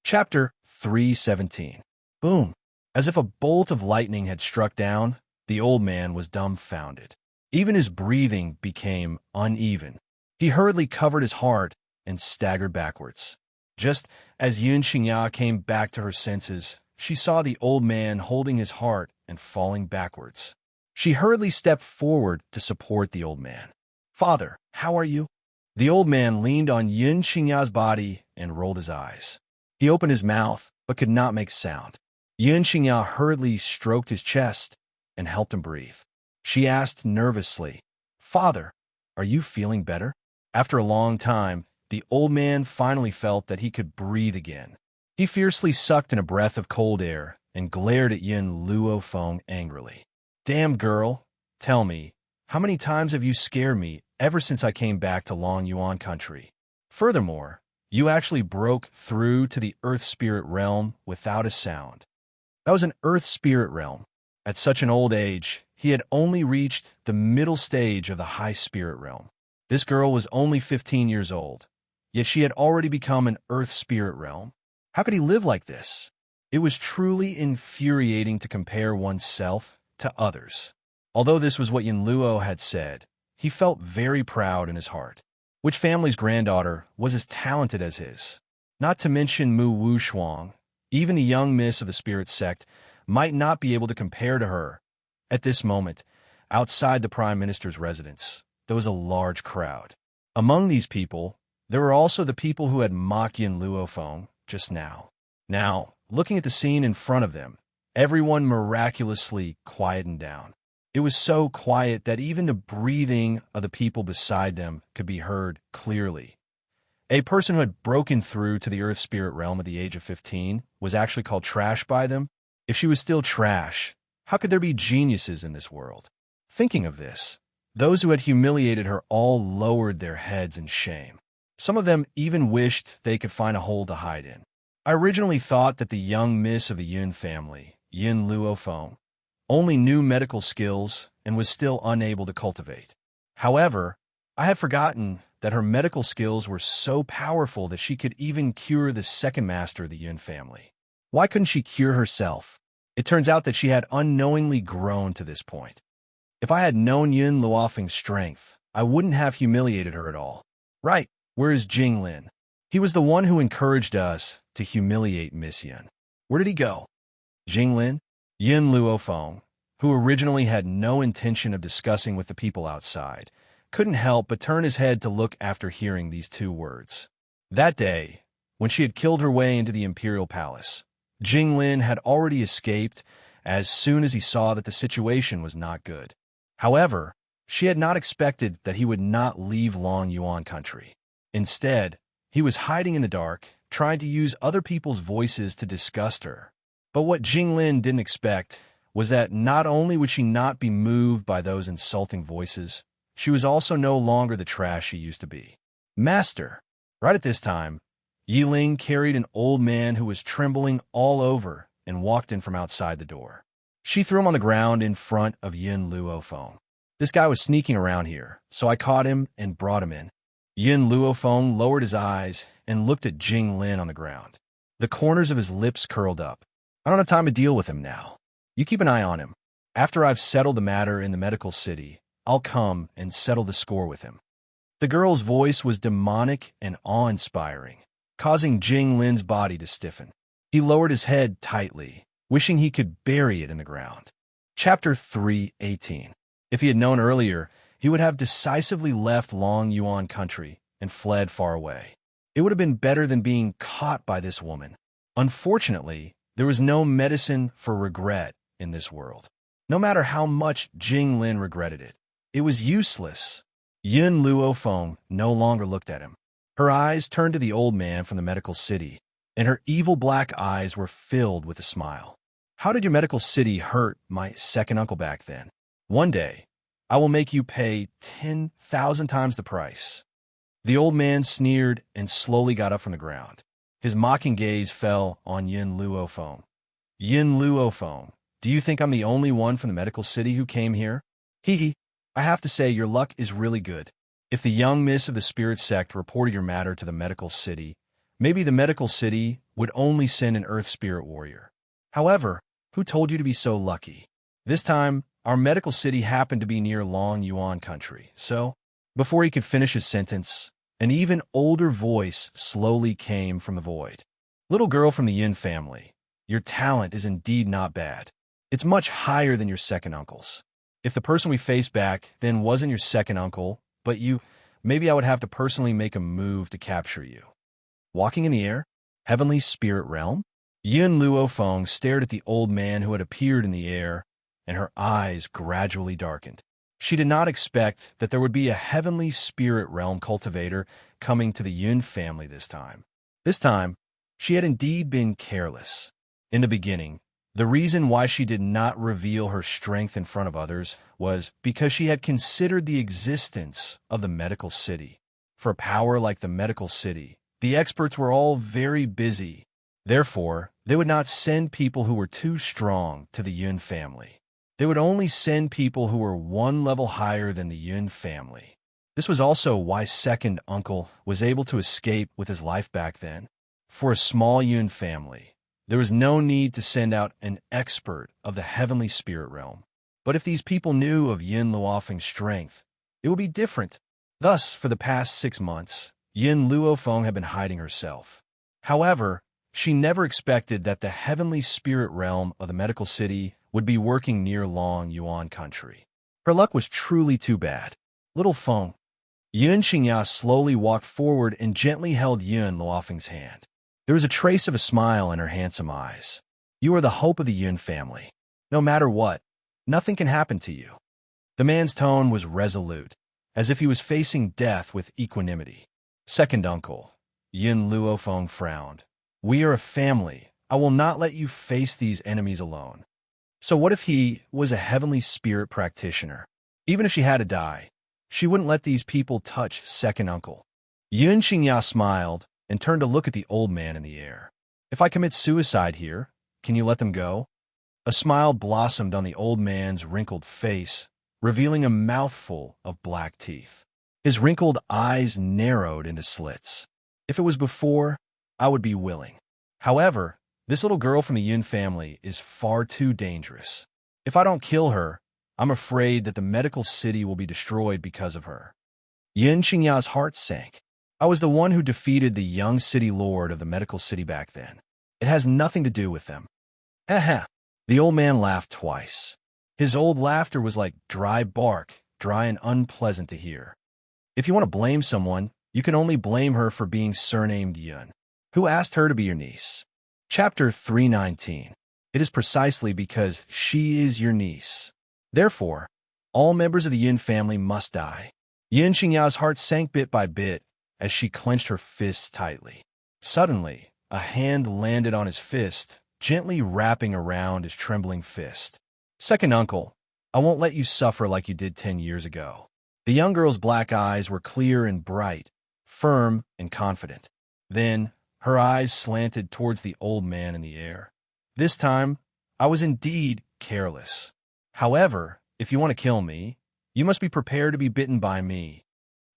Chapter 317. Boom. As if a bolt of lightning had struck down, the old man was dumbfounded. Even his breathing became uneven. He hurriedly covered his heart and staggered backwards. Just as Yun Xingya came back to her senses, she saw the old man holding his heart and falling backwards. She hurriedly stepped forward to support the old man. "Father, how are you?" The old man leaned on Yun Xingya's body and rolled his eyes. He opened his mouth, but could not make sound. Yun Xingya hurriedly stroked his chest and helped him breathe. She asked nervously, "Father, are you feeling better?" After a long time, the old man finally felt that he could breathe again. He fiercely sucked in a breath of cold air and glared at Yin Luofeng angrily. "Damn girl, tell me, how many times have you scared me ever since I came back to Long Yuan country? Furthermore, you actually broke through to the Earth Spirit realm without a sound." That was an Earth Spirit realm. At such an old age, he had only reached the middle stage of the High Spirit realm. This girl was only 15 years old, yet she had already become an Earth Spirit realm. How could he live like this? It was truly infuriating to compare oneself to others. Although this was what Yin Luo had said, he felt very proud in his heart. Which family's granddaughter was as talented as his? Not to mention Mu Wushuang, even the young miss of the spirit sect might not be able to compare to her. At this moment, outside the Prime Minister's residence, there was a large crowd. Among these people, there were also the people who had mocked Yin Luofeng just now. Now, looking at the scene in front of them, everyone miraculously quietened down. It was so quiet that even the breathing of the people beside them could be heard clearly. A person who had broken through to the Earth Spirit realm at the age of 15 was actually called trash by them. If she was still trash, how could there be geniuses in this world? Thinking of this, those who had humiliated her all lowered their heads in shame. Some of them even wished they could find a hole to hide in. I originally thought that the young miss of the Yun family, Yin Luofeng, only knew medical skills and was still unable to cultivate. However, I had forgotten that her medical skills were so powerful that she could even cure the second master of the Yun family. Why couldn't she cure herself? It turns out that she had unknowingly grown to this point. If I had known Yun Luofeng's strength, I wouldn't have humiliated her at all. Right, where is Jinglin? He was the one who encouraged us to humiliate Miss Yun. Where did he go? Jinglin? Yin Luofeng, who originally had no intention of discussing with the people outside, couldn't help but turn his head to look after hearing these two words. That day, when she had killed her way into the imperial palace, Jinglin had already escaped as soon as he saw that the situation was not good. However, she had not expected that he would not leave Long Yuan country. Instead, he was hiding in the dark, trying to use other people's voices to disgust her. But what Jinglin didn't expect was that not only would she not be moved by those insulting voices, she was also no longer the trash she used to be. Master! Right at this time, Yiling carried an old man who was trembling all over and walked in from outside the door. She threw him on the ground in front of Yin Luofeng. This guy was sneaking around here, so I caught him and brought him in. Yin Luofeng lowered his eyes and looked at Jinglin on the ground. The corners of his lips curled up. "I don't have time to deal with him now. You keep an eye on him. After I've settled the matter in the medical city, I'll come and settle the score with him." The girl's voice was demonic and awe-inspiring, causing Jinglin's body to stiffen. He lowered his head tightly, wishing he could bury it in the ground. Chapter 318. If he had known earlier, he would have decisively left Long Yuan country and fled far away. It would have been better than being caught by this woman. Unfortunately, there was no medicine for regret in this world. No matter how much Jinglin regretted it, it was useless. Yin Luofeng no longer looked at him. Her eyes turned to the old man from the medical city, and her evil black eyes were filled with a smile. "How did your medical city hurt my second uncle back then? One day, I will make you pay 10,000 times the price." The old man sneered and slowly got up from the ground. His mocking gaze fell on Yin Luofeng. "Yin Luofeng, do you think I'm the only one from the medical city who came here? Hee. I have to say your luck is really good. If the young miss of the spirit sect reported your matter to the medical city, maybe the medical city would only send an earth spirit warrior. However, who told you to be so lucky? This time, our medical city happened to be near Long Yuan country, so before he could finish his sentence, an even older voice slowly came from the void. Little girl from the Yin family, your talent is indeed not bad. It's much higher than your second uncle's. If the person we faced back then wasn't your second uncle, but you, maybe I would have to personally make a move to capture you. Walking in the air, heavenly spirit realm? Yun Luofeng stared at the old man who had appeared in the air, and her eyes gradually darkened. She did not expect that there would be a heavenly spirit realm cultivator coming to the Yun family this time. This time, she had indeed been careless. In the beginning, the reason why she did not reveal her strength in front of others was because she had considered the existence of the medical city. For a power like the medical city, the experts were all very busy. Therefore, they would not send people who were too strong to the Yun family. They would only send people who were one level higher than the Yun family. This was also why second uncle was able to escape with his life back then. For a small Yun family, there was no need to send out an expert of the heavenly spirit realm. But if these people knew of Yin Luofeng's strength, it would be different. Thus, for the past 6 months, Yin Luofeng had been hiding herself. However, she never expected that the heavenly spirit realm of the medical city would be working near Long Yuan country. Her luck was truly too bad. Little Feng. Yun Xingya slowly walked forward and gently held Yun Luofeng's hand. There was a trace of a smile in her handsome eyes. You are the hope of the Yun family. No matter what, nothing can happen to you. The man's tone was resolute, as if he was facing death with equanimity. Second uncle, Yun Luofeng frowned. We are a family. I will not let you face these enemies alone. So what if he was a heavenly spirit practitioner? Even if she had to die, she wouldn't let these people touch second uncle. Yun Xingya smiled and turned to look at the old man in the air. If I commit suicide here, can you let them go? A smile blossomed on the old man's wrinkled face, revealing a mouthful of black teeth. His wrinkled eyes narrowed into slits. If it was before, I would be willing. However, this little girl from the Yun family is far too dangerous. If I don't kill her, I'm afraid that the medical city will be destroyed because of her. Yun Xingya's heart sank. I was the one who defeated the young city lord of the medical city back then. It has nothing to do with them. The old man laughed twice. His old laughter was like dry bark, dry and unpleasant to hear. If you want to blame someone, you can only blame her for being surnamed Yun. Who asked her to be your niece? Chapter 319. It is precisely because she is your niece. Therefore, all members of the Yun family must die. Yun Xingya's heart sank bit by bit as she clenched her fists tightly. Suddenly, a hand landed on his fist, gently wrapping around his trembling fist. Second uncle, I won't let you suffer like you did 10 years ago. The young girl's black eyes were clear and bright, firm and confident. Then, her eyes slanted towards the old man in the air. This time, I was indeed careless. However, if you want to kill me, you must be prepared to be bitten by me.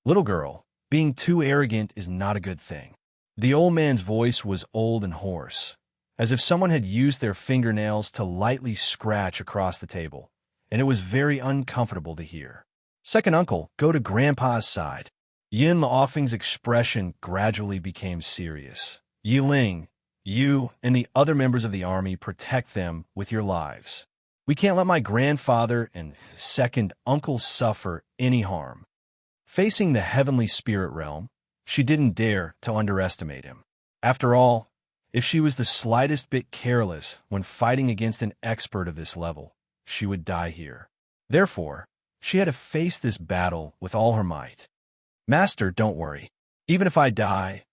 Little girl, being too arrogant is not a good thing. The old man's voice was old and hoarse, as if someone had used their fingernails to lightly scratch across the table, and it was very uncomfortable to hear. Second uncle, go to Grandpa's side. Yin Luofeng's expression gradually became serious. Yiling, you and the other members of the army protect them with your lives. We can't let my grandfather and second uncle suffer any harm. Facing the heavenly spirit realm, she didn't dare to underestimate him. After all, if she was the slightest bit careless when fighting against an expert of this level, she would die here. Therefore, she had to face this battle with all her might. Master, don't worry. Even if I die,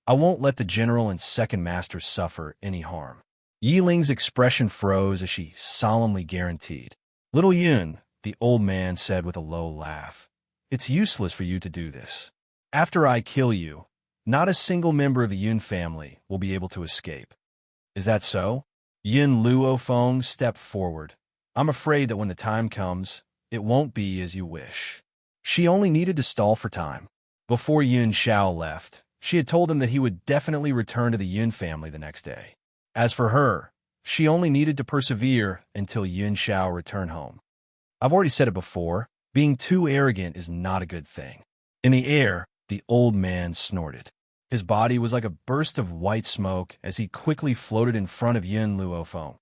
I won't let the general and second master suffer any harm. Yiling's expression froze as she solemnly guaranteed. Little Yun, the old man said with a low laugh, it's useless for you to do this. After I kill you, not a single member of the Yun family will be able to escape. Is that so? Yin Luofeng stepped forward. I'm afraid that when the time comes, it won't be as you wish. She only needed to stall for time. Before Yun Xiao left, She had told him that he would definitely return to the Yun family the next day. As for her, she only needed to persevere until Yun Xiao returned home. I've already said it before, being too arrogant is not a good thing. In the air, the old man snorted. His body was like a burst of white smoke as he quickly floated in front of Yun Luofeng.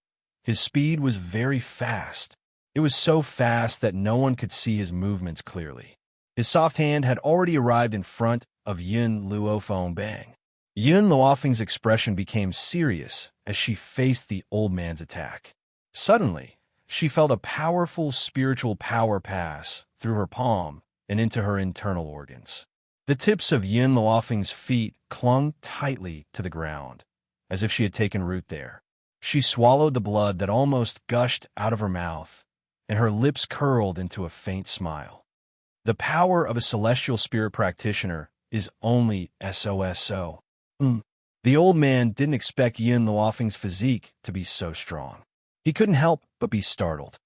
His speed was very fast. It was so fast that no one could see his movements clearly. His soft hand had already arrived in front of Yun Luofeng Bang. Yun Luofeng's expression became serious as she faced the old man's attack. Suddenly, she felt a powerful spiritual power pass through her palm and into her internal organs. The tips of Yun Luofeng's feet clung tightly to the ground, as if she had taken root there. She swallowed the blood that almost gushed out of her mouth, and her lips curled into a faint smile. The power of a celestial spirit practitioner is only SOSO. The old man didn't expect Yun Luofeng's physique to be so strong. He couldn't help but be startled.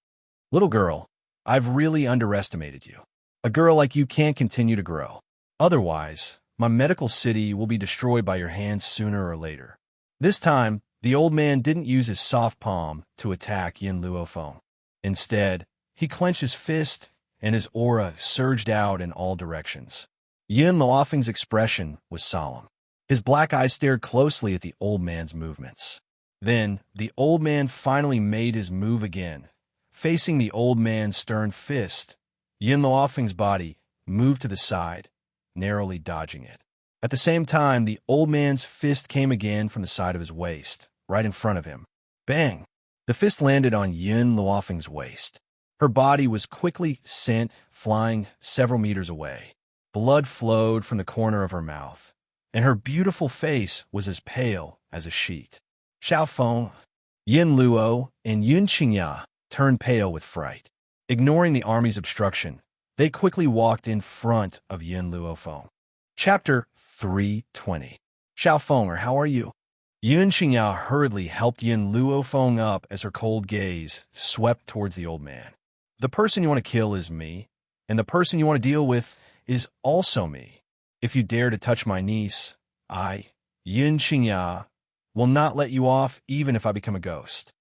Little girl, I've really underestimated you. A girl like you can't continue to grow. Otherwise, my medical city will be destroyed by your hands sooner or later. This time, the old man didn't use his soft palm to attack Yun Luofeng. Instead, he clenched his fist, and his aura surged out in all directions. Yun Luofeng's expression was solemn. His black eyes stared closely at the old man's movements. Then, the old man finally made his move again. Facing the old man's stern fist, Yun Luofeng's body moved to the side, narrowly dodging it. At the same time, the old man's fist came again from the side of his waist, right in front of him. Bang! The fist landed on Yun Luofeng's waist. Her body was quickly sent flying several meters away. Blood flowed from the corner of her mouth, and her beautiful face was as pale as a sheet. Xiaofeng, Yin Luo, and Yun Qingya turned pale with fright. Ignoring the army's obstruction, they quickly walked in front of Yun Luofeng. Chapter 320. Xiaofeng, how are you? Yun Qingya hurriedly helped Yun Luofeng up as her cold gaze swept towards the old man. The person you want to kill is me, and the person you want to deal with is also me. If you dare to touch my niece, I, Yun Qingya, will not let you off even if I become a ghost.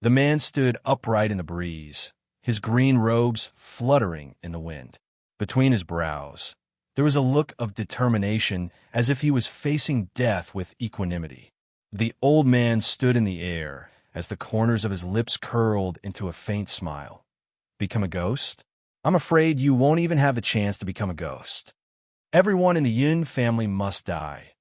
The man stood upright in the breeze, his green robes fluttering in the wind. Between his brows, there was a look of determination as if he was facing death with equanimity. The old man stood in the air as the corners of his lips curled into a faint smile. Become a ghost? I'm afraid you won't even have the chance to become a ghost. Everyone in the Yun family must die,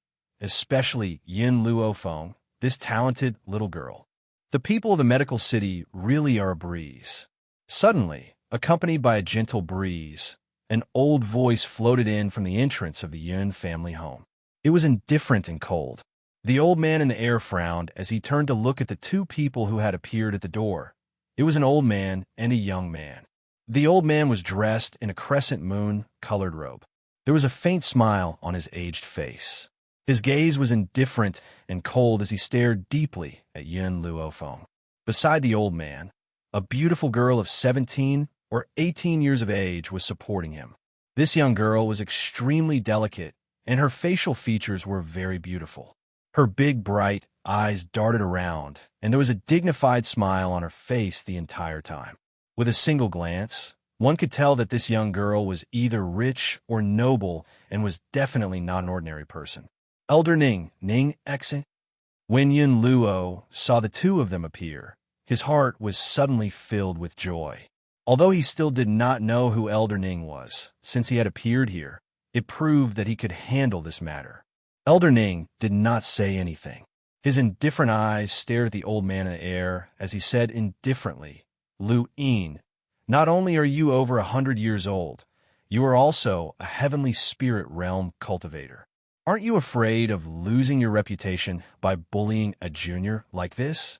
especially Yun Luofeng, this talented little girl. The people of the medical city really are a breeze. Suddenly, accompanied by a gentle breeze, an old voice floated in from the entrance of the Yun family home. It was indifferent and cold. The old man in the air frowned as he turned to look at the two people who had appeared at the door. It was an old man and a young man. The old man was dressed in a crescent moon-colored robe. There was a faint smile on his aged face. His gaze was indifferent and cold as he stared deeply at Yun Luofeng. Beside the old man, a beautiful girl of 17 or 18 years of age was supporting him. This young girl was extremely delicate, and her facial features were very beautiful. Her big, bright eyes darted around, and there was a dignified smile on her face the entire time. With a single glance, one could tell that this young girl was either rich or noble and was definitely not an ordinary person. Elder Ning, Exit. When Yun Luo saw the two of them appear, his heart was suddenly filled with joy. Although he still did not know who Elder Ning was, since he had appeared here, it proved that he could handle this matter. Elder Ning did not say anything. His indifferent eyes stared at the old man in the air as he said indifferently, Lu Yin, not only are you over 100 years old, you are also a heavenly spirit realm cultivator. Aren't you afraid of losing your reputation by bullying a junior like this?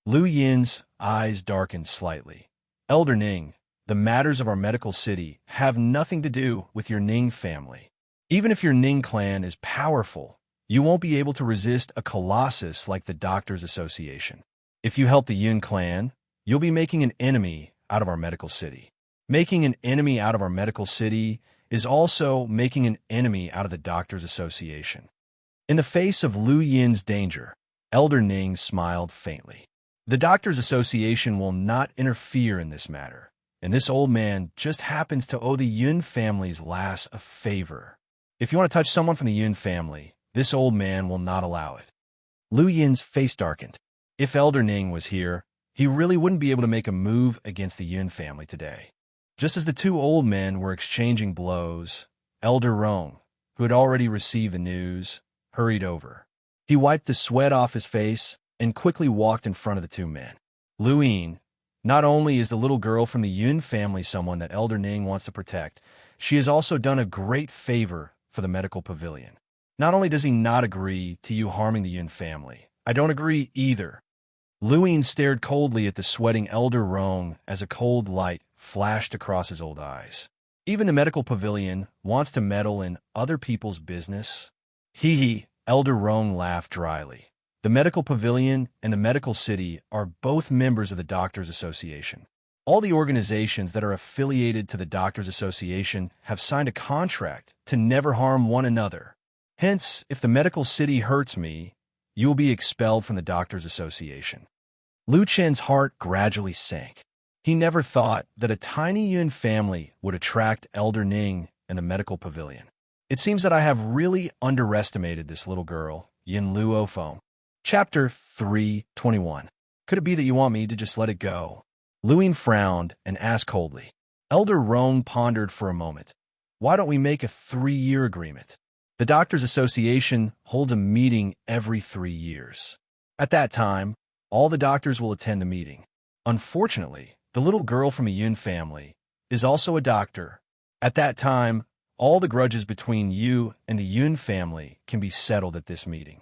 Lu Yin's eyes darkened slightly. Elder Ning, the matters of our medical city have nothing to do with your Ning family. Even if your Ning clan is powerful, you won't be able to resist a colossus like the Doctors Association. If you help the Yun clan, you'll be making an enemy out of our medical city. Making an enemy out of our medical city is also making an enemy out of the Doctors Association. In the face of Lu Yin's danger, Elder Ning smiled faintly. The Doctors' Association will not interfere in this matter, and this old man just happens to owe the Yun family's lass a favor. If you want to touch someone from the Yun family, this old man will not allow it. Lu Yin's face darkened. If Elder Ning was here, he really wouldn't be able to make a move against the Yun family today. Just as the two old men were exchanging blows, Elder Rong, who had already received the news, hurried over. He wiped the sweat off his face and quickly walked in front of the two men. Lu Yin, not only is the little girl from the Yun family someone that Elder Ning wants to protect, she has also done a great favor for the medical pavilion. Not only does he not agree to you harming the Yun family, I don't agree either. Lu Yin stared coldly at the sweating Elder Rong as a cold light flashed across his old eyes. Even the medical pavilion wants to meddle in other people's business? Hee, Elder Rong laughed dryly. The medical pavilion and the medical city are both members of the Doctors' Association. All the organizations that are affiliated to the Doctors' Association have signed a contract to never harm one another. Hence, if the medical city hurts me, you will be expelled from the Doctors' Association. Lu Chen's heart gradually sank. He never thought that a tiny Yun family would attract Elder Ning and the medical pavilion. It seems that I have really underestimated this little girl, Yin Luo Feng. Chapter 3:21. Could it be that you want me to just let it go? Lu Yin frowned and asked coldly. Elder Rong pondered for a moment. Why don't we make a 3-year agreement? The Doctors' Association holds a meeting every 3 years. At that time, all the doctors will attend the meeting. Unfortunately, the little girl from a Yun family is also a doctor. At that time, all the grudges between you and the Yun family can be settled at this meeting.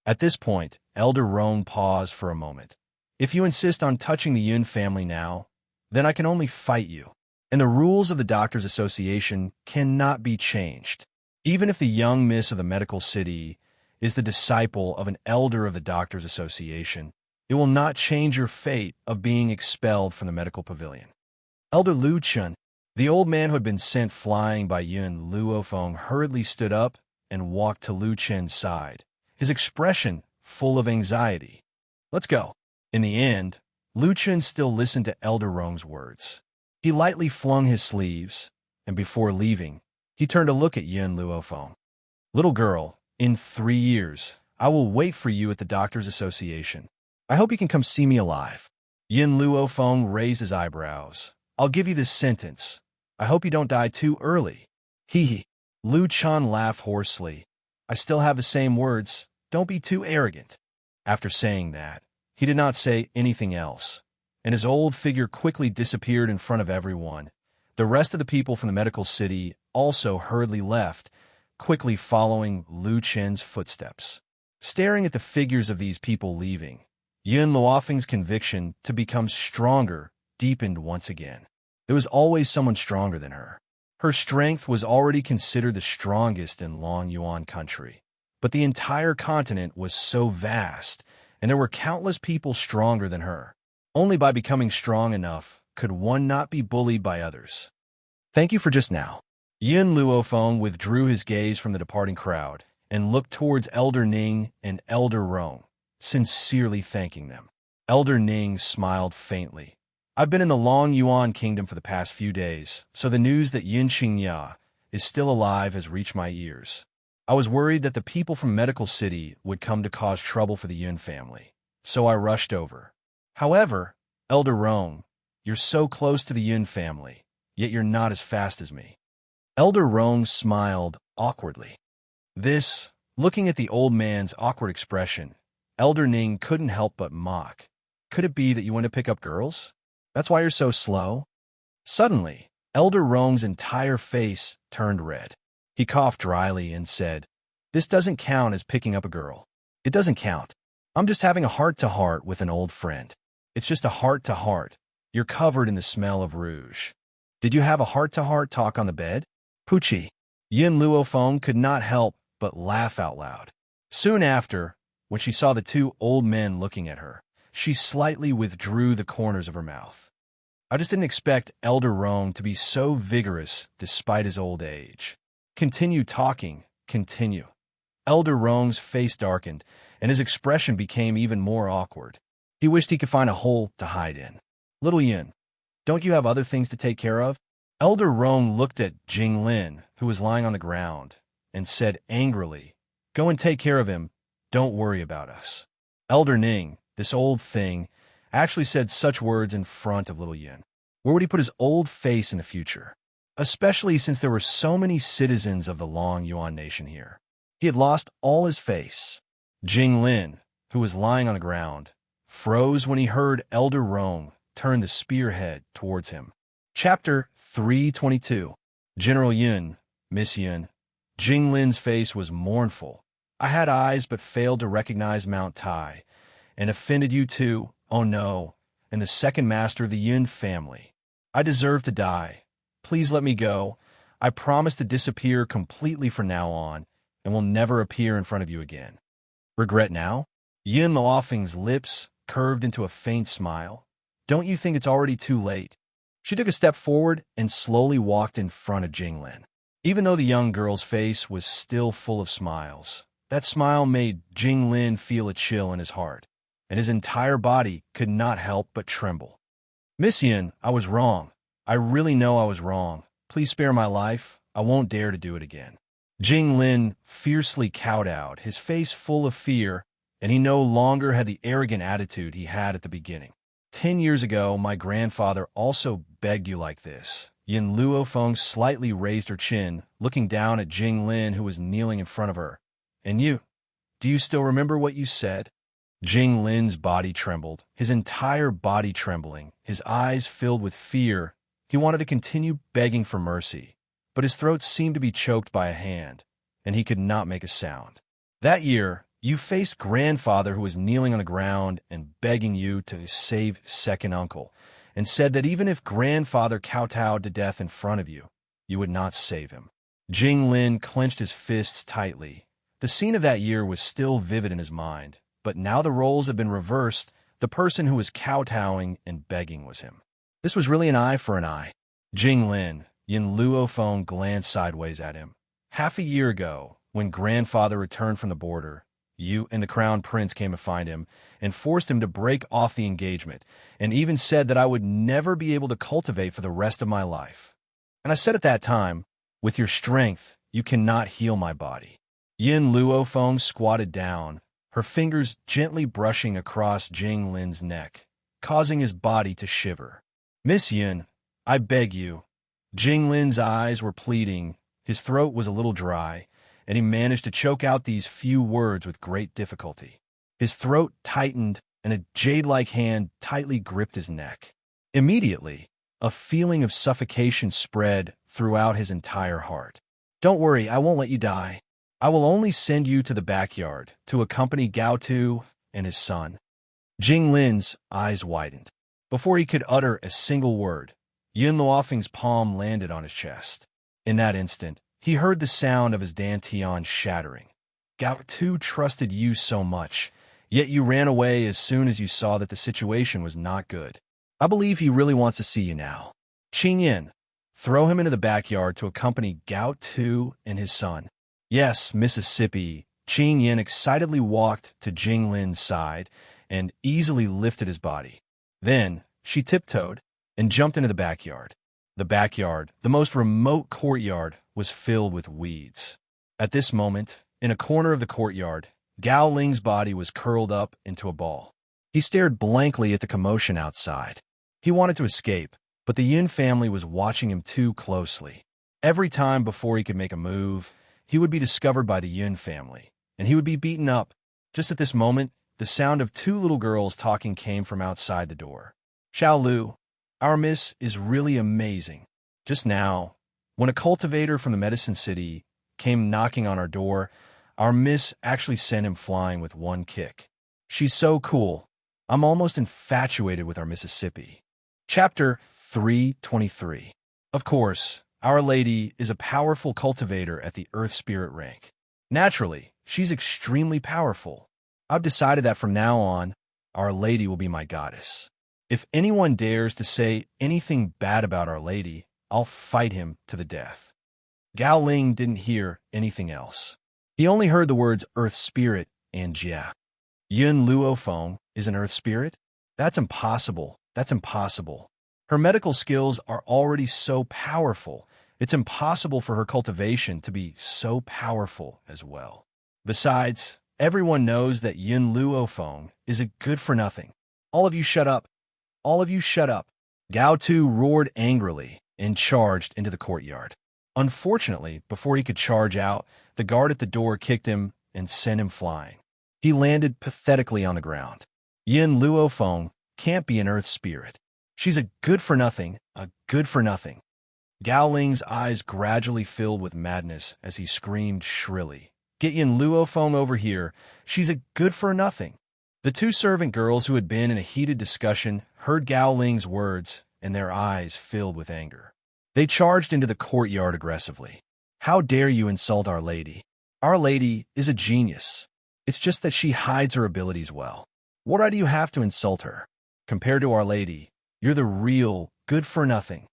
At this point, Elder Rong paused for a moment. If you insist on touching the Yun family now, then I can only fight you. And the rules of the Doctors' Association cannot be changed. Even if the young miss of the medical city is the disciple of an elder of the Doctors' Association, it will not change your fate of being expelled from the medical pavilion. Elder Lu Chun, the old man who had been sent flying by Yun Luo Feng, hurriedly stood up and walked to Lu Chen's side, his expression full of anxiety. Let's go. In the end, Lu Chen still listened to Elder Rong's words. He lightly flung his sleeves, and before leaving, he turned to look at Yun Luo Feng. Little girl, in 3 years, I will wait for you at the Doctors' Association. I hope you can come see me alive. Yun Luo Feng raised his eyebrows. I'll give you this sentence. I hope you don't die too early. Hee. Lu Chan laughed hoarsely. I still have the same words. Don't be too arrogant. After saying that, he did not say anything else, and his old figure quickly disappeared in front of everyone. The rest of the people from the medical city also hurriedly left, quickly following Lu Chen's footsteps. Staring at the figures of these people leaving, Yun Luofeng's conviction to become stronger deepened once again. There was always someone stronger than her. Her strength was already considered the strongest in Long Yuan country. But the entire continent was so vast, and there were countless people stronger than her. Only by becoming strong enough could one not be bullied by others. Thank you for just now. Yun Luofeng withdrew his gaze from the departing crowd and looked towards Elder Ning and Elder Rong, sincerely thanking them. Elder Ning smiled faintly. I've been in the Long Yuan kingdom for the past few days, so the news that Yin Xingya is still alive has reached my ears. I was worried that the people from Medical City would come to cause trouble for the Yun family, so I rushed over. However, Elder Rong, you're so close to the Yun family, yet you're not as fast as me. Elder Rong smiled awkwardly. Looking at the old man's awkward expression, Elder Ning couldn't help but mock. Could it be that you want to pick up girls? That's why you're so slow? Suddenly, Elder Rong's entire face turned red. He coughed dryly and said, This doesn't count as picking up a girl. It doesn't count. I'm just having a heart-to-heart with an old friend. It's just a heart-to-heart. You're covered in the smell of rouge. Did you have a heart-to-heart talk on the bed? Poochie. Yin Luofeng could not help but laugh out loud. Soon after, when she saw the two old men looking at her, she slightly withdrew the corners of her mouth. I just didn't expect Elder Rong to be so vigorous despite his old age. Continue talking, continue. Elder Rong's face darkened, and his expression became even more awkward. He wished he could find a hole to hide in. Little Yin, don't you have other things to take care of? Elder Rong looked at Jing Lin, who was lying on the ground, and said angrily, Go and take care of him. Don't worry about us. Elder Ning, this old thing, actually said such words in front of Little Yin. Where would he put his old face in the future? Especially since there were so many citizens of the Long Yuan nation here. He had lost all his face. Jing Lin, who was lying on the ground, froze when he heard Elder Rong turn the spearhead towards him. Chapter 322. General Yun, Miss Yun. Jing Lin's face was mournful. I had eyes but failed to recognize Mount Tai, and offended you too, oh no, and the second master of the Yun family. I deserve to die. Please let me go. I promise to disappear completely from now on, and will never appear in front of you again. Regret now? Yin Luofeng's lips curved into a faint smile. Don't you think it's already too late? She took a step forward and slowly walked in front of Jing Lin. Even though the young girl's face was still full of smiles, that smile made Jing Lin feel a chill in his heart, and his entire body could not help but tremble. Miss Yin, I was wrong. I really know I was wrong. Please spare my life. I won't dare to do it again. Jing Lin fiercely kowtowed, his face full of fear, and he no longer had the arrogant attitude he had at the beginning. 10 years ago, my grandfather also begged you like this. Yin Luofeng slightly raised her chin, looking down at Jing Lin, who was kneeling in front of her. And you? Do you still remember what you said? Jing Lin's body trembled, his entire body trembling, his eyes filled with fear. He wanted to continue begging for mercy, but his throat seemed to be choked by a hand, and he could not make a sound. That year, you faced grandfather who was kneeling on the ground and begging you to save second uncle, and said that even if grandfather kowtowed to death in front of you, you would not save him. Jing Lin clenched his fists tightly. The scene of that year was still vivid in his mind, but now the roles had been reversed. The person who was kowtowing and begging was him. This was really an eye for an eye. Jing Lin, Yin Luofeng glanced sideways at him. Half a year ago, when grandfather returned from the border, you and the crown prince came to find him and forced him to break off the engagement, and even said that I would never be able to cultivate for the rest of my life. And I said at that time, with your strength, you cannot heal my body. Yin Luofeng squatted down, her fingers gently brushing across Jing Lin's neck, causing his body to shiver. Miss Yin, I beg you. Jing Lin's eyes were pleading, his throat was a little dry, and he managed to choke out these few words with great difficulty. His throat tightened, and a jade-like hand tightly gripped his neck. Immediately, a feeling of suffocation spread throughout his entire heart. Don't worry, I won't let you die. I will only send you to the backyard to accompany Gao Tu and his son. Jing Lin's eyes widened. Before he could utter a single word, Yin Luofeng's palm landed on his chest. In that instant, he heard the sound of his dantian shattering. Gao Tu trusted you so much, yet you ran away as soon as you saw that the situation was not good. I believe he really wants to see you now. Qing Yin, throw him into the backyard to accompany Gao Tu and his son. Yes, Mississippi. Qing Yin excitedly walked to Jing Lin's side and easily lifted his body. Then she tiptoed and jumped into the backyard. The backyard, the most remote courtyard, was filled with weeds. At this moment, in a corner of the courtyard, Gao Ling's body was curled up into a ball. He stared blankly at the commotion outside. He wanted to escape, but the Yin family was watching him too closely. Every time before he could make a move, he would be discovered by the Yin family, and he would be beaten up. Just at this moment, the sound of two little girls talking came from outside the door. Xiao Lu, our miss is really amazing. Just now, when a cultivator from the Medicine City came knocking on our door, our miss actually sent him flying with one kick. She's so cool. I'm almost infatuated with our Mississippi. Chapter 323. Of course, Our Lady is a powerful cultivator at the Earth Spirit rank. Naturally, she's extremely powerful. I've decided that from now on, Our Lady will be my goddess. If anyone dares to say anything bad about Our Lady, I'll fight him to the death. Gao Ling didn't hear anything else. He only heard the words earth spirit and Jia. Yun Luo Feng is an earth spirit? That's impossible. That's impossible. Her medical skills are already so powerful. It's impossible for her cultivation to be so powerful as well. Besides, everyone knows that Yun Luo Feng is a good-for-nothing. All of you shut up. All of you shut up. Gao Tu roared angrily and charged into the courtyard. Unfortunately, before he could charge out, the guard at the door kicked him and sent him flying. He landed pathetically on the ground. Yin Luo Feng can't be an earth spirit. She's a good-for-nothing, a good-for-nothing. Gao Ling's eyes gradually filled with madness as he screamed shrilly, "Get Yin Luo Feng over here. She's a good-for-nothing." The two servant girls who had been in a heated discussion heard Gao Ling's words, and their eyes filled with anger. They charged into the courtyard aggressively. "How dare you insult Our Lady? Our Lady is a genius. It's just that she hides her abilities well. What right do you have to insult her? Compared to Our Lady, you're the real good-for-nothing."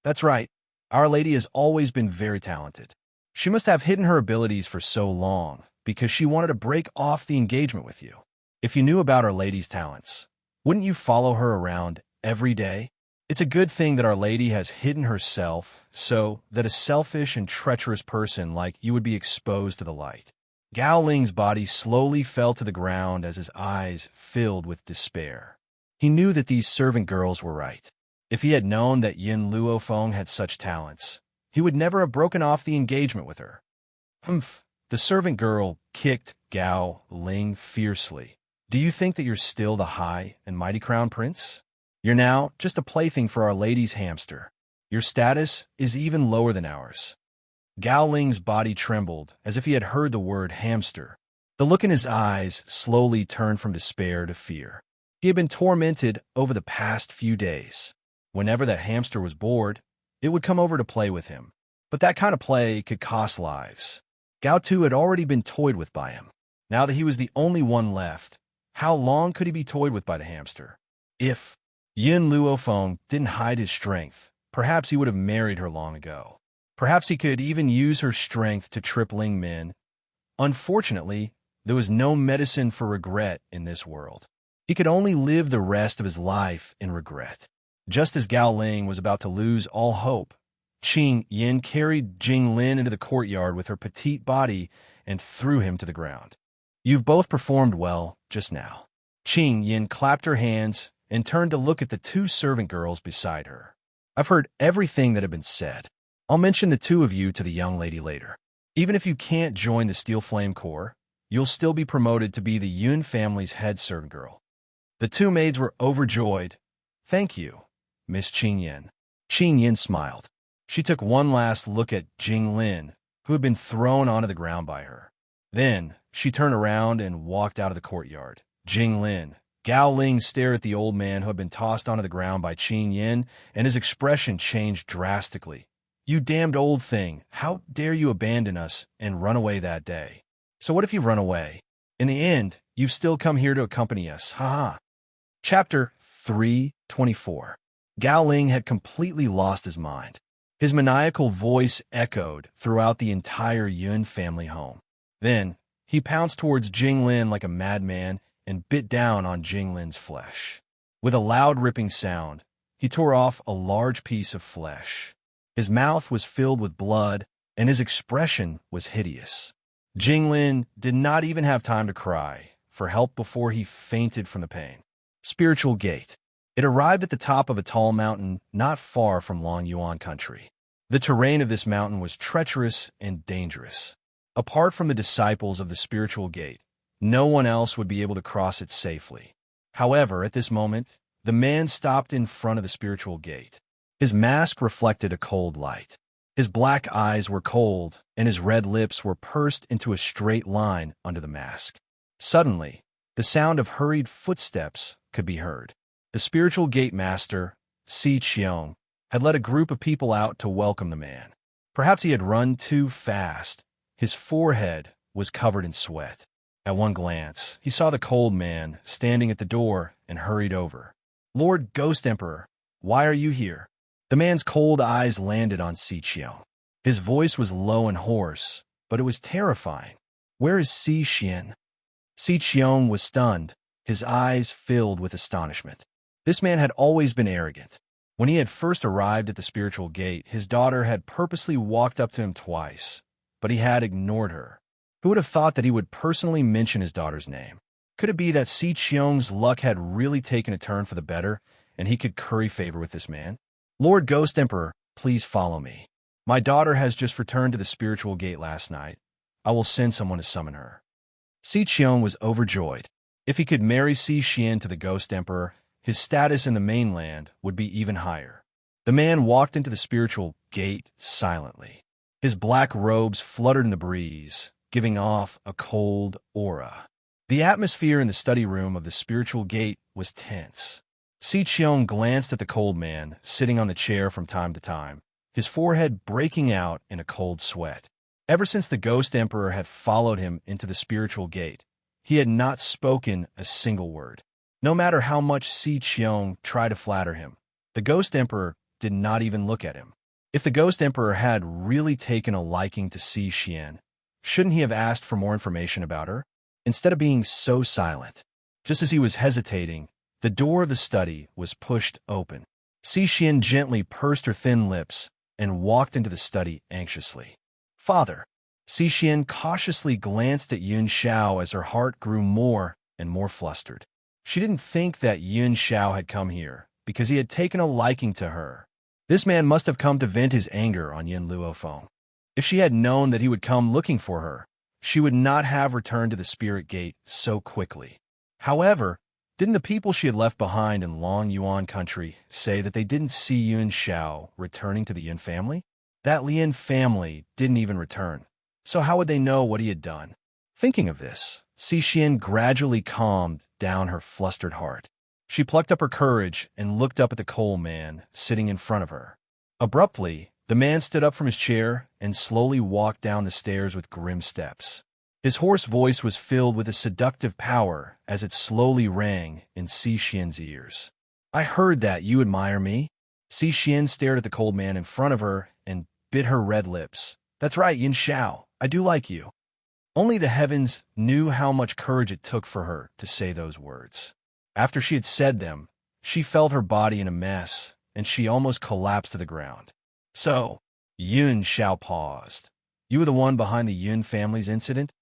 "That's right. Our Lady has always been very talented. She must have hidden her abilities for so long because she wanted to break off the engagement with you. If you knew about Our Lady's talents, wouldn't you follow her around every day? It's a good thing that Our Lady has hidden herself so that a selfish and treacherous person like you would be exposed to the light." Gao Ling's body slowly fell to the ground as his eyes filled with despair. He knew that these servant girls were right. If he had known that Yin Luo Feng had such talents, he would never have broken off the engagement with her. "Humph!" The servant girl kicked Gao Ling fiercely. "Do you think that you're still the high and mighty crown prince? You're now just a plaything for Our Lady's hamster. Your status is even lower than ours." Gao Ling's body trembled as if he had heard the word hamster. The look in his eyes slowly turned from despair to fear. He had been tormented over the past few days. Whenever that hamster was bored, it would come over to play with him. But that kind of play could cost lives. Gao Tu had already been toyed with by him. Now that he was the only one left, how long could he be toyed with by the hamster? If Yin Luo Feng didn't hide his strength, perhaps he would have married her long ago. Perhaps he could even use her strength to trip Ling Min. Unfortunately, there was no medicine for regret in this world. He could only live the rest of his life in regret. Just as Gao Ling was about to lose all hope, Qing Yin carried Jing Lin into the courtyard with her petite body and threw him to the ground. "You've both performed well just now." Qing Yin clapped her hands and turned to look at the two servant girls beside her. "I've heard everything that had been said. I'll mention the two of you to the young lady later. Even if you can't join the Steel Flame Corps, you'll still be promoted to be the Yun family's head servant girl." The two maids were overjoyed. "Thank you, Miss Qing Yin." Qing Yin smiled. She took one last look at Jing Lin, who had been thrown onto the ground by her. Then she turned around and walked out of the courtyard. Jing Lin. Gao Ling stared at the old man who had been tossed onto the ground by Qing Yin, and his expression changed drastically. "You damned old thing, how dare you abandon us and run away that day? So what if you run away? In the end, you've still come here to accompany us, haha." Chapter 324. Gao Ling had completely lost his mind. His maniacal voice echoed throughout the entire Yun family home. Then, he pounced towards Jing Lin like a madman and bit down on Jing Lin's flesh. With a loud ripping sound, he tore off a large piece of flesh. His mouth was filled with blood, and his expression was hideous. Jing Lin did not even have time to cry for help before he fainted from the pain. Spiritual Gate. It arrived at the top of a tall mountain not far from Long Yuan country. The terrain of this mountain was treacherous and dangerous. Apart from the disciples of the Spiritual Gate, no one else would be able to cross it safely. However, at this moment, the man stopped in front of the Spiritual Gate. His mask reflected a cold light. His black eyes were cold, and his red lips were pursed into a straight line under the mask. Suddenly, the sound of hurried footsteps could be heard. The Spiritual Gate Master, Si Qiong, had led a group of people out to welcome the man. Perhaps he had run too fast. His forehead was covered in sweat. At one glance, he saw the cold man standing at the door and hurried over. "Lord Ghost Emperor, why are you here?" The man's cold eyes landed on Si Qiong. His voice was low and hoarse, but it was terrifying. Where is Si Xian? Si Qiong was stunned, his eyes filled with astonishment. This man had always been arrogant. When he had first arrived at the spiritual gate, his daughter had purposely walked up to him twice, but he had ignored her. Who would have thought that he would personally mention his daughter's name? Could it be that Si Qiong's luck had really taken a turn for the better, and he could curry favor with this man? Lord Ghost Emperor, please follow me. My daughter has just returned to the spiritual gate last night. I will send someone to summon her. Si Qiong was overjoyed. If he could marry Si Xian to the Ghost Emperor, his status in the mainland would be even higher. The man walked into the spiritual gate silently. His black robes fluttered in the breeze, giving off a cold aura. The atmosphere in the study room of the spiritual gate was tense. Si Qiong glanced at the cold man, sitting on the chair from time to time, his forehead breaking out in a cold sweat. Ever since the Ghost Emperor had followed him into the spiritual gate, he had not spoken a single word. No matter how much Si Qiong tried to flatter him, the Ghost Emperor did not even look at him. If the Ghost Emperor had really taken a liking to Si Xian, shouldn't he have asked for more information about her? Instead of being so silent, just as he was hesitating, the door of the study was pushed open. Si Xian gently pursed her thin lips and walked into the study anxiously. Father. Si Xian cautiously glanced at Yun Xiao as her heart grew more and more flustered. She didn't think that Yun Xiao had come here because he had taken a liking to her. This man must have come to vent his anger on Yin Luofeng. If she had known that he would come looking for her, she would not have returned to the spirit gate so quickly. However, didn't the people she had left behind in Long Yuan country say that they didn't see Yun Xiao returning to the Yin family? That Lin family didn't even return, so how would they know what he had done? Thinking of this, Si Xian gradually calmed down her flustered heart. She plucked up her courage and looked up at the coal man sitting in front of her. Abruptly, the man stood up from his chair and slowly walked down the stairs with grim steps. His hoarse voice was filled with a seductive power as it slowly rang in Si Xian's ears. I heard that you admire me. Si Xian stared at the cold man in front of her and bit her red lips. That's right, Yin Xiao, I do like you. Only the heavens knew how much courage it took for her to say those words. After she had said them, she felt her body in a mess, and she almost collapsed to the ground. So, Yun Xiao paused. You were the one behind the Yun family's incident?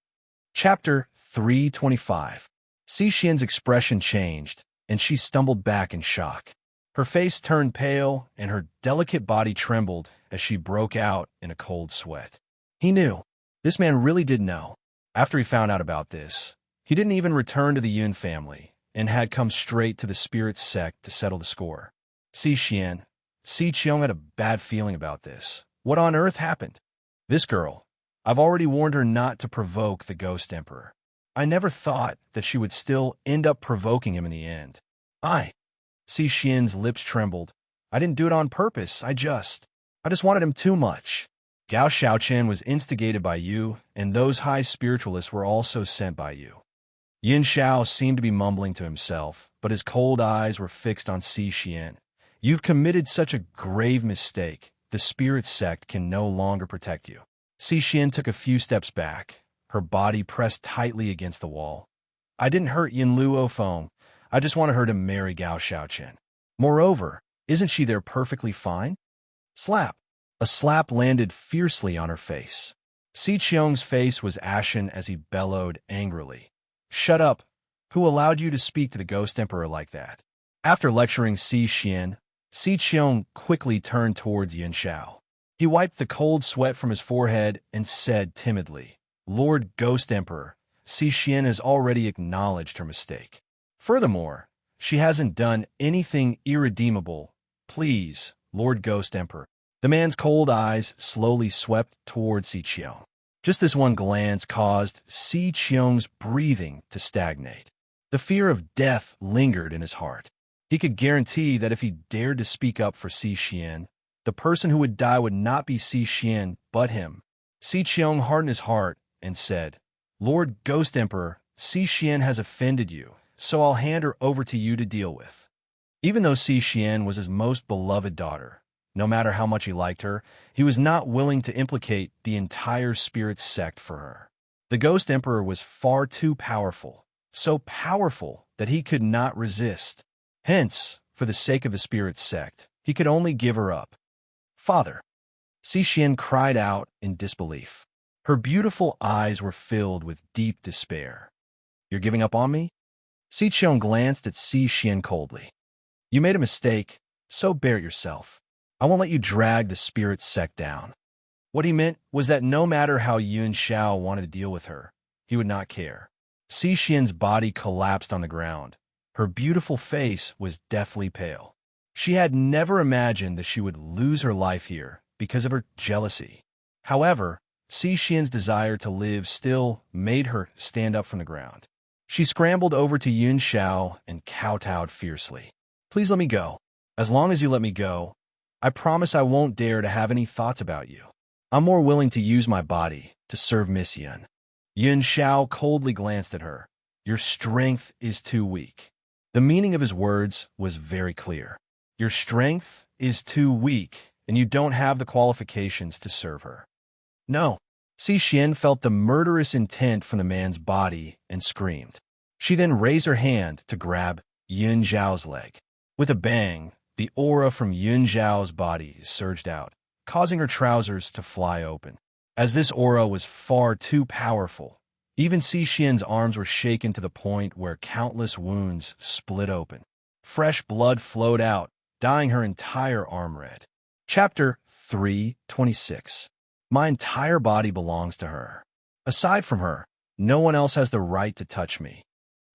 Chapter 325. Si Xian's expression changed, and she stumbled back in shock. Her face turned pale, and her delicate body trembled as she broke out in a cold sweat. He knew. This man really did know. After he found out about this, he didn't even return to the Yun family, and had come straight to the spirit sect to settle the score. Si Xian, Si Qiong had a bad feeling about this. What on earth happened? This girl. I've already warned her not to provoke the Ghost Emperor. I never thought that she would still end up provoking him in the end. Si Xian's lips trembled. I didn't do it on purpose. I just wanted him too much. Gao Xiaoqian was instigated by you, and those high spiritualists were also sent by you. Yin Xiao seemed to be mumbling to himself, but his cold eyes were fixed on Si Xian. You've committed such a grave mistake. The spirit sect can no longer protect you. Si Xian took a few steps back, her body pressed tightly against the wall. I didn't hurt Yin Luofeng. I just wanted her to marry Gao Xiaoqian. Moreover, isn't she there perfectly fine? Slap. A slap landed fiercely on her face. Si Qiong's face was ashen as he bellowed angrily. Shut up. Who allowed you to speak to the Ghost Emperor like that? After lecturing Si Xian, Si Qiong quickly turned towards Yin Xiao. He wiped the cold sweat from his forehead and said timidly, Lord Ghost Emperor, Si Xian has already acknowledged her mistake. Furthermore, she hasn't done anything irredeemable. Please, Lord Ghost Emperor. The man's cold eyes slowly swept toward Si Qiong. Just this one glance caused Si Qiong's breathing to stagnate. The fear of death lingered in his heart. He could guarantee that if he dared to speak up for Si Xian, the person who would die would not be Si Xian, but him. Si Qiong hardened his heart and said, Lord Ghost Emperor, Si Xian has offended you, so I'll hand her over to you to deal with. Even though Si Xian was his most beloved daughter, no matter how much he liked her, he was not willing to implicate the entire spirit sect for her. The Ghost Emperor was far too powerful, so powerful that he could not resist. Hence, for the sake of the spirit sect, he could only give her up. "Father!" Cixin cried out in disbelief. Her beautiful eyes were filled with deep despair. "You're giving up on me?" Cixin glanced at Cixin coldly. "You made a mistake, so bear it yourself. I won't let you drag the spirit sect down." What he meant was that no matter how Yuan Shao wanted to deal with her, he would not care. Cixin's body collapsed on the ground. Her beautiful face was deathly pale. She had never imagined that she would lose her life here because of her jealousy. However, Cixin's desire to live still made her stand up from the ground. She scrambled over to Yuan Shao and kowtowed fiercely. "Please let me go. As long as you let me go, I promise I won't dare to have any thoughts about you. I'm more willing to use my body to serve Miss Yuan." Yuan Shao coldly glanced at her. "Your strength is too weak." The meaning of his words was very clear. Your strength is too weak, and you don't have the qualifications to serve her. "No." Cixin felt the murderous intent from the man's body and screamed. She then raised her hand to grab Yuan Zhao's leg. With a bang, the aura from Yuan Zhao's body surged out, causing her trousers to fly open. As this aura was far too powerful, even Cixin's arms were shaken to the point where countless wounds split open. Fresh blood flowed out, dyeing her entire arm red. Chapter 326. My entire body belongs to her. Aside from her, no one else has the right to touch me.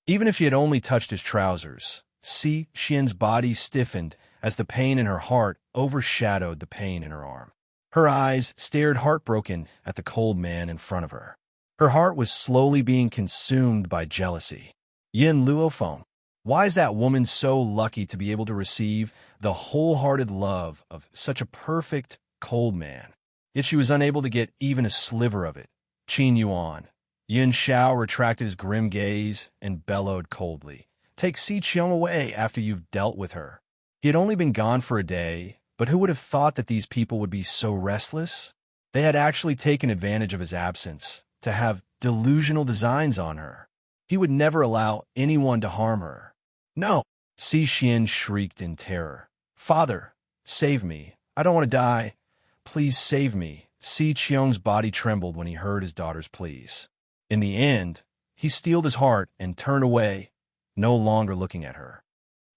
Even if she had only touched his trousers, Cixin's body stiffened as the pain in her heart overshadowed the pain in her arm. Her eyes stared heartbroken at the cold man in front of her. Her heart was slowly being consumed by jealousy. Yin Luofeng, why is that woman so lucky to be able to receive the wholehearted love of such a perfect, cold man? Yet she was unable to get even a sliver of it. Qin Yuan. Yuan Shao retracted his grim gaze and bellowed coldly. "Take Cixin away after you've dealt with her." He had only been gone for a day, but who would have thought that these people would be so restless? They had actually taken advantage of his absence to have delusional designs on her. He would never allow anyone to harm her. "No!" Cixin shrieked in terror. "Father, save me. I don't want to die. Please save me." Cixin's body trembled when he heard his daughter's pleas. In the end, he steeled his heart and turned away, no longer looking at her.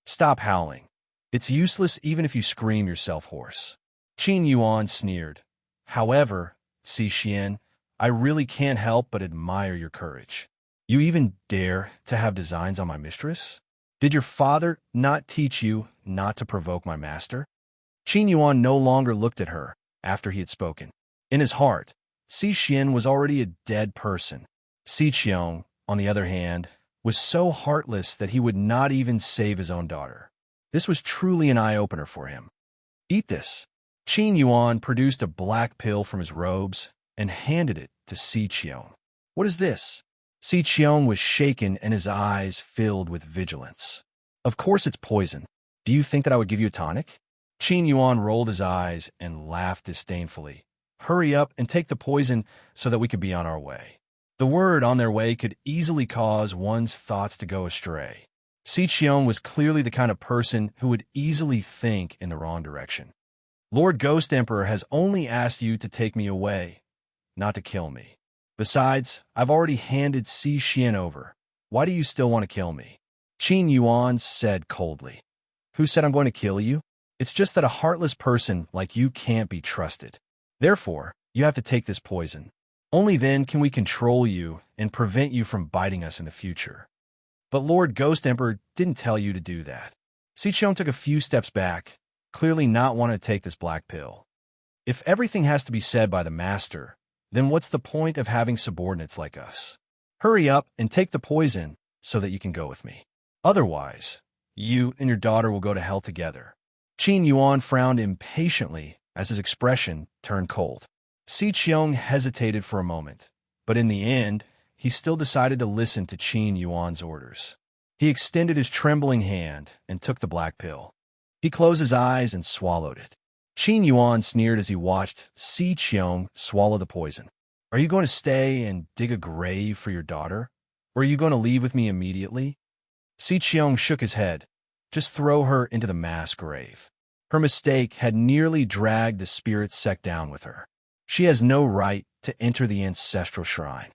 "Stop howling. It's useless even if you scream yourself hoarse." Qin Yuan sneered. "However, Cixin, I really can't help but admire your courage. You even dare to have designs on my mistress? Did your father not teach you not to provoke my master?" Qin Yuan no longer looked at her after he had spoken. In his heart, Cixin was already a dead person. Cixin, on the other hand, was so heartless that he would not even save his own daughter. This was truly an eye-opener for him. "Eat this." Qin Yuan produced a black pill from his robes and handed it to Cixin. "What is this?" Cixin was shaken and his eyes filled with vigilance. "Of course it's poison. Do you think that I would give you a tonic?" Qin Yuan rolled his eyes and laughed disdainfully. "Hurry up and take the poison so that we could be on our way." The word "on their way" could easily cause one's thoughts to go astray. Cixin was clearly the kind of person who would easily think in the wrong direction. "Lord Ghost Emperor has only asked you to take me away, not to kill me. Besides, I've already handed Cixin over. Why do you still want to kill me?" Qin Yuan said coldly. "Who said I'm going to kill you? It's just that a heartless person like you can't be trusted. Therefore, you have to take this poison. Only then can we control you and prevent you from biting us in the future." "But Lord Ghost Emperor didn't tell you to do that." Cixin took a few steps back, clearly not wanting to take this black pill. If everything has to be said by the master, then what's the point of having subordinates like us? Hurry up and take the poison so that you can go with me. Otherwise, you and your daughter will go to hell together. Qin Yuan frowned impatiently as his expression turned cold. Cixin hesitated for a moment, but in the end, he still decided to listen to Qin Yuan's orders. He extended his trembling hand and took the black pill. He closed his eyes and swallowed it. Qin Yuan sneered as he watched Cixin swallow the poison. Are you going to stay and dig a grave for your daughter? Or are you going to leave with me immediately? Si Qiong shook his head. Just throw her into the mass grave. Her mistake had nearly dragged the spirit sect down with her. She has no right to enter the ancestral shrine.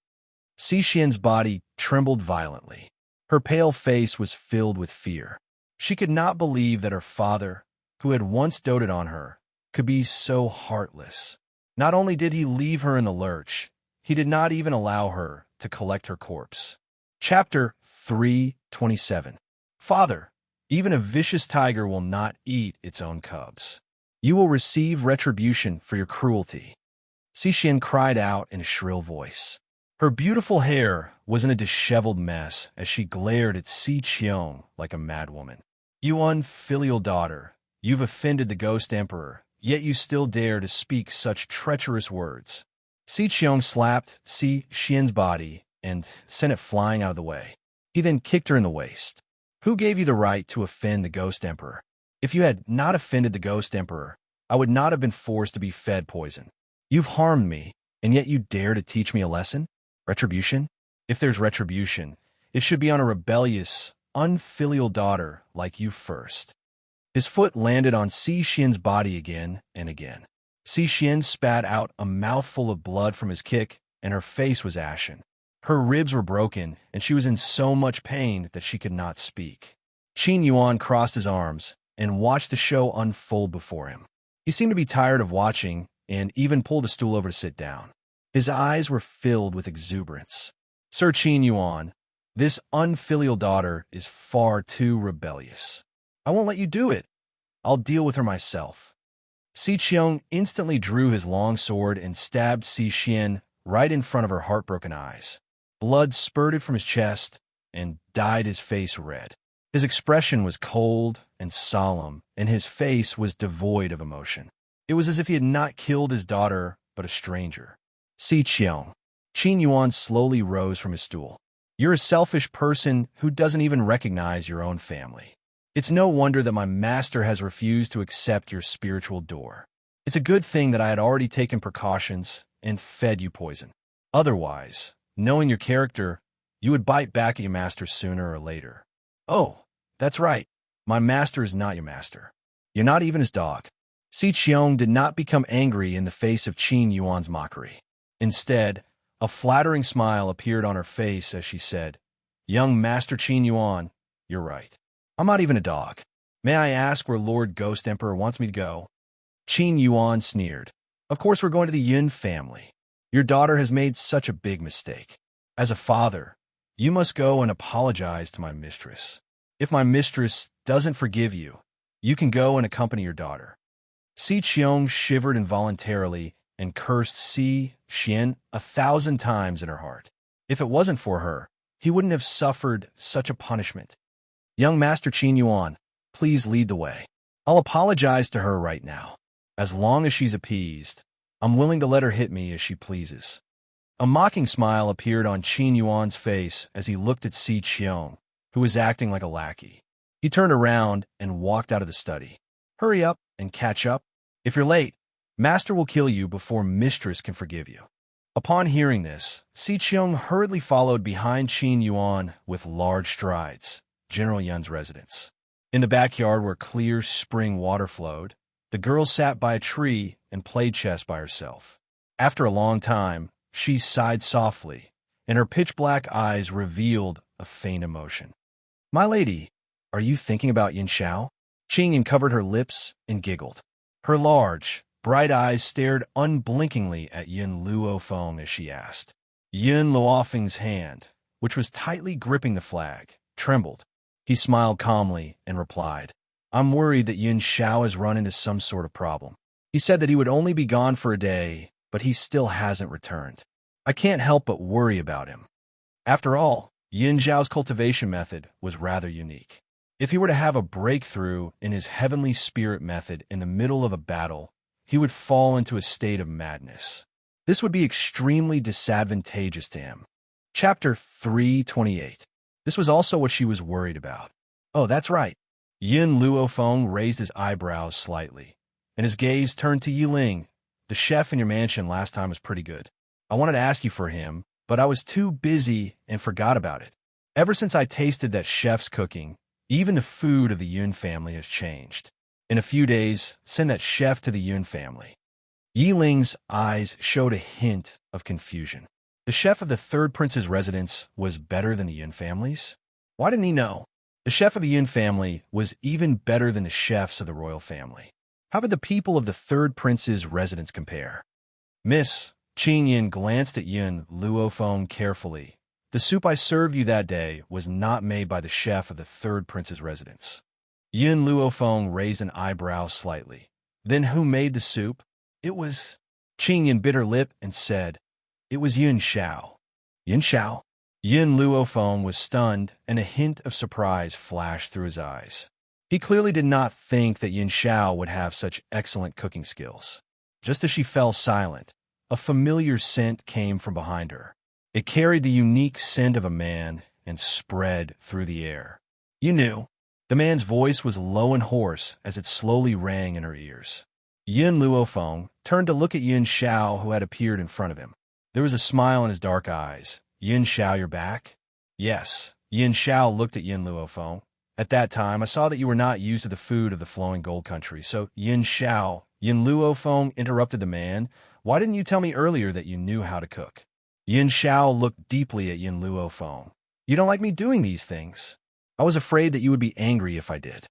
Si Xian's body trembled violently. Her pale face was filled with fear. She could not believe that her father, who had once doted on her, could be so heartless. Not only did he leave her in the lurch, he did not even allow her to collect her corpse. Chapter 3:27. Father, even a vicious tiger will not eat its own cubs. You will receive retribution for your cruelty. Xixian cried out in a shrill voice. Her beautiful hair was in a disheveled mess as she glared at Si Qiong like a madwoman. You unfilial daughter, you've offended the Ghost Emperor, yet you still dare to speak such treacherous words. Si Qiong slapped Si Xian's body and sent it flying out of the way. He then kicked her in the waist. Who gave you the right to offend the Ghost Emperor? If you had not offended the Ghost Emperor, I would not have been forced to be fed poison. You've harmed me, and yet you dare to teach me a lesson? Retribution? If there's retribution, it should be on a rebellious, unfilial daughter like you first. His foot landed on Si Xian's body again and again. Si Xian spat out a mouthful of blood from his kick, and her face was ashen. Her ribs were broken, and she was in so much pain that she could not speak. Qin Yuan crossed his arms and watched the show unfold before him. He seemed to be tired of watching and even pulled a stool over to sit down. His eyes were filled with exuberance. Sir Qin Yuan, this unfilial daughter is far too rebellious. I won't let you do it. I'll deal with her myself. Si Qiong instantly drew his long sword and stabbed Si Xian right in front of her heartbroken eyes. Blood spurted from his chest and dyed his face red. His expression was cold and solemn, and his face was devoid of emotion. It was as if he had not killed his daughter, but a stranger. Si Qiong. Qin Yuan slowly rose from his stool. You're a selfish person who doesn't even recognize your own family. It's no wonder that my master has refused to accept your spiritual door. It's a good thing that I had already taken precautions and fed you poison. Otherwise, knowing your character, you would bite back at your master sooner or later. Oh, that's right. My master is not your master. You're not even his dog. Si Qiong did not become angry in the face of Qin Yuan's mockery. Instead, a flattering smile appeared on her face as she said, Young Master Qin Yuan, you're right. I'm not even a dog. May I ask where Lord Ghost Emperor wants me to go? Qin Yuan sneered. Of course we're going to the Yun family. Your daughter has made such a big mistake. As a father, you must go and apologize to my mistress. If my mistress doesn't forgive you, you can go and accompany your daughter. Si Qiong shivered involuntarily and cursed Si Xian 1,000 times in her heart. If it wasn't for her, he wouldn't have suffered such a punishment. Young Master Qin Yuan, please lead the way. I'll apologize to her right now. As long as she's appeased, I'm willing to let her hit me as she pleases. A mocking smile appeared on Qin Yuan's face as he looked at Si Qiong, who was acting like a lackey. He turned around and walked out of the study. Hurry up and catch up. If you're late, Master will kill you before Mistress can forgive you. Upon hearing this, Si Qiong hurriedly followed behind Qin Yuan with large strides, General Yun's residence. In the backyard where clear spring water flowed, the girl sat by a tree and played chess by herself. After a long time, she sighed softly, and her pitch-black eyes revealed a faint emotion. My lady, are you thinking about Yin Xiao? Qing uncovered her lips and giggled. Her large, bright eyes stared unblinkingly at Yin Luofeng as she asked. Yin Luofeng's hand, which was tightly gripping the flag, trembled. He smiled calmly and replied, I'm worried that Yin Xiao has run into some sort of problem. He said that he would only be gone for a day, but he still hasn't returned. I can't help but worry about him. After all, Yin Xiao's cultivation method was rather unique. If he were to have a breakthrough in his heavenly spirit method in the middle of a battle, he would fall into a state of madness. This would be extremely disadvantageous to him. Chapter 3:28. This was also what she was worried about. Oh, that's right. Yin Luofeng raised his eyebrows slightly, and his gaze turned to Yiling. The chef in your mansion last time was pretty good. I wanted to ask you for him, but I was too busy and forgot about it. Ever since I tasted that chef's cooking, even the food of the Yun family has changed. In a few days, send that chef to the Yun family." Yi Ling's eyes showed a hint of confusion. The chef of the third prince's residence was better than the Yun family's? Why didn't he know? The chef of the Yun family was even better than the chefs of the royal family. How did the people of the third prince's residence compare? Miss Qin Yin glanced at Yun Luofeng carefully. "The soup I served you that day was not made by the chef of the third prince's residence." Yun Luofeng raised an eyebrow slightly. "Then who made the soup?" "It was—" Qin Yin bit her lip and said, "It was Yun Xiao." "Yun Xiao?" Yun Luofeng was stunned, and a hint of surprise flashed through his eyes. He clearly did not think that Yun Xiao would have such excellent cooking skills. Just as she fell silent, a familiar scent came from behind her. It carried the unique scent of a man and spread through the air. "You knew." The man's voice was low and hoarse as it slowly rang in her ears. Yun Luofeng turned to look at Yun Xiao, who had appeared in front of him. There was a smile in his dark eyes. "Yun Xiao, you're back?" "Yes." Yun Xiao looked at Yun Luofeng. "At that time, I saw that you were not used to the food of the flowing gold country, so Yun Xiao—" Yun Luofeng interrupted the man. "Why didn't you tell me earlier that you knew how to cook?" Yun Xiao looked deeply at Yun Luofeng. "You don't like me doing these things?" "I was afraid that you would be angry if I did."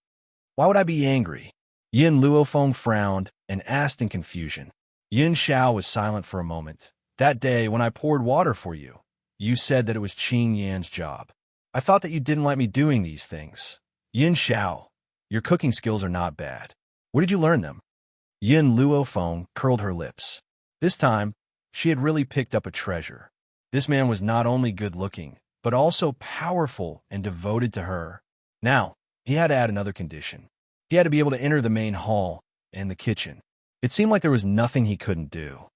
"Why would I be angry?" Yun Luofeng frowned and asked in confusion. Yun Xiao was silent for a moment. "That day, when I poured water for you, you said that it was Qin Yan's job. I thought that you didn't like me doing these things." "Yun Xiao, your cooking skills are not bad. Where did you learn them?" Yun Luofeng curled her lips. This time, she had really picked up a treasure. This man was not only good-looking, but also powerful and devoted to her. Now, he had to add another condition. He had to be able to enter the main hall and the kitchen. It seemed like there was nothing he couldn't do.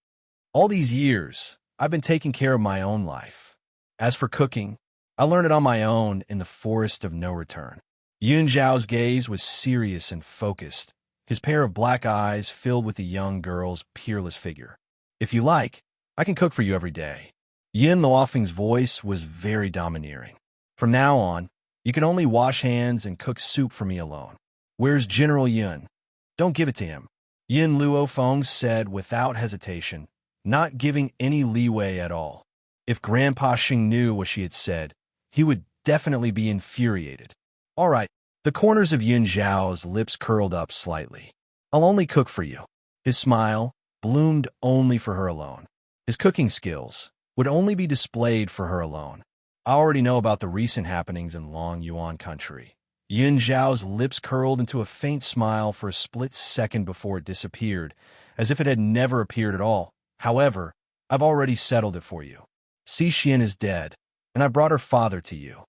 "All these years, I've been taking care of my own life. As for cooking, I learned it on my own in the forest of no return." Yun Zhao's gaze was serious and focused, his pair of black eyes filled with the young girl's peerless figure. "If you like, I can cook for you every day." Yun Luofeng's voice was very domineering. "From now on, you can only wash hands and cook soup for me alone. Where's General Yun? Don't give it to him." Yun Luofeng said without hesitation, not giving any leeway at all. If Grandpa Xing knew what she had said, he would definitely be infuriated. "All right." The corners of Yun Zhao's lips curled up slightly. "I'll only cook for you." His smile bloomed only for her alone. His cooking skills would only be displayed for her alone. "I already know about the recent happenings in Long Yuan country." Yun Zhao's lips curled into a faint smile for a split second before it disappeared, as if it had never appeared at all. "However, I've already settled it for you. Si Xian is dead, and I brought her father to you."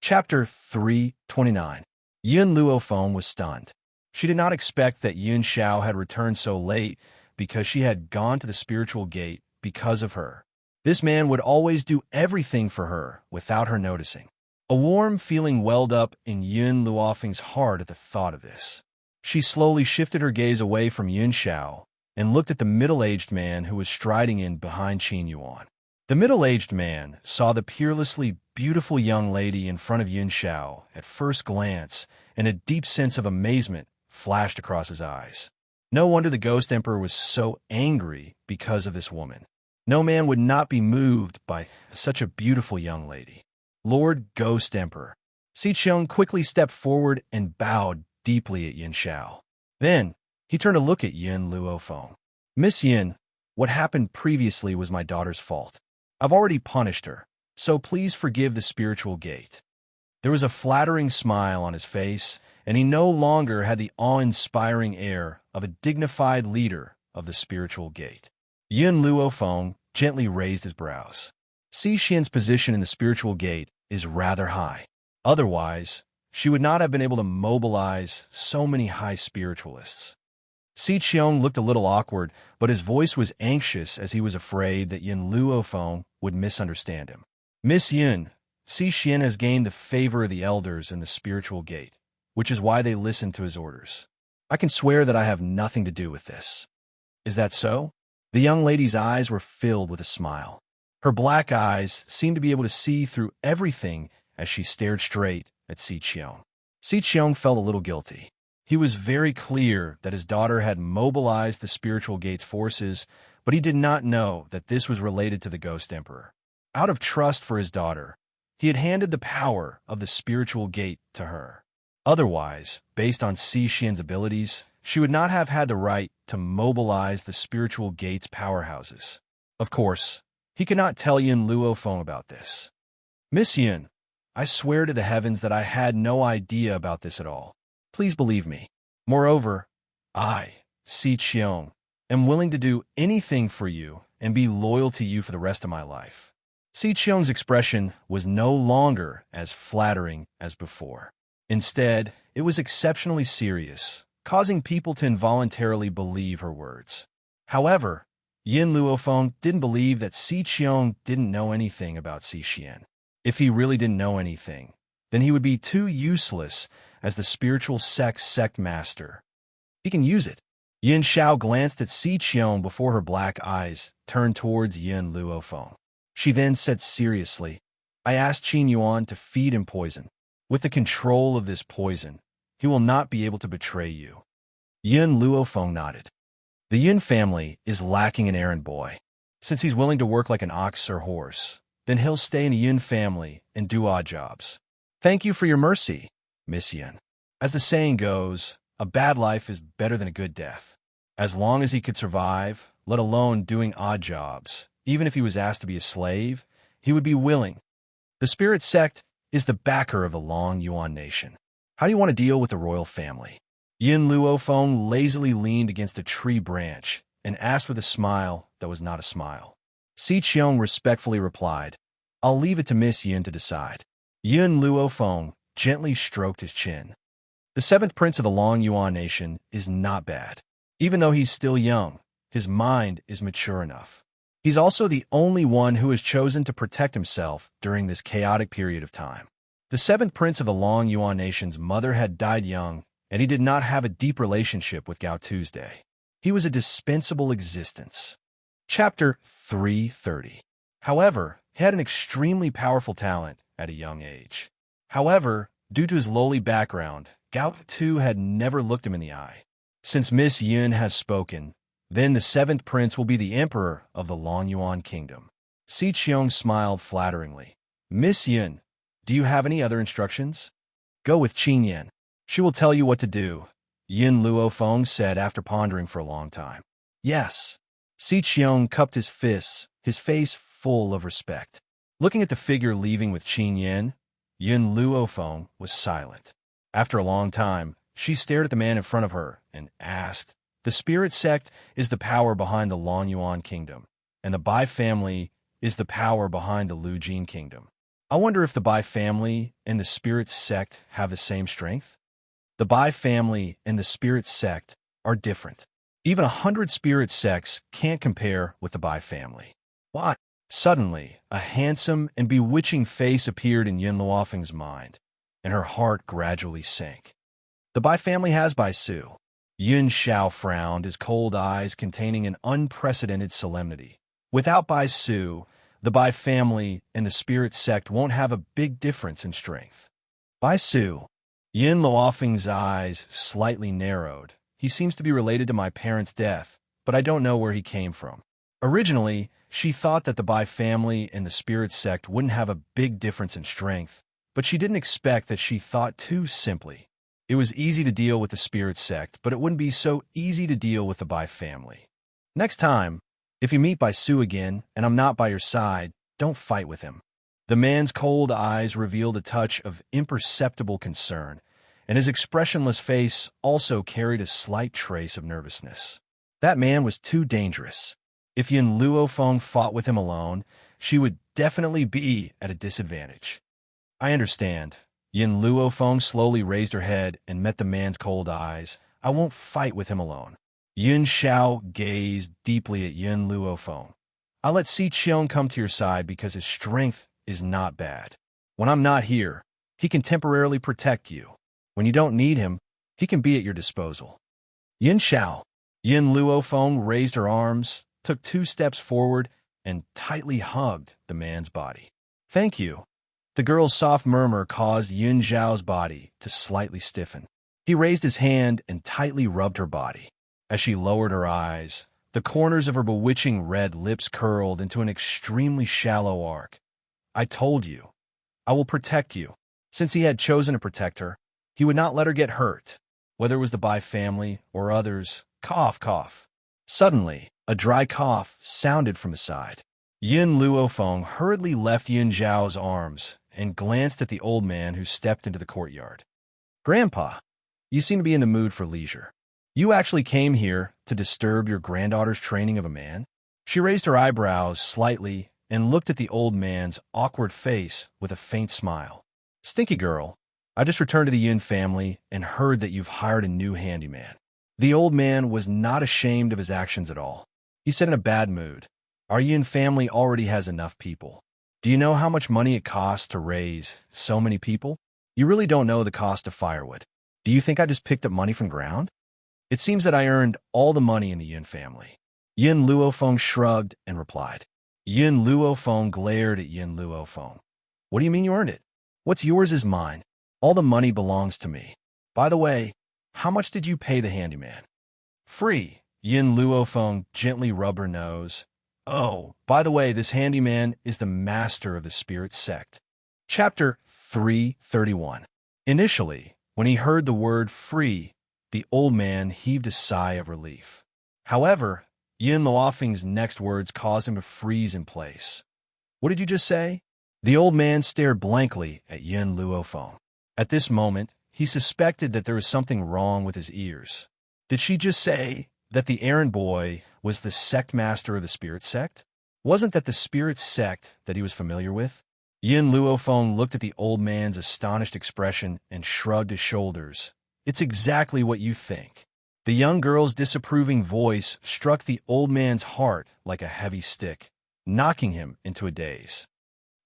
Chapter 329. Yun Luofeng was stunned. She did not expect that Yun Xiao had returned so late because she had gone to the spiritual gate because of her. This man would always do everything for her without her noticing. A warm feeling welled up in Yun Luofeng's heart at the thought of this. She slowly shifted her gaze away from Yun Xiao and looked at the middle-aged man who was striding in behind Qin Yuan. The middle-aged man saw the peerlessly beautiful young lady in front of Yun Xiao at first glance, and a deep sense of amazement flashed across his eyes. No wonder the Ghost Emperor was so angry because of this woman. No man would not be moved by such a beautiful young lady. "Lord Ghost Emperor." Si Qiong quickly stepped forward and bowed deeply at Yun Xiao. Then, he turned to look at Yun Luofeng. "Miss Yin, what happened previously was my daughter's fault. I've already punished her, so please forgive the spiritual gate." There was a flattering smile on his face, and he no longer had the awe-inspiring air of a dignified leader of the spiritual gate. Yun Luofeng gently raised his brows. Si Xian's position in the spiritual gate is rather high. Otherwise, she would not have been able to mobilize so many high spiritualists. Si Qiong looked a little awkward, but his voice was anxious as he was afraid that Yun Luofeng would misunderstand him. "Miss Yun, Si Xian has gained the favor of the elders in the spiritual gate, which is why they listen to his orders. I can swear that I have nothing to do with this." "Is that so?" The young lady's eyes were filled with a smile. Her black eyes seemed to be able to see through everything as she stared straight at Si Qiong. Si Qiong felt a little guilty. He was very clear that his daughter had mobilized the spiritual gate's forces, but he did not know that this was related to the Ghost Emperor. Out of trust for his daughter, he had handed the power of the spiritual gate to her. Otherwise, based on Si Qian's abilities, she would not have had the right to mobilize the spiritual gate's powerhouses. Of course, he could not tell Yin Luofeng about this. Miss Yin, I swear to the heavens that I had no idea about this at all. Please believe me. Moreover, I, Si Qiong, am willing to do anything for you and be loyal to you for the rest of my life. Si Qiong's expression was no longer as flattering as before. Instead, it was exceptionally serious, causing people to involuntarily believe her words. However, Yin Luofeng didn't believe that Si Qiong didn't know anything about Si Qian. If he really didn't know anything, then he would be too useless as the spiritual sect master. He can use it. Yin Xiao glanced at Si Qiong before her black eyes turned towards Yin Luofeng. She then said seriously, I asked Qin Yuan to feed him poison. With the control of this poison, he will not be able to betray you. Yin Luofeng nodded. The Yin family is lacking an errand boy. Since he's willing to work like an ox or horse, then he'll stay in the Yin family and do odd jobs. Thank you for your mercy, Miss Yin. As the saying goes, a bad life is better than a good death. As long as he could survive, let alone doing odd jobs, even if he was asked to be a slave, he would be willing. The spirit sect is the backer of the Long Yuan nation. How do you want to deal with the royal family? Yin Luofeng lazily leaned against a tree branch and asked with a smile that was not a smile. Si Qiong respectfully replied, I'll leave it to Miss Yin to decide. Yin Luofeng gently stroked his chin. The seventh prince of the Long Yuan nation is not bad. Even though he's still young, his mind is mature enough. He's also the only one who has chosen to protect himself during this chaotic period of time. The seventh prince of the Long Yuan nation's mother had died young, and he did not have a deep relationship with Gao Tuesday. He was a dispensable existence. Chapter 330. However, he had an extremely powerful talent at a young age. However, due to his lowly background, Gao Tu had never looked him in the eye. Since Miss Yin has spoken, then the seventh prince will be the emperor of the Long Yuan kingdom. Si Qiong smiled flatteringly. Miss Yin, do you have any other instructions? Go with Qin Yan. She will tell you what to do, Yin Luofeng said after pondering for a long time. Yes. Si Qiong cupped his fists, his face full of respect. Looking at the figure leaving with Qin Yan, Yin Luofeng was silent. After a long time, she stared at the man in front of her and asked, The spirit sect is the power behind the Long Yuan kingdom, and the Bai family is the power behind the Lu Jin kingdom. I wonder if the Bai family and the spirit sect have the same strength? The Bai family and the spirit sect are different. Even 100 spirit sects can't compare with the Bai family. Why? Suddenly, a handsome and bewitching face appeared in Yin Luofeng's mind, and her heart gradually sank. The Bai family has Bai Su. Yin Xiao frowned, his cold eyes containing an unprecedented solemnity. Without Bai Su, the Bai family and the spirit sect won't have a big difference in strength. Bai Su. Yin Luofeng's eyes slightly narrowed. He seems to be related to my parents' death, but I don't know where he came from. Originally, she thought that the Bai family and the spirit sect wouldn't have a big difference in strength, but she didn't expect that she thought too simply. It was easy to deal with the spirit sect, but it wouldn't be so easy to deal with the Bai family. Next time, if you meet Bai Su again and I'm not by your side, don't fight with him. The man's cold eyes revealed a touch of imperceptible concern, and his expressionless face also carried a slight trace of nervousness. That man was too dangerous. If Yin Luofeng fought with him alone, she would definitely be at a disadvantage. I understand. Yin Luofeng slowly raised her head and met the man's cold eyes. I won't fight with him alone. Yin Xiao gazed deeply at Yin Luofeng. I'll let Si Qiong come to your side because his strength is not bad. When I'm not here, he can temporarily protect you. When you don't need him, he can be at your disposal. Yin Xiao. Yin Luofeng raised her arms, took 2 steps forward and tightly hugged the man's body. "Thank you." The girl's soft murmur caused Yun Zhao's body to slightly stiffen. He raised his hand and tightly rubbed her body. As she lowered her eyes, the corners of her bewitching red lips curled into an extremely shallow arc. "I told you. I will protect you." Since he had chosen to protect her, he would not let her get hurt, whether it was the Bai family or others. Cough, cough. Suddenly, a dry cough sounded from his side. Yin Luofeng hurriedly left Yun Zhao's arms and glanced at the old man who stepped into the courtyard. "Grandpa, you seem to be in the mood for leisure. You actually came here to disturb your granddaughter's training of a man?" She raised her eyebrows slightly and looked at the old man's awkward face with a faint smile. "Stinky girl, I just returned to the Yun family and heard that you've hired a new handyman." The old man was not ashamed of his actions at all. He said in a bad mood, "Our Yun family already has enough people. Do you know how much money it costs to raise so many people? You really don't know the cost of firewood. Do you think I just picked up money from ground? It seems that I earned all the money in the Yun family." Yin Luofeng shrugged and replied. Yin Luofeng glared at Yin Luofeng. "What do you mean you earned it? What's yours is mine. All the money belongs to me. By the way, how much did you pay the handyman?" "Free." Yin Luofeng gently rubbed her nose. "Oh, by the way, this handyman is the master of the spirit sect." Chapter 331. Initially, when he heard the word free, the old man heaved a sigh of relief. However, Yin Luofeng's next words caused him to freeze in place. "What did you just say?" The old man stared blankly at Yin Luofeng. At this moment, he suspected that there was something wrong with his ears. Did she just say that the errand boy was the sect master of the spirit sect? Wasn't that the spirit sect that he was familiar with? Yin Luofeng looked at the old man's astonished expression and shrugged his shoulders. "It's exactly what you think." The young girl's disapproving voice struck the old man's heart like a heavy stick, knocking him into a daze.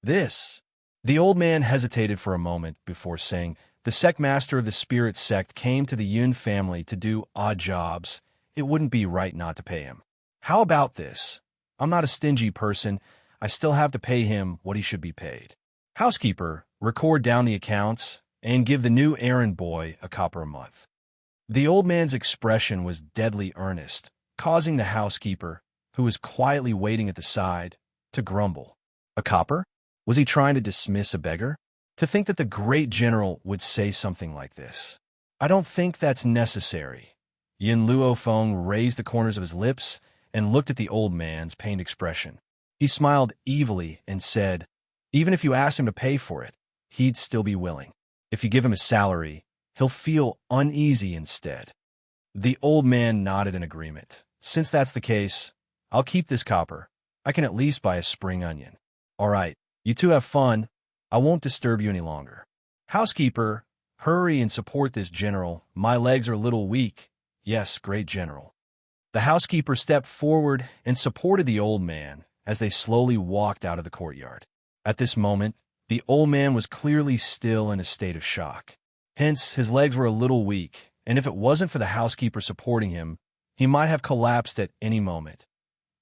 The old man hesitated for a moment before saying, "The sect master of the spirit sect came to the Yun family to do odd jobs. It wouldn't be right not to pay him. How about this? I'm not a stingy person. I still have to pay him what he should be paid. Housekeeper, record down the accounts and give the new errand boy a copper a month." The old man's expression was deadly earnest, causing the housekeeper, who was quietly waiting at the side, to grumble. "A copper? Was he trying to dismiss a beggar? To think that the great general would say something like this. I don't think that's necessary." Yin Luofeng raised the corners of his lips and looked at the old man's pained expression. He smiled evilly and said, "Even if you asked him to pay for it, he'd still be willing. If you give him a salary, he'll feel uneasy instead." The old man nodded in agreement. "Since that's the case, I'll keep this copper. I can at least buy a spring onion. All right, you two have fun. I won't disturb you any longer. Housekeeper, hurry and support this general. My legs are a little weak. Yes, great general." The housekeeper stepped forward and supported the old man as they slowly walked out of the courtyard. At this moment, the old man was clearly still in a state of shock. Hence, his legs were a little weak, and if it wasn't for the housekeeper supporting him, he might have collapsed at any moment.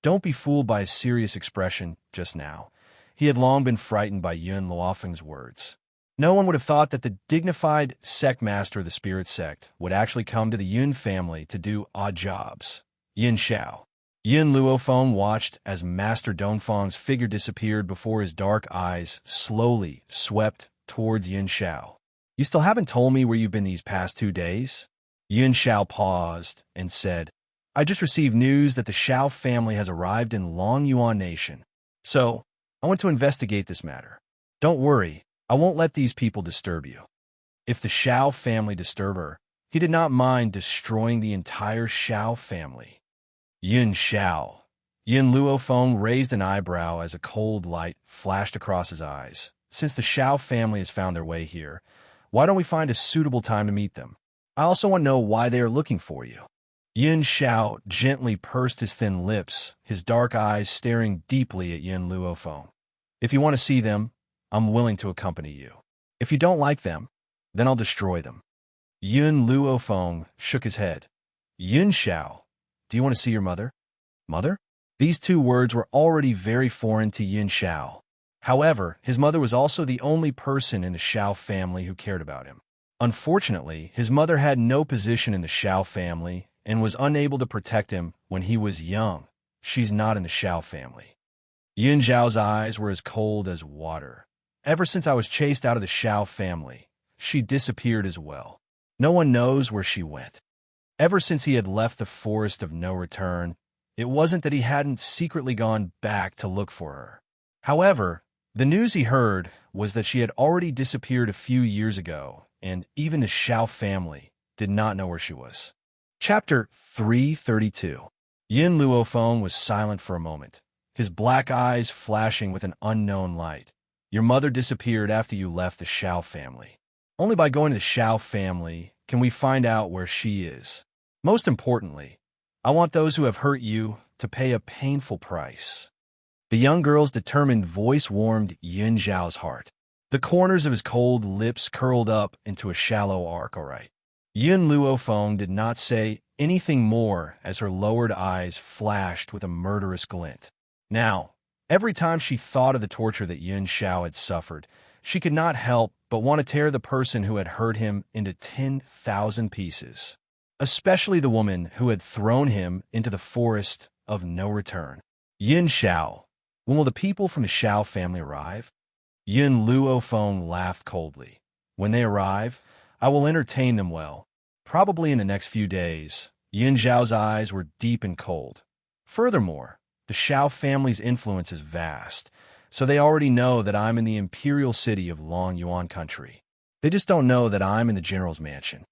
Don't be fooled by his serious expression just now. He had long been frightened by Yun Luofeng's words. No one would have thought that the dignified sect master of the spirit sect would actually come to the Yun family to do odd jobs. Yin Xiao. Yin Luofeng watched as Master Dongfang's figure disappeared before his dark eyes slowly swept towards Yin Xiao. "You still haven't told me where you've been these past 2 days?" Yin Xiao paused and said, "I just received news that the Xiao family has arrived in Long Yuan Nation. So, I want to investigate this matter. Don't worry, I won't let these people disturb you." If the Xiao family disturbed her, he did not mind destroying the entire Xiao family. Yin Xiao. Yin Luofeng raised an eyebrow as a cold light flashed across his eyes. "Since the Xiao family has found their way here, why don't we find a suitable time to meet them? I also want to know why they are looking for you." Yin Xiao gently pursed his thin lips, his dark eyes staring deeply at Yin Luofeng. "If you want to see them, I'm willing to accompany you. If you don't like them, then I'll destroy them." Yin Luofeng shook his head. "Yin Xiao, do you want to see your mother?" "Mother?" These two words were already very foreign to Yin Xiao. However, his mother was also the only person in the Xiao family who cared about him. Unfortunately, his mother had no position in the Xiao family and was unable to protect him when he was young. She's not in the Xiao family. Yin Xiao's eyes were as cold as water. Ever since I was chased out of the Xiao family, she disappeared as well. No one knows where she went. Ever since he had left the forest of no return, it wasn't that he hadn't secretly gone back to look for her. However, the news he heard was that she had already disappeared a few years ago, and even the Xiao family did not know where she was. Chapter 332. Yin Luofeng was silent for a moment, his black eyes flashing with an unknown light. Your mother disappeared after you left the Xiao family. Only by going to the Xiao family can we find out where she is. Most importantly, I want those who have hurt you to pay a painful price. The young girl's determined voice warmed Yin Zhao's heart. The corners of his cold lips curled up into a shallow arc. All right. Yin Luofeng did not say anything more as her lowered eyes flashed with a murderous glint. Now, every time she thought of the torture that Yin Xiao had suffered, she could not help but want to tear the person who had hurt him into 10,000 pieces, especially the woman who had thrown him into the forest of no return. Yin Xiao, when will the people from the Xiao family arrive? Yin Luofeng laughed coldly. When they arrive, I will entertain them well. Probably in the next few days. Yin Zhao's eyes were deep and cold. Furthermore, the Xiao family's influence is vast, so they already know that I'm in the imperial city of Long Yuan country. They just don't know that I'm in the general's mansion.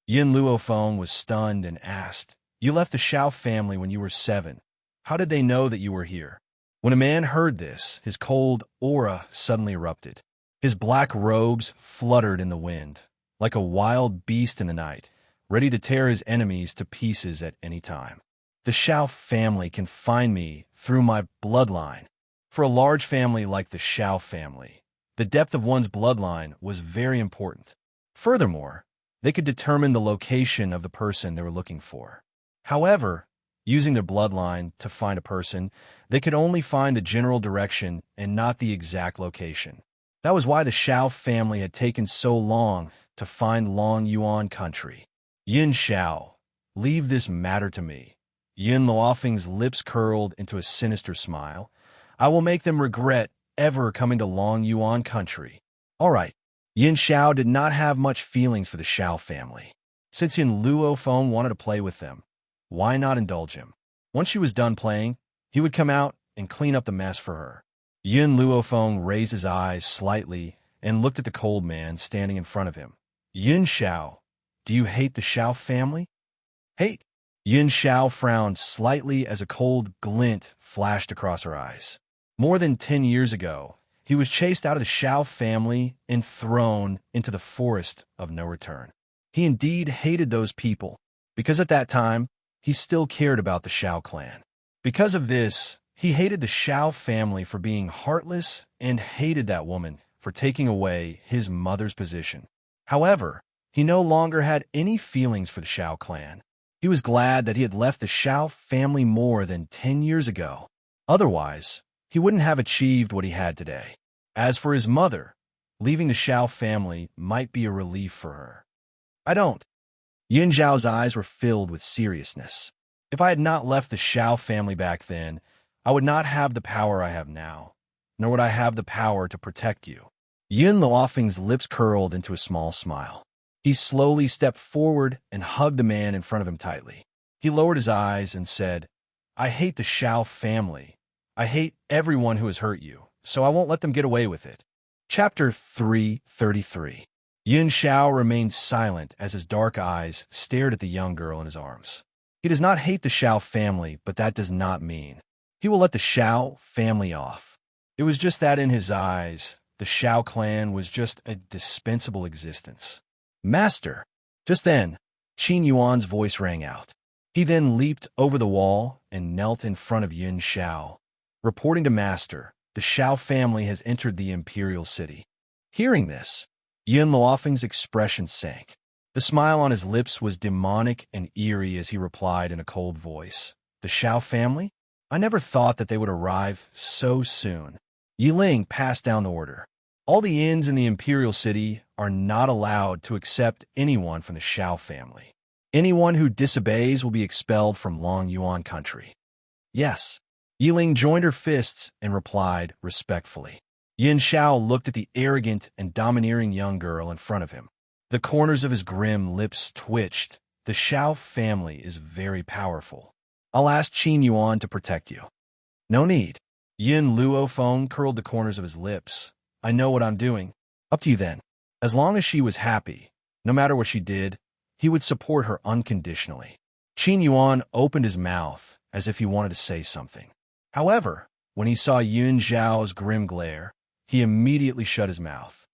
Yin Luofeng was stunned and asked, You left the Xiao family when you were 7. How did they know that you were here? When a man heard this, his cold aura suddenly erupted. His black robes fluttered in the wind, like a wild beast in the night, ready to tear his enemies to pieces at any time. The Xiao family can find me through my bloodline. For a large family like the Xiao family, the depth of one's bloodline was very important. Furthermore, they could determine the location of the person they were looking for. However, using their bloodline to find a person, they could only find the general direction and not the exact location. That was why the Xiao family had taken so long to find Long Yuan country. Yin Xiao, leave this matter to me. Yin Luofeng's lips curled into a sinister smile. I will make them regret ever coming to Long Yuan country. All right. Yin Xiao did not have much feelings for the Xiao family. Since Yin Luofeng wanted to play with them, why not indulge him? Once she was done playing, he would come out and clean up the mess for her. Yin Luofeng raised his eyes slightly and looked at the cold man standing in front of him. Yin Xiao, do you hate the Xiao family? Hate? Yin Xiao frowned slightly as a cold glint flashed across her eyes. More than 10 years ago, he was chased out of the Xiao family and thrown into the forest of no return. He indeed hated those people, because at that time, he still cared about the Xiao clan. Because of this, he hated the Xiao family for being heartless and hated that woman for taking away his mother's position. However, he no longer had any feelings for the Xiao clan. He was glad that he had left the Xiao family more than 10 years ago. Otherwise, he wouldn't have achieved what he had today. As for his mother, leaving the Xiao family might be a relief for her. I don't. Yin Zhao's eyes were filled with seriousness. If I had not left the Xiao family back then, I would not have the power I have now, nor would I have the power to protect you. Yin Luofeng's lips curled into a small smile. He slowly stepped forward and hugged the man in front of him tightly. He lowered his eyes and said, I hate the Xiao family. I hate everyone who has hurt you, so I won't let them get away with it. Chapter 333. Yin Xiao remained silent as his dark eyes stared at the young girl in his arms. He does not hate the Xiao family, but that does not mean he will let the Xiao family off. It was just that in his eyes, the Xiao clan was just a dispensable existence. Master! Just then, Qin Yuan's voice rang out. He then leaped over the wall and knelt in front of Yin Xiao. Reporting to Master, the Xiao family has entered the imperial city. Hearing this, Yin Luofeng's expression sank. The smile on his lips was demonic and eerie as he replied in a cold voice. The Xiao family? I never thought that they would arrive so soon. Yiling passed down the order. All the inns in the imperial city are not allowed to accept anyone from the Shao family. Anyone who disobeys will be expelled from Long Yuan country. Yes. Yiling joined her fists and replied respectfully. Yin Shao looked at the arrogant and domineering young girl in front of him. The corners of his grim lips twitched. The Shao family is very powerful. I'll ask Qin Yuan to protect you. No need. Yin Luofeng curled the corners of his lips. I know what I'm doing. Up to you then. As long as she was happy, no matter what she did, he would support her unconditionally. Qin Yuan opened his mouth as if he wanted to say something. However, when he saw Yun Zhao's grim glare, he immediately shut his mouth.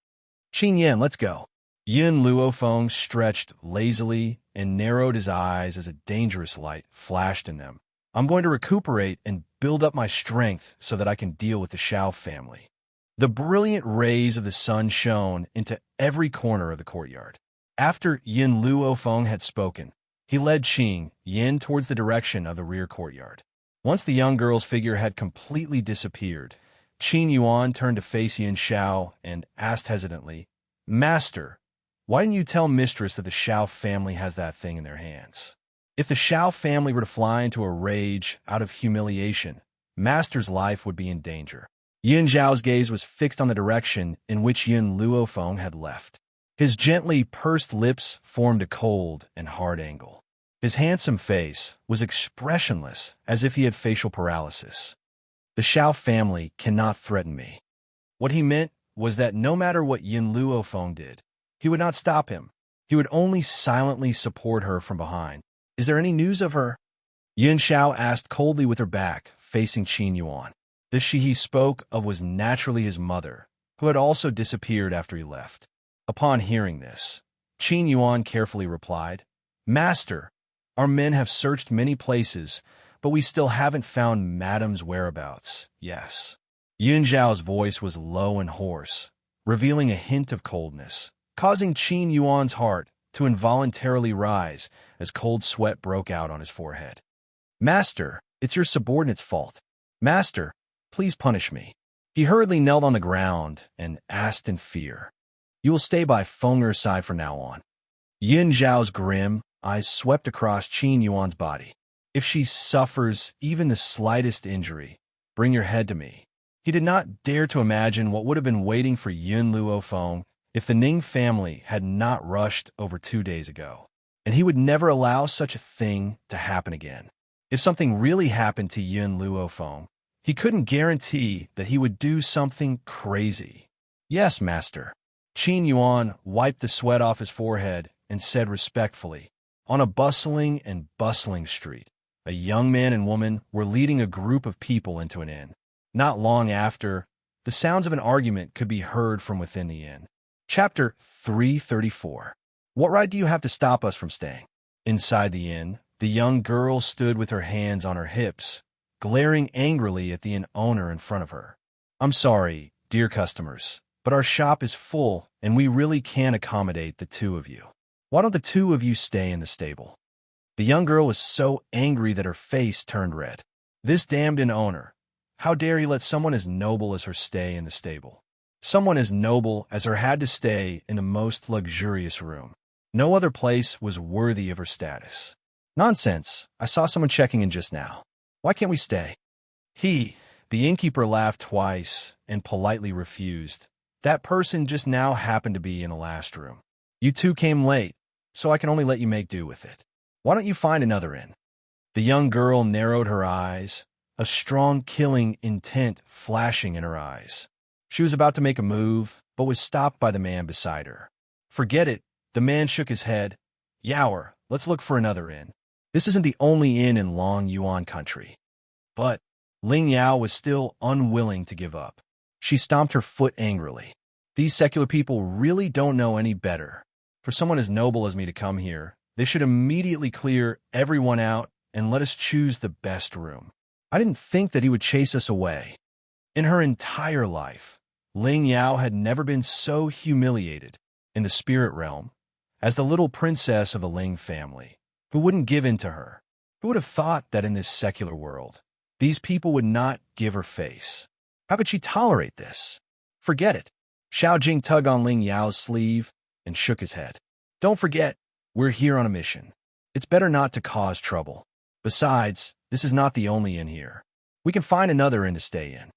Qin Yan, let's go. Yin Luofeng stretched lazily and narrowed his eyes as a dangerous light flashed in them. I'm going to recuperate and build up my strength so that I can deal with the Shao family. The brilliant rays of the sun shone into every corner of the courtyard. After Yin Luofeng had spoken, he led Qing Yin towards the direction of the rear courtyard. Once the young girl's figure had completely disappeared, Qin Yuan turned to face Yin Shao and asked hesitantly, Master, why didn't you tell Mistress that the Shao family has that thing in their hands? If the Shao family were to fly into a rage out of humiliation, Master's life would be in danger. Yin Zhao's gaze was fixed on the direction in which Yin Luofeng had left. His gently pursed lips formed a cold and hard angle. His handsome face was expressionless, as if he had facial paralysis. The Shao family cannot threaten me. What he meant was that no matter what Yin Luofeng did, he would not stop him. He would only silently support her from behind. Is there any news of her? Yin Shao asked coldly with her back, facing Qin Yuan. The she he spoke of was naturally his mother, who had also disappeared after he left. Upon hearing this, Qin Yuan carefully replied, Master, our men have searched many places, but we still haven't found Madame's whereabouts. Yes. Yin Zhao's voice was low and hoarse, revealing a hint of coldness, causing Qin Yuan's heart to involuntarily rise as cold sweat broke out on his forehead. Master, it's your subordinate's fault. Master, please punish me. He hurriedly knelt on the ground and asked in fear, You will stay by Fenger's side from now on. Yin Zhao's grim eyes swept across Qin Yuan's body. If she suffers even the slightest injury, bring your head to me. He did not dare to imagine what would have been waiting for Yin Luofeng if the Ning family had not rushed over 2 days ago. And he would never allow such a thing to happen again. If something really happened to Yin Luofeng, he couldn't guarantee that he would do something crazy. Yes, master. Qin Yuan wiped the sweat off his forehead and said respectfully, On a bustling and bustling street, a young man and woman were leading a group of people into an inn. Not long after, the sounds of an argument could be heard from within the inn. Chapter 334. What right do you have to stop us from staying? Inside the inn, the young girl stood with her hands on her hips, glaring angrily at the inn owner in front of her. I'm sorry, dear customers, but our shop is full and we really can't accommodate the two of you. Why don't the two of you stay in the stable? The young girl was so angry that her face turned red. This damned inn owner. How dare he let someone as noble as her stay in the stable? Someone as noble as her had to stay in the most luxurious room. No other place was worthy of her status. Nonsense. I saw someone checking in just now. Why can't we stay? The innkeeper laughed twice and politely refused. That person just now happened to be in the last room. You two came late, so I can only let you make do with it. Why don't you find another inn? The young girl narrowed her eyes, a strong killing intent flashing in her eyes. She was about to make a move, but was stopped by the man beside her. Forget it. The man shook his head. Yower, let's look for another inn. This isn't the only inn in Long Yuan country. But Ling Yao was still unwilling to give up. She stomped her foot angrily. These secular people really don't know any better. For someone as noble as me to come here, they should immediately clear everyone out and let us choose the best room. I didn't think that he would chase us away. In her entire life, Ling Yao had never been so humiliated in the spirit realm as the little princess of the Ling family, who wouldn't give in to her. Who would have thought that in this secular world, These people would not give her face. How could she tolerate this? Forget it. Xiao Jing tugged on Ling Yao's sleeve and shook his head. Don't forget, we're here on a mission. It's better not to cause trouble. Besides, this is not the only inn here. We can find another inn to stay in.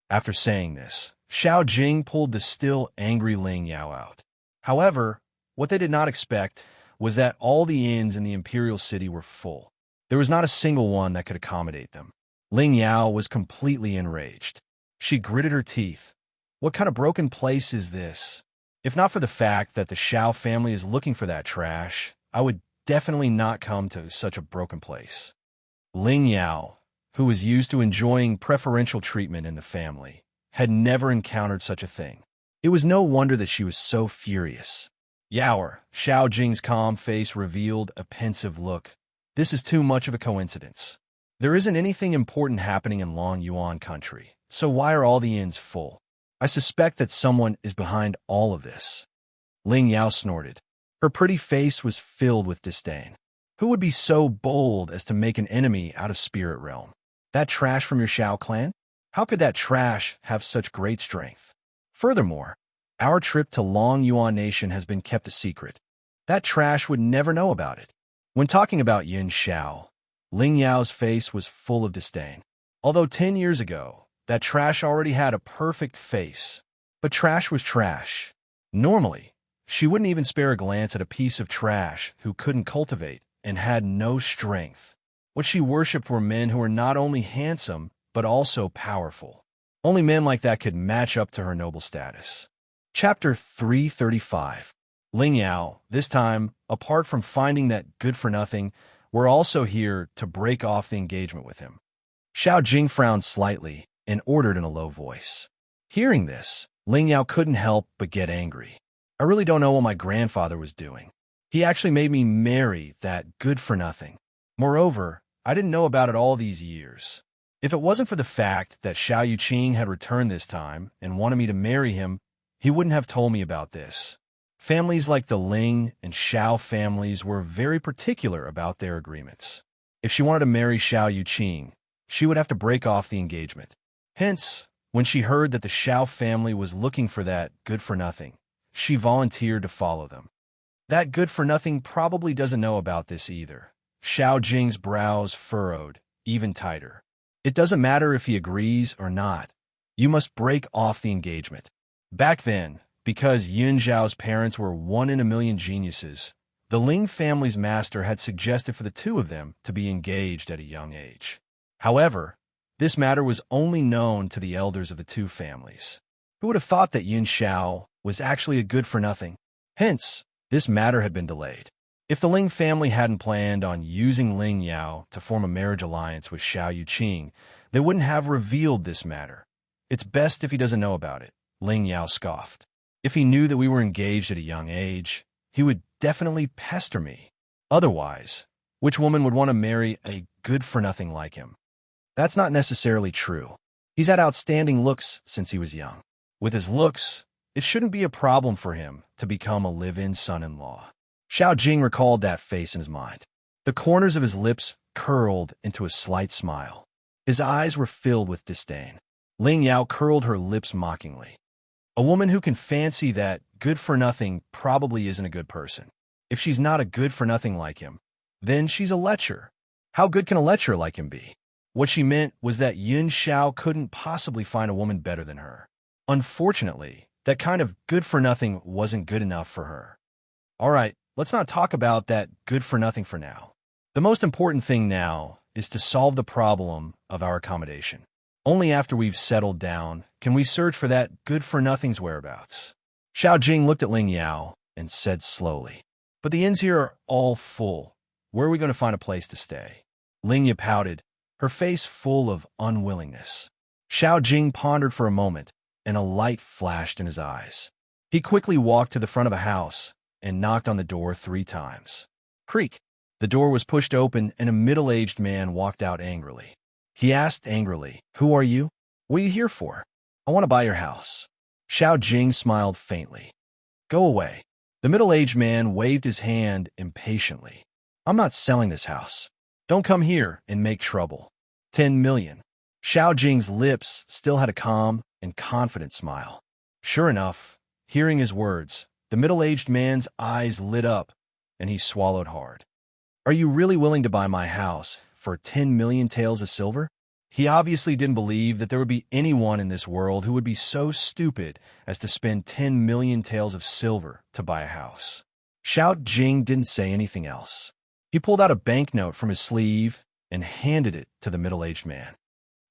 After saying this, Xiao Jing pulled the still angry Ling Yao out. However, what they did not expect was that all the inns in the imperial city were full. There was not a single one that could accommodate them. Ling Yao was completely enraged. She gritted her teeth. What kind of broken place is this? If not for the fact that the Xiao family is looking for that trash, I would definitely not come to such a broken place. Ling Yao, who was used to enjoying preferential treatment in the family, had never encountered such a thing. It was no wonder that she was so furious. Yaoer, Xiao Jing's calm face revealed a pensive look. This is too much of a coincidence. There isn't anything important happening in Long Yuan country, so why are all the inns full? I suspect that someone is behind all of this. Ling Yao snorted. Her pretty face was filled with disdain. Who would be so bold as to make an enemy out of Spirit Realm? That trash from your Xiao clan? How could that trash have such great strength? Furthermore, our trip to Long Yuan Nation has been kept a secret. That trash would never know about it. When talking about Yin Xiao, Ling Yao's face was full of disdain. Although 10 years ago, that trash already had a perfect face. But trash was trash. Normally, she wouldn't even spare a glance at a piece of trash who couldn't cultivate and had no strength. What she worshipped were men who were not only handsome, but also powerful. Only men like that could match up to her noble status. Chapter 335. Ling Yao, this time, apart from finding that good-for-nothing, were also here to break off the engagement with him. Xiao Jing frowned slightly and ordered in a low voice. Hearing this, Ling Yao couldn't help but get angry. I really don't know what my grandfather was doing. He actually made me marry that good-for-nothing. Moreover, I didn't know about it all these years. If it wasn't for the fact that Xiao Yuqing had returned this time and wanted me to marry him, he wouldn't have told me about this. Families like the Ling and Xiao families were very particular about their agreements. If she wanted to marry Xiao Yuqing, she would have to break off the engagement. Hence, when she heard that the Xiao family was looking for that good-for-nothing, she volunteered to follow them. That good-for-nothing probably doesn't know about this either. Xiao Jing's brows furrowed, even tighter. It doesn't matter if he agrees or not. You must break off the engagement. Back then, because Yun Zhao's parents were 1 in a million geniuses, the Ling family's master had suggested for the two of them to be engaged at a young age. However, this matter was only known to the elders of the two families. Who would have thought that Yun Xiao was actually a good-for-nothing? Hence, this matter had been delayed. If the Ling family hadn't planned on using Ling Yao to form a marriage alliance with Xiao Yuqing, they wouldn't have revealed this matter. It's best if he doesn't know about it, Ling Yao scoffed. If he knew that we were engaged at a young age, he would definitely pester me. Otherwise, which woman would want to marry a good-for-nothing like him? That's not necessarily true. He's had outstanding looks since he was young. With his looks, it shouldn't be a problem for him to become a live-in son-in-law. Xiao Jing recalled that face in his mind. The corners of his lips curled into a slight smile. His eyes were filled with disdain. Ling Yao curled her lips mockingly. A woman who can fancy that good-for-nothing probably isn't a good person. If she's not a good-for-nothing like him, then she's a lecher. How good can a lecher like him be? What she meant was that Yun Xiao couldn't possibly find a woman better than her. Unfortunately, that kind of good-for-nothing wasn't good enough for her. All right, let's not talk about that good-for-nothing for now. The most important thing now is to solve the problem of our accommodation. Only after we've settled down can we search for that good-for-nothing's whereabouts. Xiao Jing looked at Ling Yao and said slowly, "But the inns here are all full. Where are we going to find a place to stay?" Ling Yao pouted, her face full of unwillingness. Xiao Jing pondered for a moment, and a light flashed in his eyes. He quickly walked to the front of a house and knocked on the door 3 times. Creak! The door was pushed open, and a middle-aged man walked out angrily. He asked angrily, "Who are you? What are you here for?" "I want to buy your house." Xiao Jing smiled faintly. "Go away." The middle-aged man waved his hand impatiently. "I'm not selling this house. Don't come here and make trouble." 10 million. Xiao Jing's lips still had a calm and confident smile. Sure enough, hearing his words, the middle-aged man's eyes lit up, and he swallowed hard. Are you really willing to buy my house for 10 million taels of silver? He obviously didn't believe that there would be anyone in this world who would be so stupid as to spend 10 million taels of silver to buy a house. Xiao Jing didn't say anything else. He pulled out a banknote from his sleeve and handed it to the middle-aged man.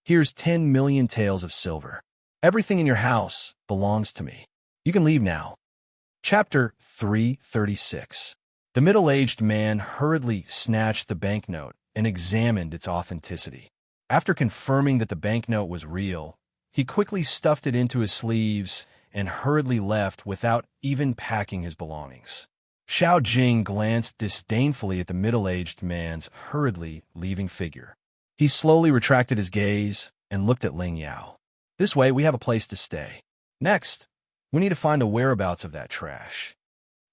Here's 10 million taels of silver. Everything in your house belongs to me. You can leave now. Chapter 336. The middle-aged man hurriedly snatched the banknote and examined its authenticity. After confirming that the banknote was real, he quickly stuffed it into his sleeves and hurriedly left without even packing his belongings. Xiao Jing glanced disdainfully at the middle-aged man's hurriedly leaving figure. He slowly retracted his gaze and looked at Ling Yao. This way, we have a place to stay. Next, we need to find the whereabouts of that trash.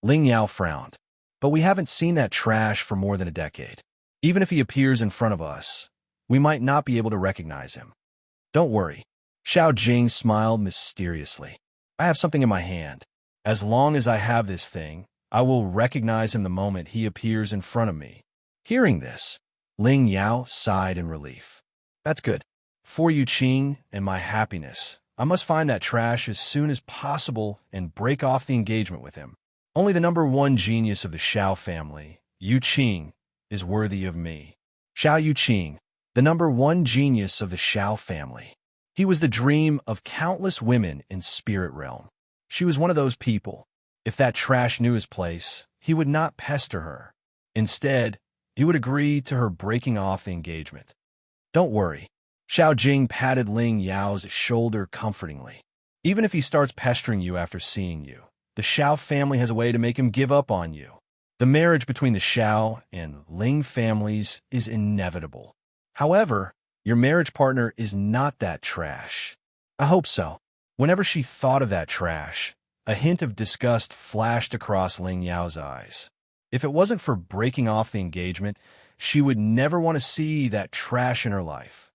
Ling Yao frowned. But we haven't seen that trash for more than a decade. Even if he appears in front of us, we might not be able to recognize him. Don't worry. Xiao Jing smiled mysteriously. I have something in my hand. As long as I have this thing, I will recognize him the moment he appears in front of me. Hearing this, Ling Yao sighed in relief. That's good. For Yu Qing and my happiness, I must find that trash as soon as possible and break off the engagement with him. Only the number one genius of the Xiao family, Yu Qing, is worthy of me. Xiao Yu Qing, the number one genius of the Xiao family. He was the dream of countless women in spirit realm. She was one of those people. If that trash knew his place, he would not pester her. Instead, he would agree to her breaking off the engagement. Don't worry. Xiao Jing patted Ling Yao's shoulder comfortingly. Even if he starts pestering you after seeing you, the Xiao family has a way to make him give up on you. The marriage between the Xiao and Ling families is inevitable. However, your marriage partner is not that trash. I hope so. Whenever she thought of that trash, a hint of disgust flashed across Ling Yao's eyes. If it wasn't for breaking off the engagement, she would never want to see that trash in her life.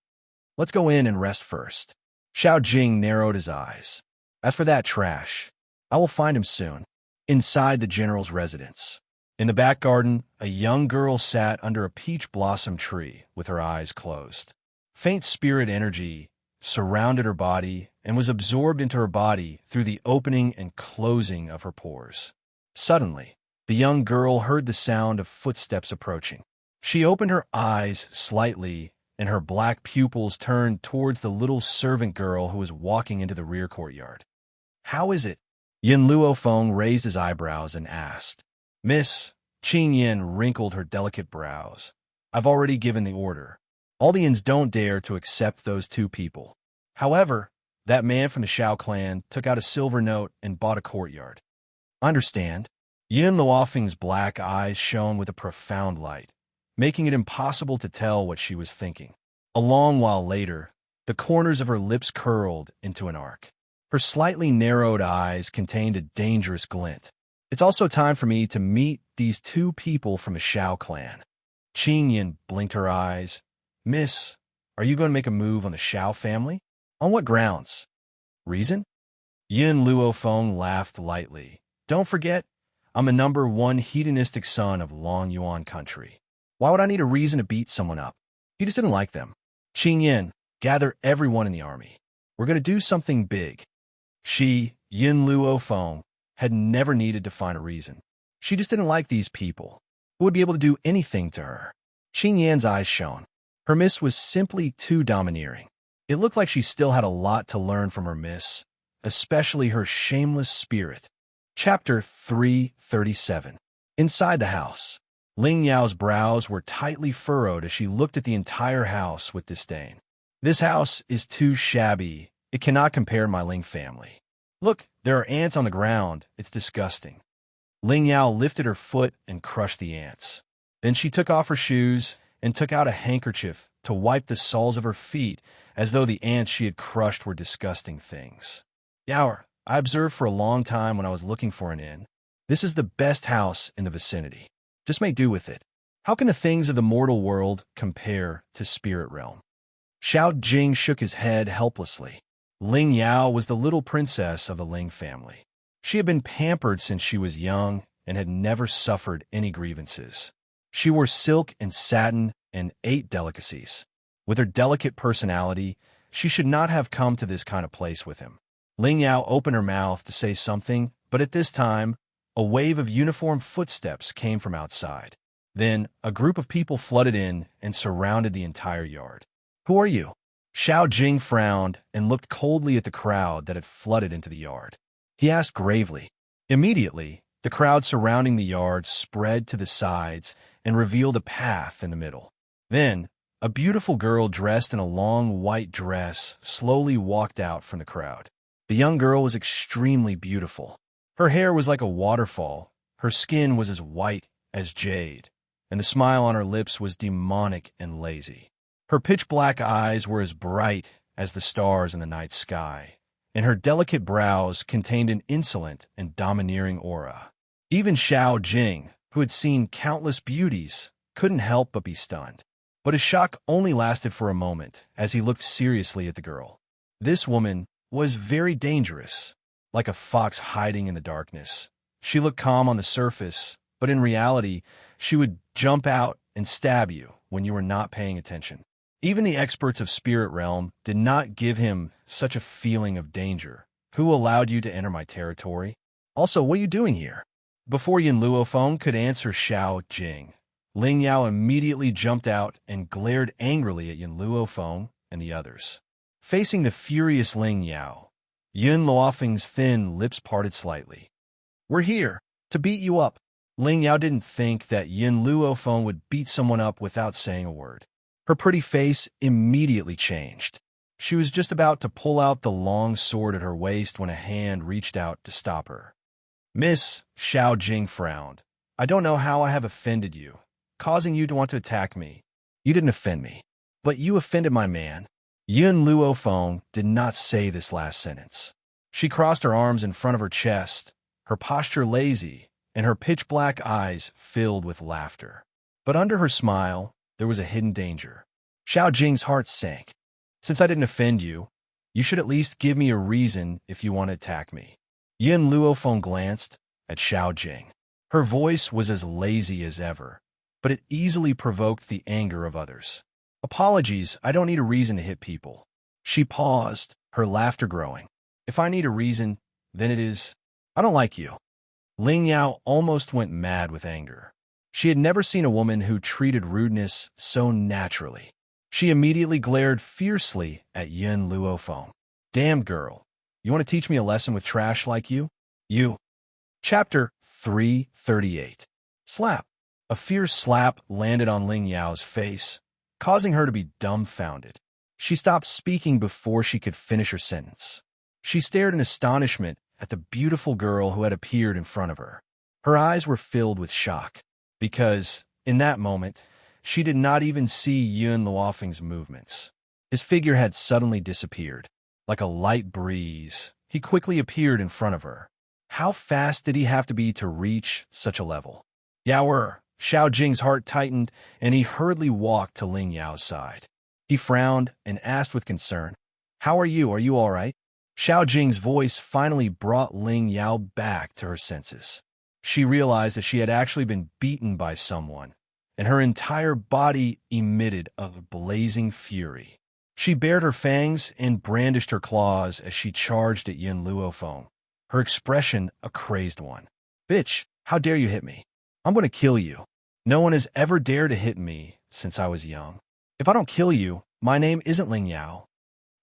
Let's go in and rest first. Xiao Jing narrowed his eyes. As for that trash, I will find him soon, inside the general's residence. In the back garden, a young girl sat under a peach blossom tree with her eyes closed. Faint spirit energy surrounded her body and was absorbed into her body through the opening and closing of her pores. Suddenly, the young girl heard the sound of footsteps approaching. She opened her eyes slightly, and her black pupils turned towards the little servant girl who was walking into the rear courtyard. How is it? Yin Luofeng raised his eyebrows and asked. Miss, Qing Yin wrinkled her delicate brows. I've already given the order. All the Yins don't dare to accept those two people. However, that man from the Xiao clan took out a silver note and bought a courtyard. I understand. Yin Luofeng's black eyes shone with a profound light, making it impossible to tell what she was thinking. A long while later, the corners of her lips curled into an arc. Her slightly narrowed eyes contained a dangerous glint. It's also time for me to meet these two people from the Xiao clan. Qing Yin blinked her eyes. Miss, are you going to make a move on the Xiao family? On what grounds? Reason? Yin Luofeng laughed lightly. Don't forget, I'm the number one hedonistic son of Long Yuan country. Why would I need a reason to beat someone up? He just didn't like them. Qing Yin, gather everyone in the army. We're going to do something big. She, Yin Luofeng, had never needed to find a reason. She just didn't like these people, who would be able to do anything to her. Qing Yan's eyes shone. Her miss was simply too domineering. It looked like she still had a lot to learn from her miss, especially her shameless spirit. Chapter 337. Inside the house, Ling Yao's brows were tightly furrowed as she looked at the entire house with disdain. This house is too shabby. It cannot compare to my Ling family. Look, there are ants on the ground. It's disgusting. Ling Yao lifted her foot and crushed the ants. Then she took off her shoes and took out a handkerchief to wipe the soles of her feet as though the ants she had crushed were disgusting things. Yao, I observed for a long time when I was looking for an inn. This is the best house in the vicinity. Just make do with it. How can the things of the mortal world compare to spirit realm? Xiao Jing shook his head helplessly. Ling Yao was the little princess of the Ling family. She had been pampered since she was young and had never suffered any grievances. She wore silk and satin and ate delicacies. With her delicate personality, she should not have come to this kind of place with him. Ling Yao opened her mouth to say something, but at this time, a wave of uniformed footsteps came from outside. Then, a group of people flooded in and surrounded the entire yard. "Who are you?" Xiao Jing frowned and looked coldly at the crowd that had flooded into the yard. He asked gravely. Immediately, the crowd surrounding the yard spread to the sides and revealed a path in the middle. Then, a beautiful girl dressed in a long white dress slowly walked out from the crowd. The young girl was extremely beautiful. Her hair was like a waterfall, her skin was as white as jade, and the smile on her lips was demonic and lazy. Her pitch-black eyes were as bright as the stars in the night sky, and her delicate brows contained an insolent and domineering aura. Even Xiao Jing, who had seen countless beauties, couldn't help but be stunned. But his shock only lasted for a moment as he looked seriously at the girl. This woman was very dangerous, like a fox hiding in the darkness. She looked calm on the surface, but in reality, she would jump out and stab you when you were not paying attention. Even the experts of Spirit Realm did not give him such a feeling of danger. "Who allowed you to enter my territory? Also, what are you doing here?" Before Yin Luofeng could answer Xiao Jing, Ling Yao immediately jumped out and glared angrily at Yin Luofeng and the others. Facing the furious Ling Yao, Yin Luofeng's thin lips parted slightly. "We're here to beat you up." Ling Yao didn't think that Yin Luofeng would beat someone up without saying a word. Her pretty face immediately changed. She was just about to pull out the long sword at her waist when a hand reached out to stop her. "Miss," Xiao Jing frowned, "I don't know how I have offended you, causing you to want to attack me. You didn't offend me, but you offended my man." Yin Luofeng did not say this last sentence. She crossed her arms in front of her chest, her posture lazy, and her pitch-black eyes filled with laughter. But under her smile, there was a hidden danger. Xiao Jing's heart sank. "Since I didn't offend you, you should at least give me a reason if you want to attack me." Yin Luofeng glanced at Xiao Jing. Her voice was as lazy as ever, but it easily provoked the anger of others. "Apologies, I don't need a reason to hit people." She paused, her laughter growing. "If I need a reason, then it is, I don't like you." Ling Yao almost went mad with anger. She had never seen a woman who treated rudeness so naturally. She immediately glared fiercely at Yin Luofeng. "Damn girl, you want to teach me a lesson with trash like you? You." Chapter 338. Slap. A fierce slap landed on Ling Yao's face, causing her to be dumbfounded. She stopped speaking before she could finish her sentence. She stared in astonishment at the beautiful girl who had appeared in front of her. Her eyes were filled with shock, because, in that moment, she did not even see Yun Luofeng's movements. His figure had suddenly disappeared. Like a light breeze, he quickly appeared in front of her. How fast did he have to be to reach such a level? "Yao-er!" Xiao Jing's heart tightened, and he hurriedly walked to Ling Yao's side. He frowned and asked with concern, "How are you? Are you all right?" Xiao Jing's voice finally brought Ling Yao back to her senses. She realized that she had actually been beaten by someone, and her entire body emitted a blazing fury. She bared her fangs and brandished her claws as she charged at Yin Luofeng, her expression a crazed one. "Bitch, how dare you hit me? I'm going to kill you. No one has ever dared to hit me since I was young. If I don't kill you, my name isn't Ling Yao."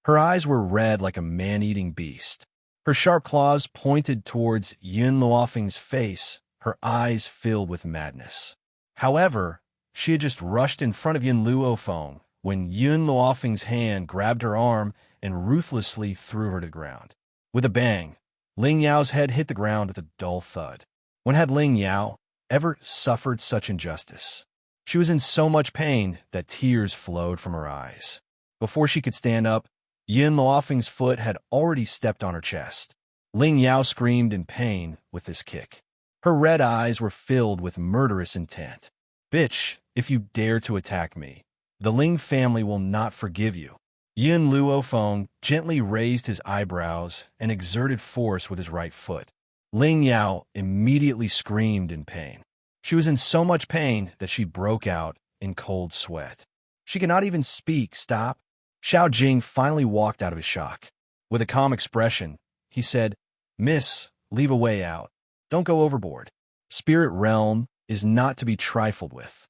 Her eyes were red like a man-eating beast. Her sharp claws pointed towards Yin Luofeng's face, her eyes filled with madness. However, she had just rushed in front of Yin Luofeng when Yin Luofeng's hand grabbed her arm and ruthlessly threw her to the ground. With a bang, Ling Yao's head hit the ground with a dull thud. When had Ling Yao ever suffered such injustice? She was in so much pain that tears flowed from her eyes. Before she could stand up, Yin Luofeng's foot had already stepped on her chest. Ling Yao screamed in pain with this kick. Her red eyes were filled with murderous intent. "Bitch, if you dare to attack me, the Ling family will not forgive you." Yin Luofeng gently raised his eyebrows and exerted force with his right foot. Ling Yao immediately screamed in pain. She was in so much pain that she broke out in cold sweat. She could not even speak. Stop. Xiao Jing finally walked out of his shock. With a calm expression, he said, "Miss, leave a way out. Don't go overboard. Spirit realm is not to be trifled with."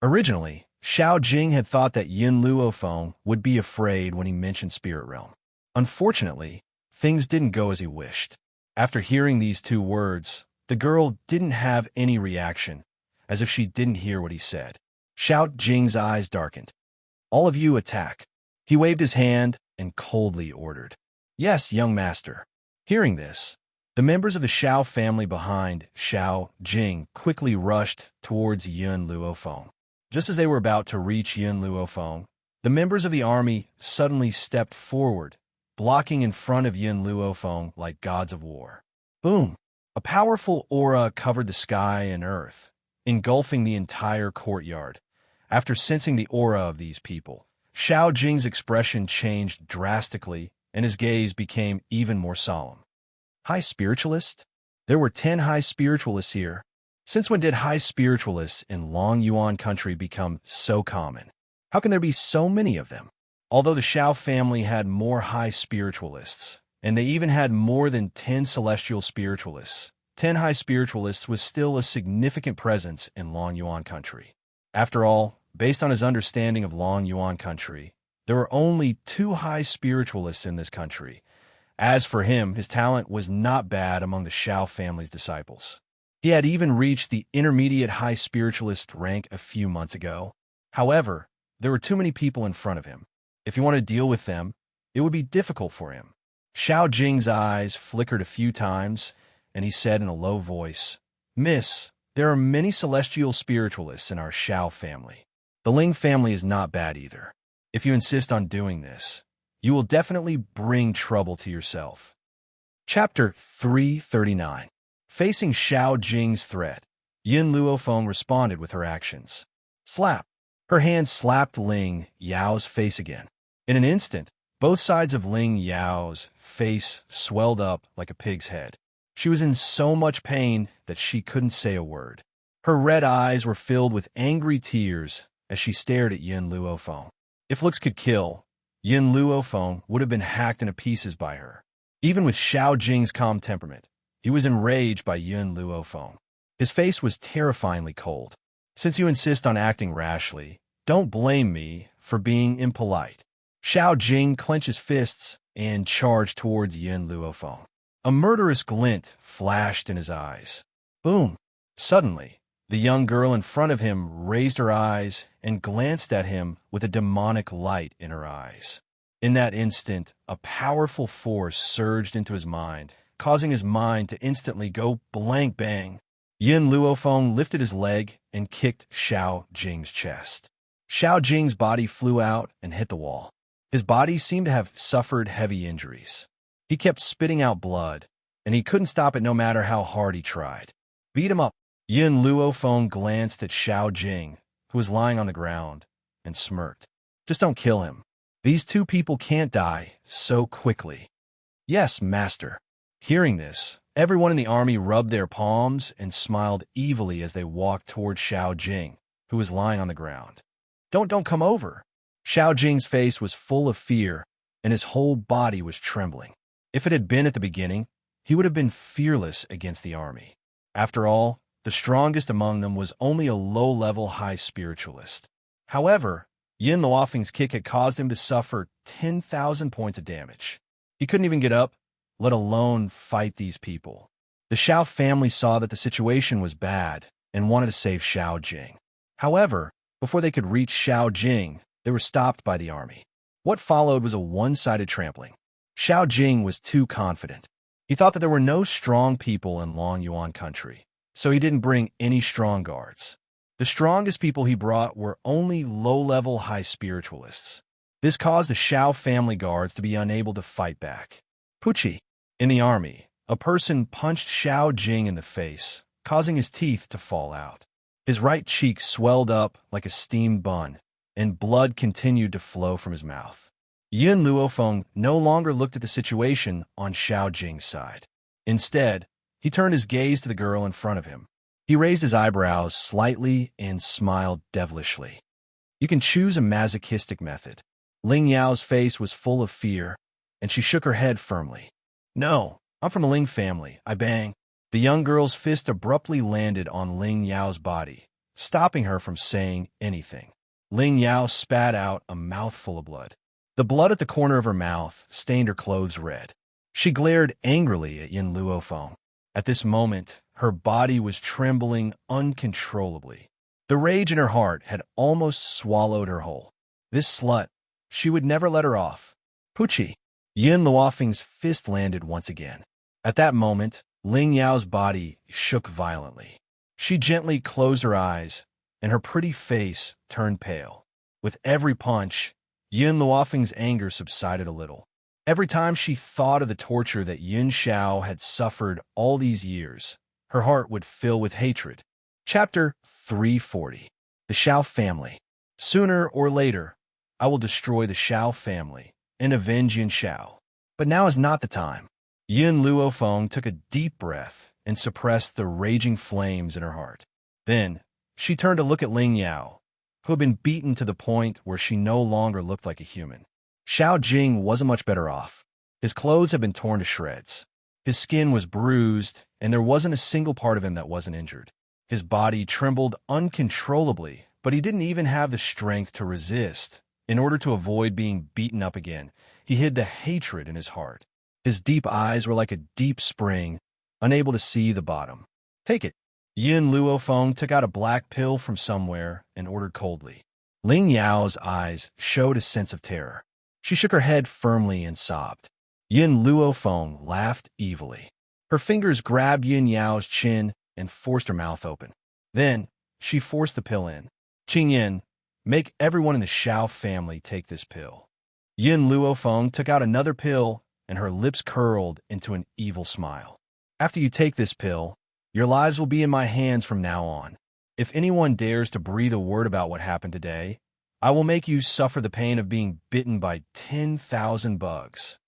Originally, Xiao Jing had thought that Yin Luofeng would be afraid when he mentioned spirit realm. Unfortunately, things didn't go as he wished. After hearing these two words, the girl didn't have any reaction, as if she didn't hear what he said. Xiao Jing's eyes darkened. "All of you attack." He waved his hand and coldly ordered. "Yes, young master." Hearing this, the members of the Xiao family behind Xiao Jing quickly rushed towards Yin Luofeng. Just as they were about to reach Yin Luofeng, the members of the army suddenly stepped forward, blocking in front of Yin Luofeng like gods of war. Boom! A powerful aura covered the sky and earth, engulfing the entire courtyard. After sensing the aura of these people, Xiao Jing's expression changed drastically, and his gaze became even more solemn. High spiritualist? There were 10 high spiritualists here. Since when did high spiritualists in Long Yuan country become so common? How can there be so many of them? Although the Xiao family had more high spiritualists, and they even had more than 10 celestial spiritualists, 10 high spiritualists was still a significant presence in Long Yuan country. After all, based on his understanding of Long Yuan country, there were only 2 high spiritualists in this country. As for him, his talent was not bad among the Xiao family's disciples. He had even reached the intermediate high spiritualist rank a few months ago. However, there were too many people in front of him. If he wanted to deal with them, it would be difficult for him. Xiao Jing's eyes flickered a few times, and he said in a low voice, "Miss, there are many celestial spiritualists in our Xiao family. The Ling family is not bad either. If you insist on doing this, you will definitely bring trouble to yourself." Chapter 339. Facing Xiao Jing's threat, Yin Luofeng responded with her actions. Slap! Her hand slapped Ling Yao's face again. In an instant, both sides of Ling Yao's face swelled up like a pig's head. She was in so much pain that she couldn't say a word. Her red eyes were filled with angry tears as she stared at Yin Luofeng. If looks could kill, Yin Luofeng would have been hacked into pieces by her. Even with Xiao Jing's calm temperament, he was enraged by Yin Luofeng. His face was terrifyingly cold. "Since you insist on acting rashly, don't blame me for being impolite." Xiao Jing clenched his fists and charged towards Yin Luofeng. A murderous glint flashed in his eyes. Boom! Suddenly, the young girl in front of him raised her eyes and glanced at him with a demonic light in her eyes. In that instant, a powerful force surged into his mind, causing his mind to instantly go blank bang. Yin Luofeng lifted his leg and kicked Xiao Jing's chest. Xiao Jing's body flew out and hit the wall. His body seemed to have suffered heavy injuries. He kept spitting out blood, and he couldn't stop it no matter how hard he tried. "Beat him up." Yin Luofeng glanced at Xiao Jing, who was lying on the ground, and smirked. "Just don't kill him. These 2 people can't die so quickly." "Yes, master." Hearing this, everyone in the army rubbed their palms and smiled evilly as they walked toward Xiao Jing, who was lying on the ground. Don't come over." Xiao Jing's face was full of fear, and his whole body was trembling. If it had been at the beginning, he would have been fearless against the army. After all, the strongest among them was only a low-level high spiritualist. However, Yin Luofeng's kick had caused him to suffer 10,000 points of damage. He couldn't even get up, let alone fight these people. The Xiao family saw that the situation was bad and wanted to save Xiao Jing. However, before they could reach Xiao Jing, they were stopped by the army. What followed was a one-sided trampling. Xiao Jing was too confident. He thought that there were no strong people in Long Yuan country, so he didn't bring any strong guards. The strongest people he brought were only low-level high spiritualists. This caused the Xiao family guards to be unable to fight back. Pucci. In the army, a person punched Xiao Jing in the face, causing his teeth to fall out. His right cheek swelled up like a steamed bun, and blood continued to flow from his mouth. Yin Luofeng no longer looked at the situation on Xiao Jing's side. Instead, he turned his gaze to the girl in front of him. He raised his eyebrows slightly and smiled devilishly. You can choose a masochistic method. Ling Yao's face was full of fear, and she shook her head firmly. No, I'm from a Ling family. I bang. The young girl's fist abruptly landed on Ling Yao's body, stopping her from saying anything. Ling Yao spat out a mouthful of blood. The blood at the corner of her mouth stained her clothes red. She glared angrily at Yin Luofeng. At this moment, her body was trembling uncontrollably. The rage in her heart had almost swallowed her whole. This slut, she would never let her off. Pucci. Yin Luofeng's fist landed once again. At that moment, Ling Yao's body shook violently. She gently closed her eyes, and her pretty face turned pale. With every punch, Yin Luofeng's anger subsided a little. Every time she thought of the torture that Yin Xiao had suffered all these years, her heart would fill with hatred. Chapter 340. The Xiao Family. Sooner or later, I will destroy the Xiao family and avenge Yin Xiao. But now is not the time. Yin Luofeng took a deep breath and suppressed the raging flames in her heart. Then, she turned to look at Ling Yao, who had been beaten to the point where she no longer looked like a human. Xiao Jing wasn't much better off. His clothes had been torn to shreds. His skin was bruised, and there wasn't a single part of him that wasn't injured. His body trembled uncontrollably, but he didn't even have the strength to resist. In order to avoid being beaten up again, he hid the hatred in his heart. His deep eyes were like a deep spring, unable to see the bottom. Take it. Yin Luofeng took out a black pill from somewhere and ordered coldly. Ling Yao's eyes showed a sense of terror. She shook her head firmly and sobbed. Yin Luofeng laughed evilly. Her fingers grabbed Yin Yao's chin and forced her mouth open. Then, she forced the pill in. Qing Yin, make everyone in the Xiao family take this pill. Yin Luofeng took out another pill, and her lips curled into an evil smile. After you take this pill, your lives will be in my hands from now on. If anyone dares to breathe a word about what happened today, I will make you suffer the pain of being bitten by 10,000 bugs.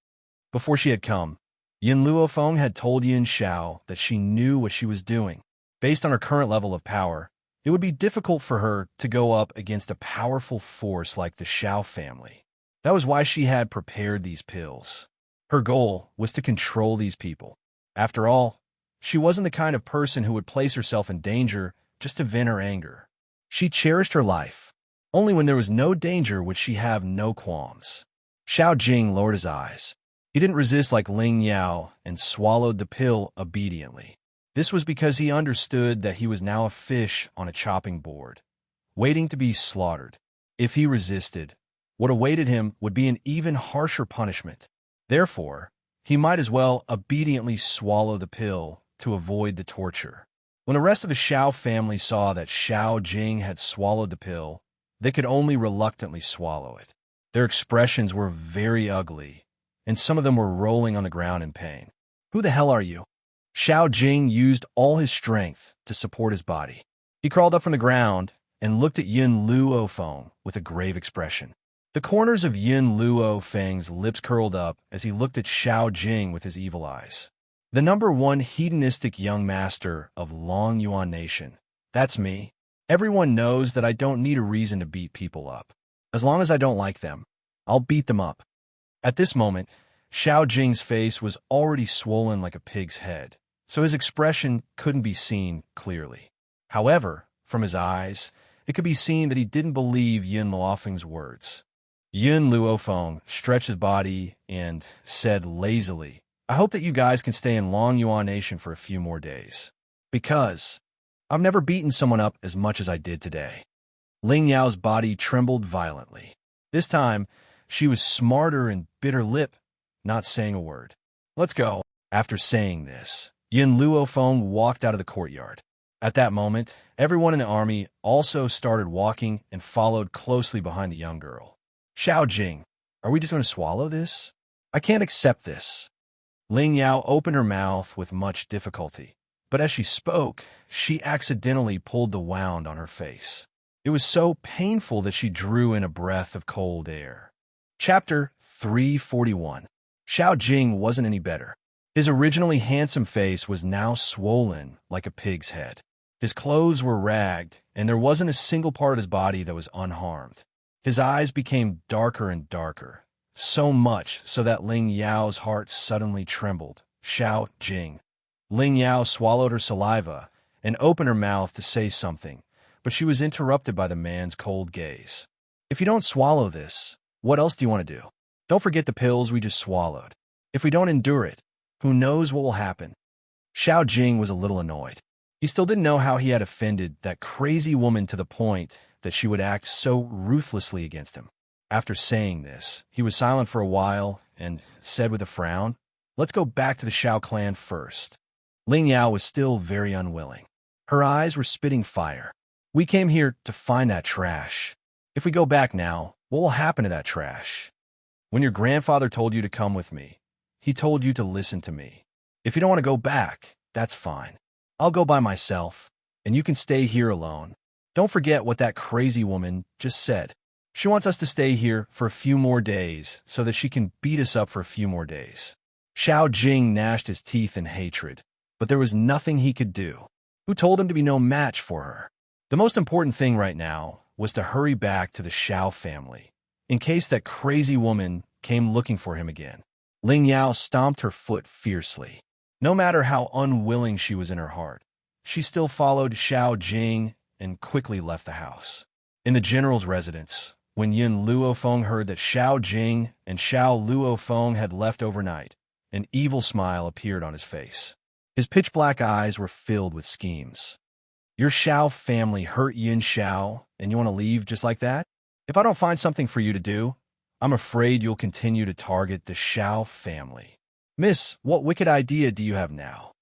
Before she had come, Yin Luofeng had told Yin Xiao that she knew what she was doing. Based on her current level of power, it would be difficult for her to go up against a powerful force like the Xiao family. That was why she had prepared these pills. Her goal was to control these people. After all, she wasn't the kind of person who would place herself in danger just to vent her anger. She cherished her life. Only when there was no danger would she have no qualms. Xiao Jing lowered his eyes. He didn't resist like Ling Yao and swallowed the pill obediently. This was because he understood that he was now a fish on a chopping board, waiting to be slaughtered. If he resisted, what awaited him would be an even harsher punishment. Therefore, he might as well obediently swallow the pill to avoid the torture. When the rest of the Xiao family saw that Xiao Jing had swallowed the pill, they could only reluctantly swallow it. Their expressions were very ugly, and some of them were rolling on the ground in pain. Who the hell are you? Xiao Jing used all his strength to support his body. He crawled up from the ground and looked at Yin Luofeng with a grave expression. The corners of Yin Luofeng's lips curled up as he looked at Xiao Jing with his evil eyes. The #1 hedonistic young master of Long Yuan Nation. That's me. Everyone knows that I don't need a reason to beat people up. As long as I don't like them, I'll beat them up. At this moment, Xiao Jing's face was already swollen like a pig's head, so his expression couldn't be seen clearly. However, from his eyes, it could be seen that he didn't believe Yin Luofeng's words. Yin Luofeng stretched his body and said lazily, I hope that you guys can stay in Long Yuan Nation for a few more days. Because I've never beaten someone up as much as I did today. Ling Yao's body trembled violently. This time, she was smarter and bit her lip, not saying a word. Let's go. After saying this, Yin Luofeng walked out of the courtyard. At that moment, everyone in the army also started walking and followed closely behind the young girl. Xiao Jing, are we just going to swallow this? I can't accept this. Ling Yao opened her mouth with much difficulty, but as she spoke, she accidentally pulled the wound on her face. It was so painful that she drew in a breath of cold air. Chapter 341. Xiao Jing wasn't any better. His originally handsome face was now swollen like a pig's head. His clothes were ragged, and there wasn't a single part of his body that was unharmed. His eyes became darker and darker, so much so that Ling Yao's heart suddenly trembled. Xiao Jing. Ling Yao swallowed her saliva and opened her mouth to say something, but she was interrupted by the man's cold gaze. If you don't swallow this, what else do you want to do? Don't forget the pills we just swallowed. If we don't endure it, who knows what will happen? Xiao Jing was a little annoyed. He still didn't know how he had offended that crazy woman to the point that she would act so ruthlessly against him. After saying this, he was silent for a while and said with a frown, "Let's go back to the Xiao clan first." Ling Yao was still very unwilling. Her eyes were spitting fire. "We came here to find that trash. If we go back now, what will happen to that trash? When your grandfather told you to come with me, he told you to listen to me. If you don't want to go back, that's fine. I'll go by myself, and you can stay here alone. Don't forget what that crazy woman just said. She wants us to stay here for a few more days so that she can beat us up for a few more days." Xiao Jing gnashed his teeth in hatred, but there was nothing he could do. Who told him to be no match for her? The most important thing right now was to hurry back to the Xiao family, in case that crazy woman came looking for him again. Ling Yao stomped her foot fiercely. No matter how unwilling she was in her heart, she still followed Xiao Jing and quickly left the house. In the general's residence, when Yin Luofeng heard that Xiao Jing and Xiao Luofeng had left overnight, an evil smile appeared on his face. His pitch-black eyes were filled with schemes. "Your Xiao family hurt Yin Xiao, and you want to leave just like that? If I don't find something for you to do, I'm afraid you'll continue to target the Xiao family. Miss, what wicked idea do you have now?"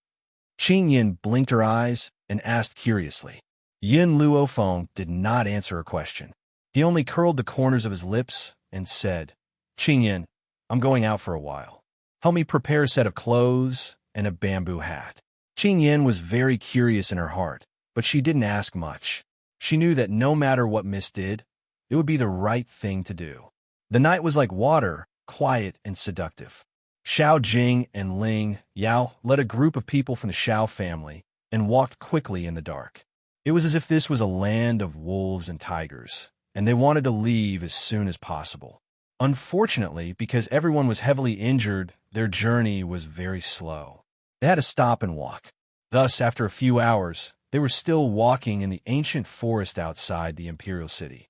Qing Yin blinked her eyes and asked curiously. Yin Luofeng did not answer her question. He only curled the corners of his lips and said, "Qing Yin, I'm going out for a while. Help me prepare a set of clothes and a bamboo hat." Qing Yin was very curious in her heart, but she didn't ask much. She knew that no matter what Miss did, it would be the right thing to do. The night was like water, quiet and seductive. Xiao Jing and Ling Yao led a group of people from the Xiao family and walked quickly in the dark. It was as if this was a land of wolves and tigers, and they wanted to leave as soon as possible. Unfortunately, because everyone was heavily injured, their journey was very slow. They had to stop and walk. Thus, after a few hours, they were still walking in the ancient forest outside the imperial city.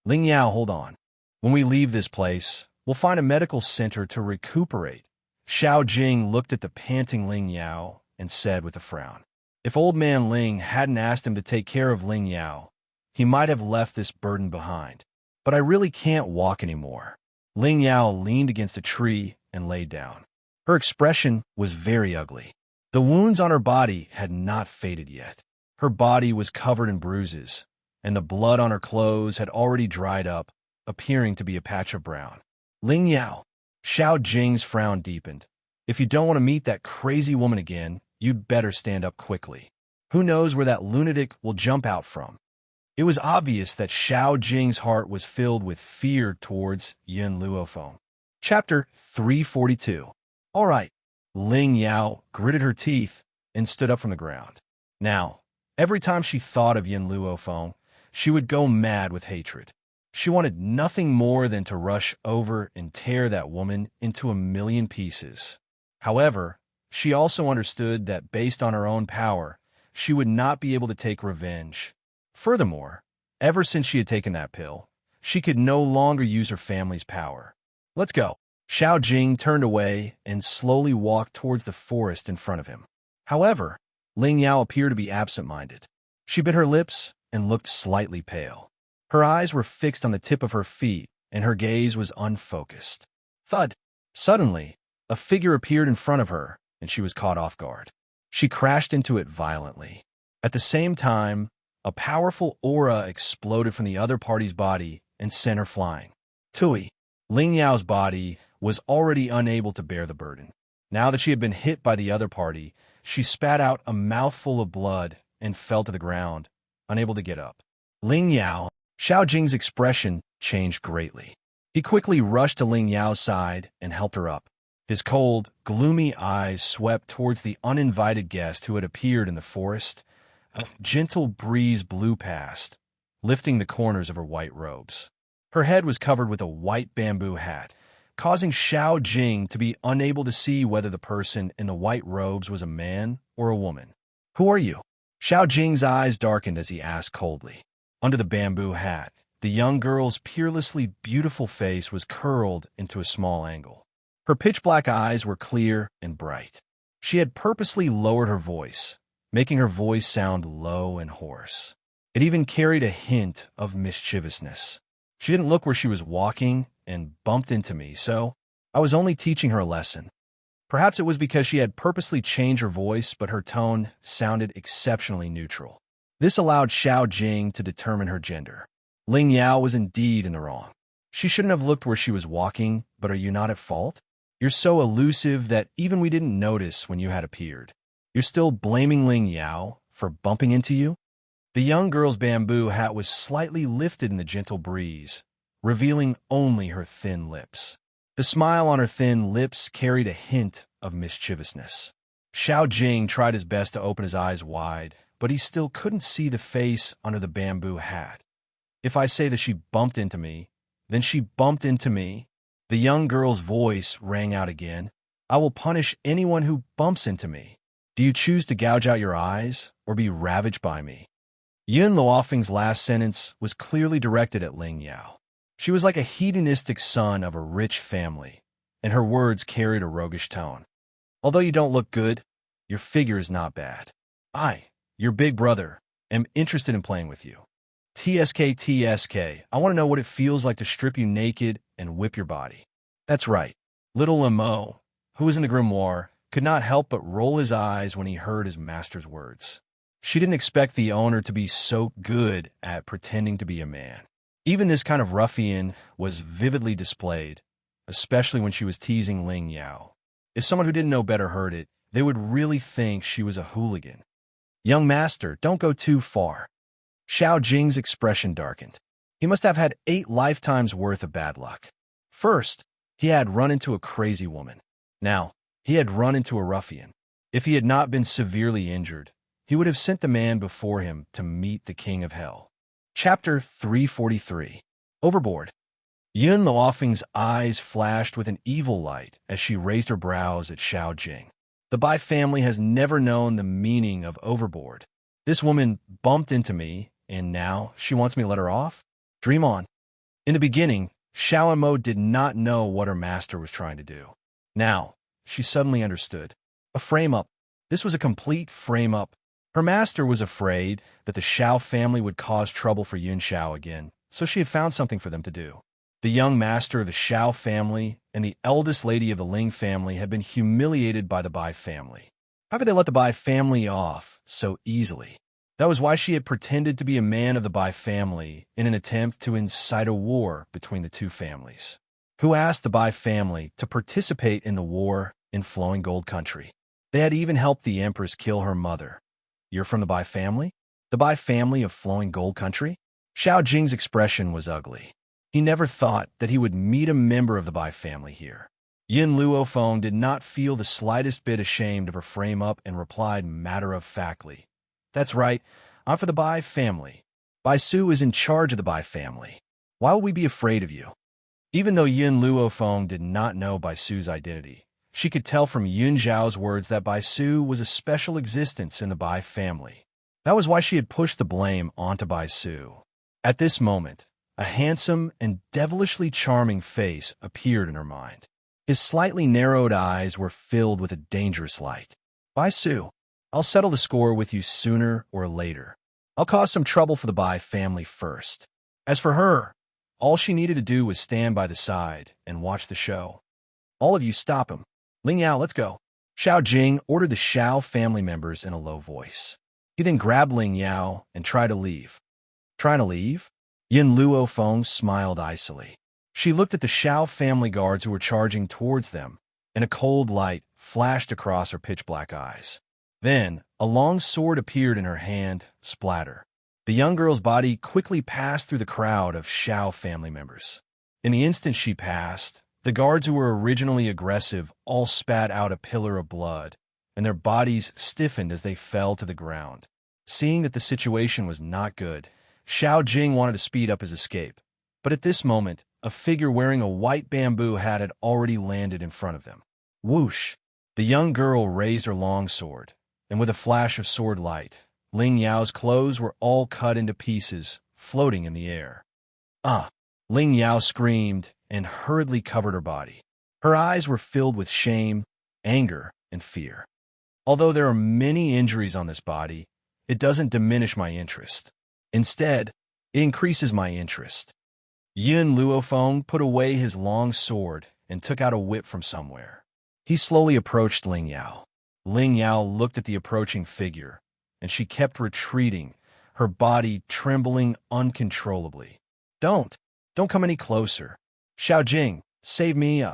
"Ling Yao, hold on. When we leave this place, we'll find a medical center to recuperate." Xiao Jing looked at the panting Ling Yao and said with a frown, "If old man Ling hadn't asked him to take care of Ling Yao, he might have left this burden behind. But I really can't walk anymore." Ling Yao leaned against a tree and lay down. Her expression was very ugly. The wounds on her body had not faded yet. Her body was covered in bruises, and the blood on her clothes had already dried up, appearing to be a patch of brown. "Ling Yao." Xiao Jing's frown deepened. "If you don't want to meet that crazy woman again, you'd better stand up quickly. Who knows where that lunatic will jump out from?" It was obvious that Xiao Jing's heart was filled with fear towards Yin Luofeng. Chapter 342. All right. Ling Yao gritted her teeth and stood up from the ground. Now, every time she thought of Yin Luofeng, she would go mad with hatred. She wanted nothing more than to rush over and tear that woman into a million pieces. However, she also understood that based on her own power, she would not be able to take revenge. Furthermore, ever since she had taken that pill, she could no longer use her family's power. "Let's go." Xiao Jing turned away and slowly walked towards the forest in front of him. However, Ling Yao appeared to be absent-minded. She bit her lips and looked slightly pale. Her eyes were fixed on the tip of her feet, and her gaze was unfocused. Thud! Suddenly, a figure appeared in front of her, and she was caught off guard. She crashed into it violently. At the same time, a powerful aura exploded from the other party's body and sent her flying. Tui. Ling Yao's body was already unable to bear the burden. Now that she had been hit by the other party, she spat out a mouthful of blood and fell to the ground, unable to get up. Ling Yao, Xiao Jing's expression changed greatly. He quickly rushed to Ling Yao's side and helped her up. His cold, gloomy eyes swept towards the uninvited guest who had appeared in the forest. A gentle breeze blew past, lifting the corners of her white robes. Her head was covered with a white bamboo hat, causing Xiao Jing to be unable to see whether the person in the white robes was a man or a woman. "Who are you?" Xiao Jing's eyes darkened as he asked coldly. Under the bamboo hat, the young girl's peerlessly beautiful face was curled into a small angle. Her pitch-black eyes were clear and bright. She had purposely lowered her voice, making her voice sound low and hoarse. It even carried a hint of mischievousness. She didn't look where she was walking and bumped into me, so I was only teaching her a lesson. Perhaps it was because she had purposely changed her voice, but her tone sounded exceptionally neutral. This allowed Xiao Jing to determine her gender. Ling Yao was indeed in the wrong. She shouldn't have looked where she was walking, but are you not at fault? You're so elusive that even we didn't notice when you had appeared. You're still blaming Ling Yao for bumping into you? The young girl's bamboo hat was slightly lifted in the gentle breeze, revealing only her thin lips. The smile on her thin lips carried a hint of mischievousness. Xiao Jing tried his best to open his eyes wide, but he still couldn't see the face under the bamboo hat. If I say that she bumped into me, then she bumped into me. The young girl's voice rang out again. I will punish anyone who bumps into me. Do you choose to gouge out your eyes or be ravaged by me? Yun Luofeng's last sentence was clearly directed at Ling Yao. She was like a hedonistic son of a rich family, and her words carried a roguish tone. Although you don't look good, your figure is not bad. I, your big brother, am interested in playing with you. TSK, I want to know what it feels like to strip you naked and whip your body. That's right. Little Lemo, who was in the grimoire, could not help but roll his eyes when he heard his master's words. She didn't expect the owner to be so good at pretending to be a man. Even this kind of ruffian was vividly displayed, especially when she was teasing Ling Yao. If someone who didn't know better heard it, they would really think she was a hooligan. Young master, don't go too far. Xiao Jing's expression darkened. He must have had 8 lifetimes worth of bad luck. First, he had run into a crazy woman. Now, he had run into a ruffian. If he had not been severely injured, he would have sent the man before him to meet the king of hell. Chapter 343. Overboard. Yun Luofeng's eyes flashed with an evil light as she raised her brows at Xiao Jing. The Bai family has never known the meaning of overboard. This woman bumped into me, and now she wants me to let her off? Dream on. In the beginning, Xiao Mo did not know what her master was trying to do. Now, she suddenly understood. A frame-up. This was a complete frame-up. Her master was afraid that the Xiao family would cause trouble for Yun Xiao again, so she had found something for them to do. The young master of the Xiao family and the eldest lady of the Ling family had been humiliated by the Bai family. How could they let the Bai family off so easily? That was why she had pretended to be a man of the Bai family in an attempt to incite a war between the two families. Who asked the Bai family to participate in the war in Flowing Gold Country? They had even helped the empress kill her mother. You're from the Bai family? The Bai family of Flowing Gold Country? Xiao Jing's expression was ugly. He never thought that he would meet a member of the Bai family here. Yin Luofeng did not feel the slightest bit ashamed of her frame-up and replied matter-of-factly. That's right, I'm for the Bai family. Bai Su is in charge of the Bai family. Why would we be afraid of you? Even though Yin Luofeng did not know Bai Su's identity, she could tell from Yun Zhao's words that Bai Su was a special existence in the Bai family. That was why she had pushed the blame onto Bai Su. At this moment, a handsome and devilishly charming face appeared in her mind. His slightly narrowed eyes were filled with a dangerous light. Bai Su, I'll settle the score with you sooner or later. I'll cause some trouble for the Bai family first. As for her, all she needed to do was stand by the side and watch the show. All of you stop him. Ling Yao, let's go. Xiao Jing ordered the Xiao family members in a low voice. He then grabbed Ling Yao and tried to leave. Trying to leave? Yin Luofeng smiled icily. She looked at the Xiao family guards who were charging towards them, and a cold light flashed across her pitch-black eyes. Then, a long sword appeared in her hand, splatter. The young girl's body quickly passed through the crowd of Xiao family members. In the instant she passed, the guards who were originally aggressive all spat out a pillar of blood, and their bodies stiffened as they fell to the ground. Seeing that the situation was not good, Xiao Jing wanted to speed up his escape. But at this moment, a figure wearing a white bamboo hat had already landed in front of them. Whoosh! The young girl raised her long sword, and with a flash of sword light, Ling Yao's clothes were all cut into pieces, floating in the air. Ah! Ling Yao screamed and hurriedly covered her body. Her eyes were filled with shame, anger, and fear. Although there are many injuries on this body, it doesn't diminish my interest. Instead, it increases my interest. Yun Luofeng put away his long sword and took out a whip from somewhere. He slowly approached Ling Yao. Ling Yao looked at the approaching figure, and she kept retreating, her body trembling uncontrollably. Don't come any closer. Xiao Jing, save me,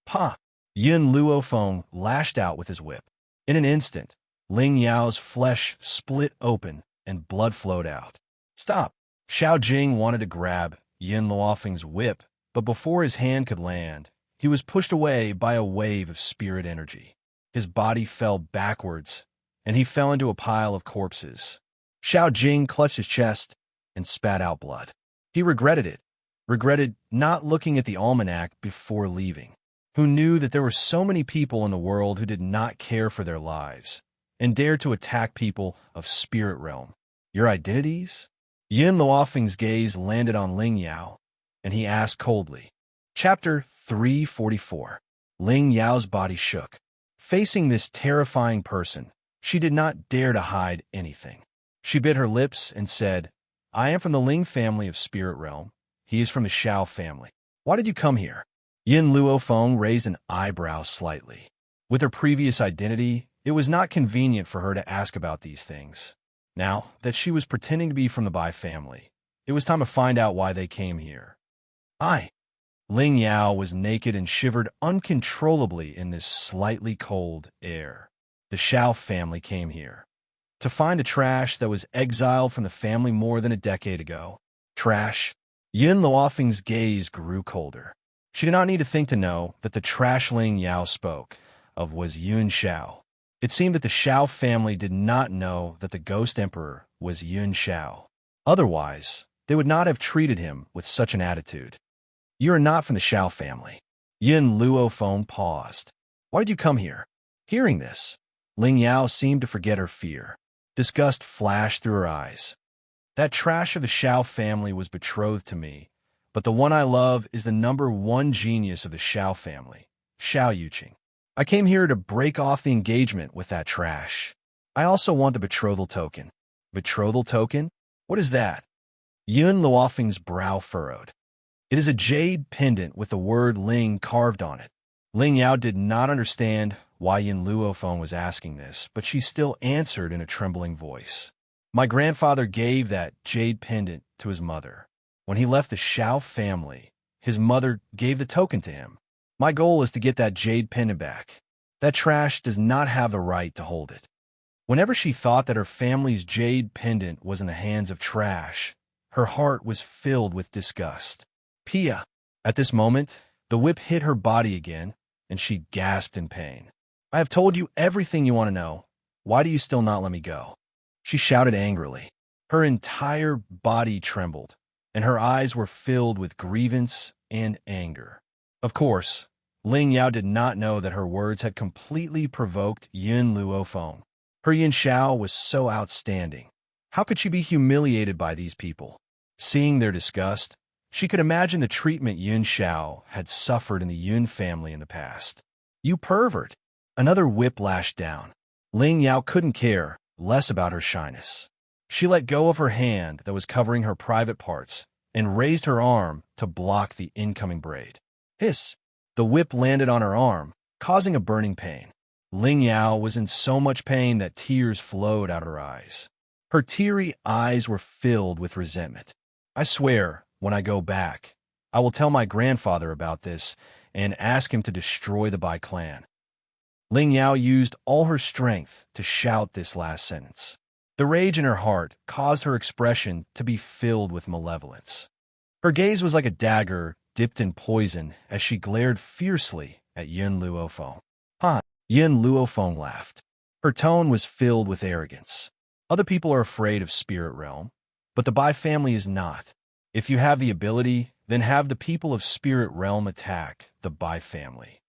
Pa! Yun Luofeng lashed out with his whip. In an instant, Ling Yao's flesh split open and blood flowed out. Stop! Xiao Jing wanted to grab Yun Luofeng's whip, but before his hand could land, he was pushed away by a wave of spirit energy. His body fell backwards, and he fell into a pile of corpses. Xiao Jing clutched his chest and spat out blood. He regretted not looking at the almanac before leaving. Who knew that there were so many people in the world who did not care for their lives and dared to attack people of spirit realm? Your identities? Yun Luofeng's gaze landed on Ling Yao, and he asked coldly. Chapter 344. Ling Yao's body shook. Facing this terrifying person, she did not dare to hide anything. She bit her lips and said, I am from the Ling family of spirit realm. He is from the Xiao family. Why did you come here? Yun Luofeng raised an eyebrow slightly. With her previous identity, it was not convenient for her to ask about these things. Now that she was pretending to be from the Bai family, it was time to find out why they came here. Ling Yao was naked and shivered uncontrollably in this slightly cold air. The Xiao family came here to find the trash that was exiled from the family more than a decade ago. Trash? Yun Luofeng's gaze grew colder. She did not need to think to know that the trash Ling Yao spoke of was Yun Xiao. It seemed that the Xiao family did not know that the Ghost Emperor was Yun Xiao. Otherwise, they would not have treated him with such an attitude. You are not from the Xiao family. Yun Luofeng paused. Why did you come here? Hearing this, Ling Yao seemed to forget her fear. Disgust flashed through her eyes. That trash of the Xiao family was betrothed to me, but the one I love is the #1 genius of the Xiao family, Xiao Yuqing. I came here to break off the engagement with that trash. I also want the betrothal token. Betrothal token? What is that? Yun Luofeng's brow furrowed. It is a jade pendant with the word Ling carved on it. Ling Yao did not understand why Yun Luofeng was asking this, but she still answered in a trembling voice. My grandfather gave that jade pendant to his mother. When he left the Xiao family, his mother gave the token to him. My goal is to get that jade pendant back. That trash does not have the right to hold it. Whenever she thought that her family's jade pendant was in the hands of trash, her heart was filled with disgust. Pia! At this moment, the whip hit her body again, and she gasped in pain. I have told you everything you want to know. Why do you still not let me go? She shouted angrily. Her entire body trembled, and her eyes were filled with grievance and anger. Of course, Ling Yao did not know that her words had completely provoked Yun Luofeng. Her Yin Xiao was so outstanding. How could she be humiliated by these people? Seeing their disgust, she could imagine the treatment Yun Xiao had suffered in the Yun family in the past. You pervert! Another whip lashed down. Ling Yao couldn't care less about her shyness. She let go of her hand that was covering her private parts and raised her arm to block the incoming braid. Hiss! The whip landed on her arm, causing a burning pain. Ling Yao was in so much pain that tears flowed out her eyes. Her teary eyes were filled with resentment. I swear, when I go back, I will tell my grandfather about this and ask him to destroy the Bai clan. Ling Yao used all her strength to shout this last sentence. The rage in her heart caused her expression to be filled with malevolence. Her gaze was like a dagger dipped in poison as she glared fiercely at Yun Luofeng. Ha! Yun Luofeng laughed. Her tone was filled with arrogance. Other people are afraid of spirit realm, but the Bai family is not. If you have the ability, then have the people of spirit realm attack the Bai family.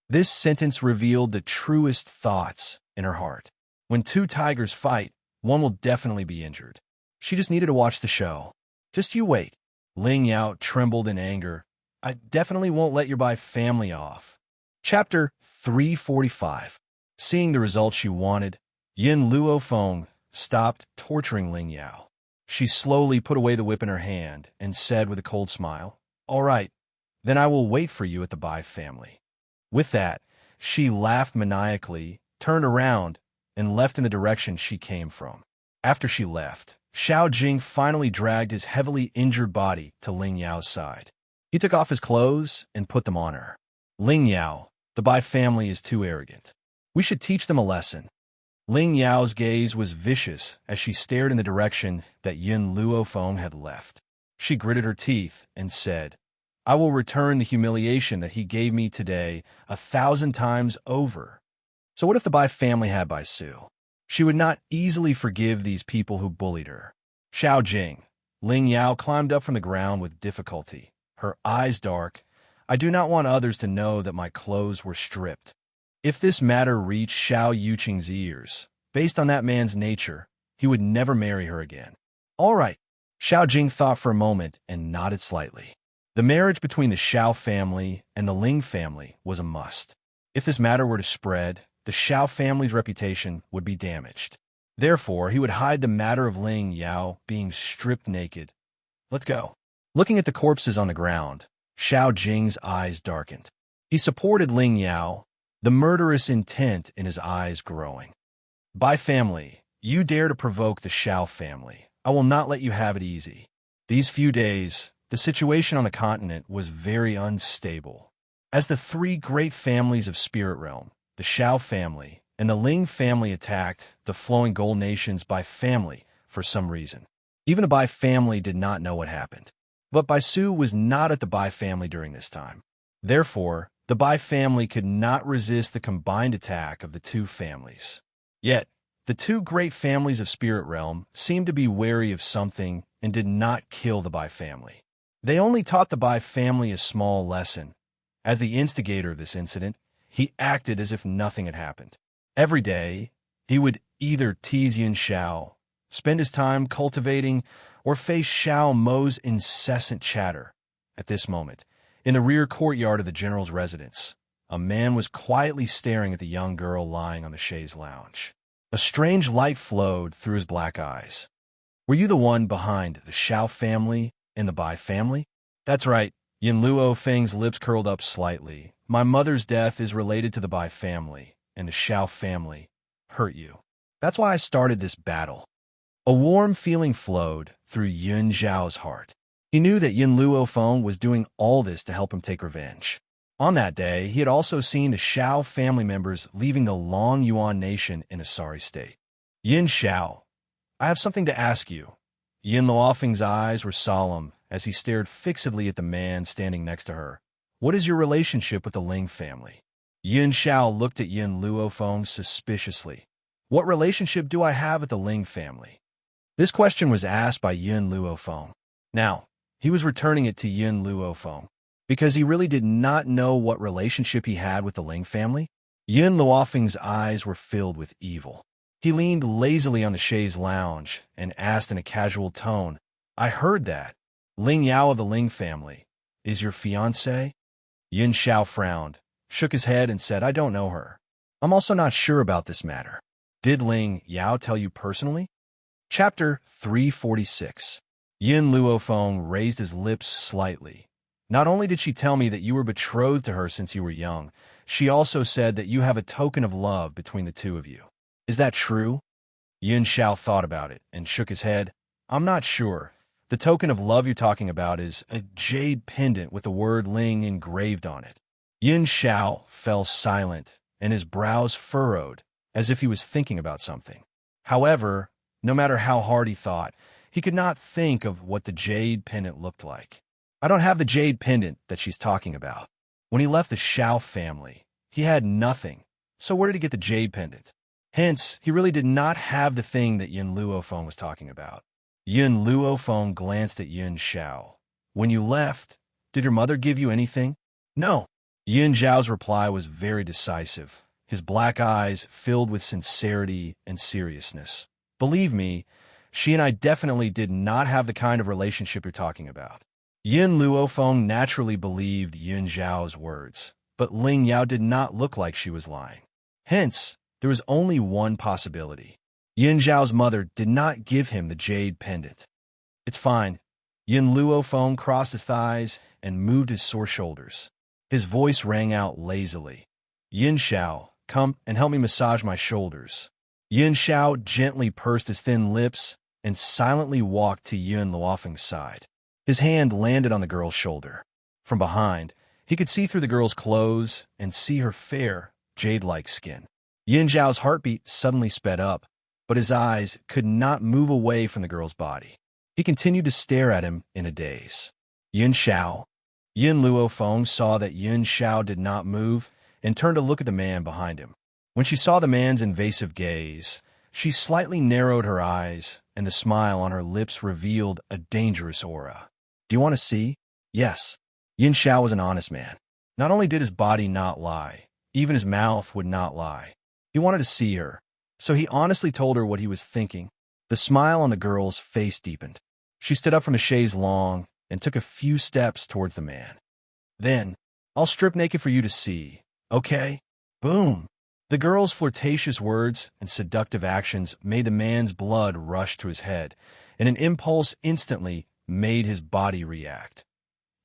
This sentence revealed the truest thoughts in her heart. When two tigers fight, one will definitely be injured. She just needed to watch the show. Just you wait. Ling Yao trembled in anger. I definitely won't let your Bai family off. Chapter 345. Seeing the results she wanted, Yin Luofeng stopped torturing Ling Yao. She slowly put away the whip in her hand and said with a cold smile, "All right, then I will wait for you at the Bai family." With that, she laughed maniacally, turned around, and left in the direction she came from. After she left, Xiao Jing finally dragged his heavily injured body to Ling Yao's side. He took off his clothes and put them on her. Ling Yao, the Bai family is too arrogant. We should teach them a lesson. Ling Yao's gaze was vicious as she stared in the direction that Yun Luofeng had left. She gritted her teeth and said, "I will return the humiliation that he gave me today 1,000 times over." So what if the Bai family had Bai Su? She would not easily forgive these people who bullied her. Xiao Jing. Ling Yao climbed up from the ground with difficulty, her eyes dark. "I do not want others to know that my clothes were stripped." If this matter reached Xiao Yuqing's ears, based on that man's nature, he would never marry her again. All right. Xiao Jing thought for a moment and nodded slightly. The marriage between the Xiao family and the Ling family was a must. If this matter were to spread, the Xiao family's reputation would be damaged. Therefore, he would hide the matter of Ling Yao being stripped naked. Let's go. Looking at the corpses on the ground, Xiao Jing's eyes darkened. He supported Ling Yao, the murderous intent in his eyes growing. "Bai family, you dare to provoke the Xiao family. I will not let you have it easy." These few days, the situation on the continent was very unstable. As the three great families of Spirit Realm, the Xiao family and the Ling family attacked the Flowing Gold Nation's Bai family for some reason. Even the Bai family did not know what happened. But Bai Su was not at the Bai family during this time. Therefore, the Bai family could not resist the combined attack of the two families. Yet, the two great families of Spirit Realm seemed to be wary of something and did not kill the Bai family. They only taught the Bai family a small lesson. As the instigator of this incident, he acted as if nothing had happened. Every day, he would either tease Yin Xiao, spend his time cultivating, or face Xiao Mo's incessant chatter. At this moment, in the rear courtyard of the general's residence, a man was quietly staring at the young girl lying on the chaise lounge. A strange light flowed through his black eyes. "Were you the one behind the Xiao family and the Bai family?" "That's right." Yin Luofeng's lips curled up slightly. "My mother's death is related to the Bai family, and the Xiao family hurt you. That's why I started this battle." A warm feeling flowed through Yun Zhao's heart. He knew that Yin Luofeng was doing all this to help him take revenge. On that day, he had also seen the Xiao family members leaving the Long Yuan nation in a sorry state. "Yin Xiao, I have something to ask you." Yin Luofeng's eyes were solemn as he stared fixedly at the man standing next to her. "What is your relationship with the Ling family?" Yin Xiao looked at Yin Luofeng suspiciously. "What relationship do I have with the Ling family?" This question was asked by Yin Luofeng. Now, he was returning it to Yin Luofeng because he really did not know what relationship he had with the Ling family. Yin Luofeng's eyes were filled with evil. He leaned lazily on the chaise lounge and asked in a casual tone, "I heard that Ling Yao of the Ling family is your fiancée?" Yin Xiao frowned, shook his head, and said, "I don't know her. I'm also not sure about this matter. Did Ling Yao tell you personally?" Chapter 346. Yin Luofeng raised his lips slightly. "Not only did she tell me that you were betrothed to her since you were young, she also said that you have a token of love between the two of you. Is that true?" Yin Xiao thought about it and shook his head. "I'm not sure. The token of love you're talking about is a jade pendant with the word Ling engraved on it." Yin Xiao fell silent, and his brows furrowed, as if he was thinking about something. However, no matter how hard he thought, he could not think of what the jade pendant looked like. I don't have the jade pendant that she's talking about. When he left the Shao family, he had nothing. So where did he get the jade pendant? Hence, he really did not have the thing that Yun Luofeng was talking about. Yun Luofeng glanced at Yun Xiao. When you left, did your mother give you anything? No. Yun Zhao's reply was very decisive, his black eyes filled with sincerity and seriousness. Believe me, she and I definitely did not have the kind of relationship you're talking about. Yun Luofeng naturally believed Yun Zhao's words, but Ling Yao did not look like she was lying. Hence, there was only one possibility. Yun Zhao's mother did not give him the jade pendant. It's fine. Yun Luofeng crossed his thighs and moved his sore shoulders. His voice rang out lazily. Yin Xiao, come and help me massage my shoulders. Yin Xiao gently pursed his thin lips and silently walked to Yun Luofeng's side. His hand landed on the girl's shoulder. From behind, he could see through the girl's clothes and see her fair, jade-like skin. Yin Zhao's heartbeat suddenly sped up, but his eyes could not move away from the girl's body. He continued to stare at him in a daze. Yin Xiao. Yin Luofeng saw that Yin Xiao did not move and turned to look at the man behind him. When she saw the man's invasive gaze, she slightly narrowed her eyes, and the smile on her lips revealed a dangerous aura. Do you want to see? Yes. Yin Xiao was an honest man. Not only did his body not lie, even his mouth would not lie. He wanted to see her, so he honestly told her what he was thinking. The smile on the girl's face deepened. She stood up from the chaise longue and took a few steps towards the man. Then, I'll strip naked for you to see, okay? Boom! The girl's flirtatious words and seductive actions made the man's blood rush to his head, and an impulse instantly made his body react.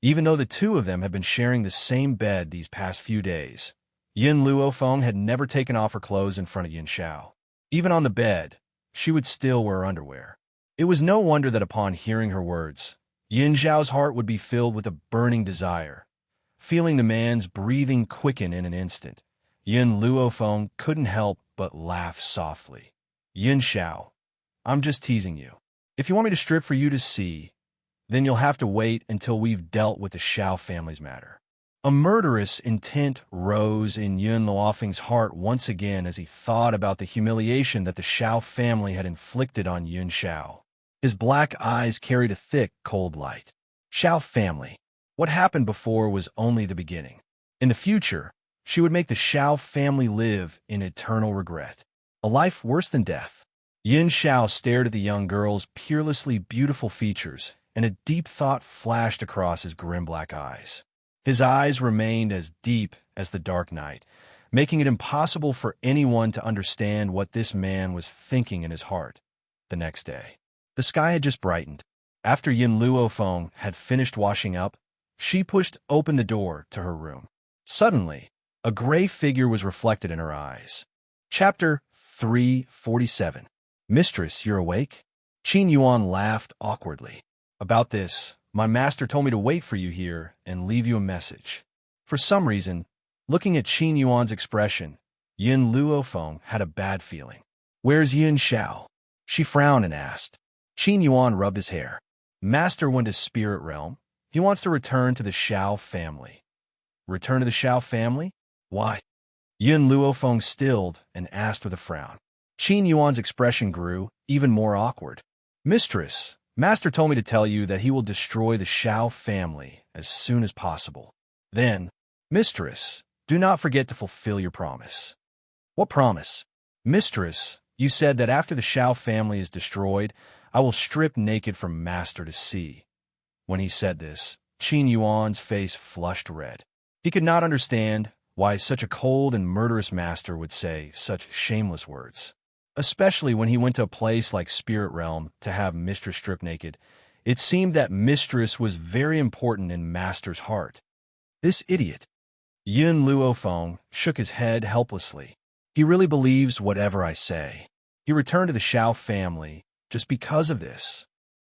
Even though the two of them had been sharing the same bed these past few days, Yin Luofeng had never taken off her clothes in front of Yin Xiao. Even on the bed, she would still wear underwear. It was no wonder that upon hearing her words, Yin Zhao's heart would be filled with a burning desire. Feeling the man's breathing quicken in an instant, Yin Luofeng couldn't help but laugh softly. Yin Xiao, I'm just teasing you. If you want me to strip for you to see, then you'll have to wait until we've dealt with the Shao family's matter. A murderous intent rose in Yun Luofeng's heart once again as he thought about the humiliation that the Shao family had inflicted on Yun Xiao. His black eyes carried a thick, cold light. Shao family. What happened before was only the beginning. In the future, she would make the Shao family live in eternal regret. A life worse than death. Yin Xiao stared at the young girl's peerlessly beautiful features, and a deep thought flashed across his grim black eyes. His eyes remained as deep as the dark night, making it impossible for anyone to understand what this man was thinking in his heart. The next day, the sky had just brightened. After Yin Luofeng had finished washing up, she pushed open the door to her room. Suddenly, a gray figure was reflected in her eyes. Chapter 347. Mistress, you're awake? Qin Yuan laughed awkwardly. About this, my master told me to wait for you here and leave you a message. For some reason, looking at Qin Yuan's expression, Yin Luofeng had a bad feeling. Where's Yin Xiao? She frowned and asked. Qin Yuan rubbed his hair. Master went to spirit realm. He wants to return to the Shao family. Return to the Shao family? Why? Yin Luofeng stilled and asked with a frown. Qin Yuan's expression grew even more awkward. Mistress, Master told me to tell you that he will destroy the Shao family as soon as possible. Then, Mistress, do not forget to fulfill your promise. What promise? Mistress, you said that after the Shao family is destroyed, I will strip naked for Master to see. When he said this, Qin Yuan's face flushed red. He could not understand why such a cold and murderous master would say such shameless words. Especially when he went to a place like Spirit Realm to have Mistress strip naked, it seemed that Mistress was very important in Master's heart. This idiot. Yin Luofeng shook his head helplessly. He really believes whatever I say. He returned to the Shao family just because of this.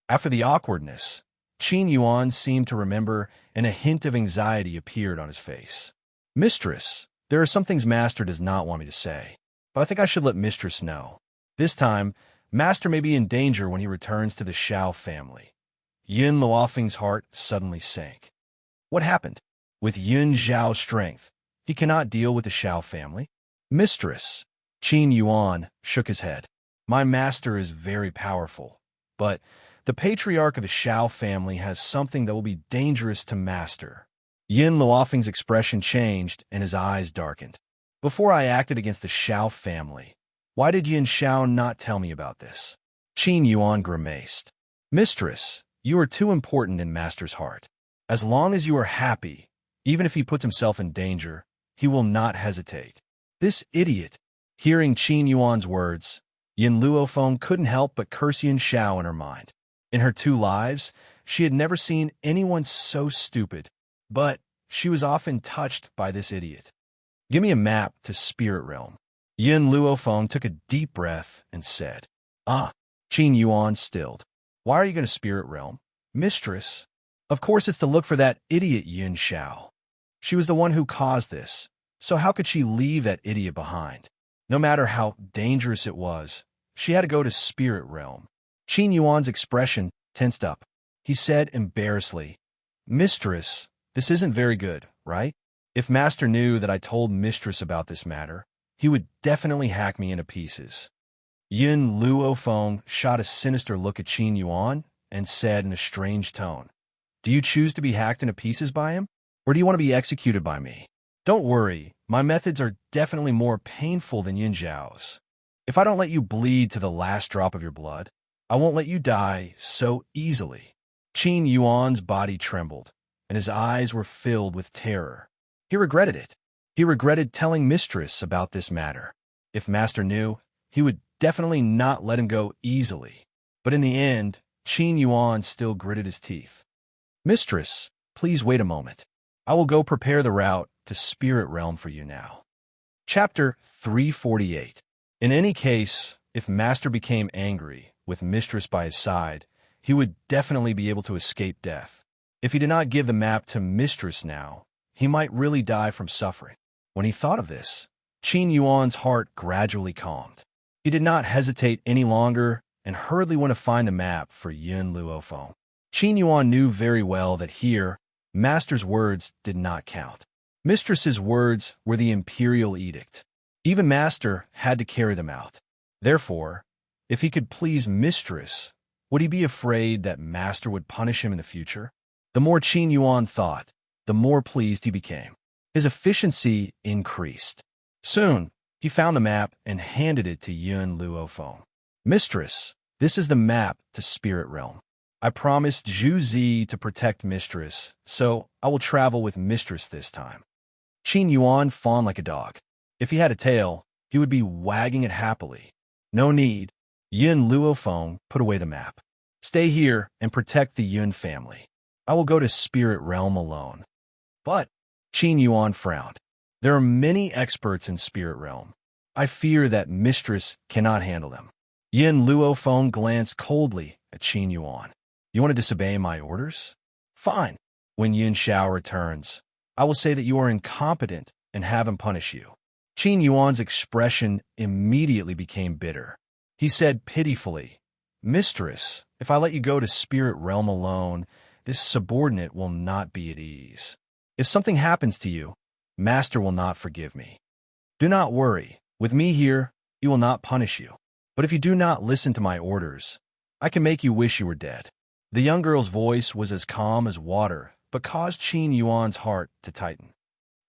After the awkwardness, Qin Yuan seemed to remember, and a hint of anxiety appeared on his face. Mistress, there are some things Master does not want me to say, but I think I should let Mistress know. This time, Master may be in danger when he returns to the Shao family. Yin Luofeng's heart suddenly sank. What happened? With Yun Zhao's strength, he cannot deal with the Xiao family? Mistress, Qin Yuan shook his head. My master is very powerful, but the patriarch of the Xiao family has something that will be dangerous to master. Yin Luofeng's expression changed and his eyes darkened. Before I acted against the Xiao family, why did Yin Xiao not tell me about this? Qin Yuan grimaced. Mistress, you are too important in master's heart. As long as you are happy, even if he puts himself in danger, he will not hesitate. This idiot. Hearing Qin Yuan's words, Yin Luofeng couldn't help but curse Yin Xiao in her mind. In her 2 lives, she had never seen anyone so stupid, but she was often touched by this idiot. Give me a map to Spirit Realm. Yin Luofeng took a deep breath and said, Ah. Qin Yuan stilled. Why are you going to Spirit Realm? Mistress. Of course it's to look for that idiot Yin Xiao. She was the one who caused this, so how could she leave that idiot behind? No matter how dangerous it was, she had to go to Spirit Realm. Qin Yuan's expression tensed up. He said embarrassedly, Mistress, this isn't very good, right? If Master knew that I told Mistress about this matter, he would definitely hack me into pieces. Yin Luofeng shot a sinister look at Qin Yuan and said in a strange tone, Do you choose to be hacked into pieces by him, or do you want to be executed by me? Don't worry, my methods are definitely more painful than Yin Zhao's. If I don't let you bleed to the last drop of your blood, I won't let you die so easily. Qin Yuan's body trembled, and his eyes were filled with terror. He regretted it. He regretted telling Mistress about this matter. If Master knew, he would definitely not let him go easily. But in the end, Qin Yuan still gritted his teeth. Mistress, please wait a moment. I will go prepare the route to Spirit Realm for you now. Chapter 348. In any case, if Master became angry, with Mistress by his side, he would definitely be able to escape death. If he did not give the map to Mistress now, he might really die from suffering. When he thought of this, Qin Yuan's heart gradually calmed. He did not hesitate any longer and hurriedly went to find the map for Yin Luofeng. Qin Yuan knew very well that here, Master's words did not count. Mistress's words were the imperial edict. Even Master had to carry them out. Therefore, if he could please Mistress, would he be afraid that Master would punish him in the future? The more Qin Yuan thought, the more pleased he became. His efficiency increased. Soon, he found the map and handed it to Yin Luofeng. Mistress, this is the map to Spirit Realm. I promised Zhu Zi to protect Mistress, so I will travel with Mistress this time. Qin Yuan fawned like a dog. If he had a tail, he would be wagging it happily. No need. Yin Luofeng put away the map. Stay here and protect the Yun family. I will go to Spirit Realm alone. But, Qin Yuan frowned. There are many experts in Spirit Realm. I fear that Mistress cannot handle them. Yin Luofeng glanced coldly at Qin Yuan. You want to disobey my orders? Fine. When Yin Xiao returns, I will say that you are incompetent and have him punish you. Qin Yuan's expression immediately became bitter. He said pitifully, Mistress, if I let you go to Spirit Realm alone, this subordinate will not be at ease. If something happens to you, Master will not forgive me. Do not worry. With me here, he will not punish you. But if you do not listen to my orders, I can make you wish you were dead. The young girl's voice was as calm as water, but caused Qin Yuan's heart to tighten.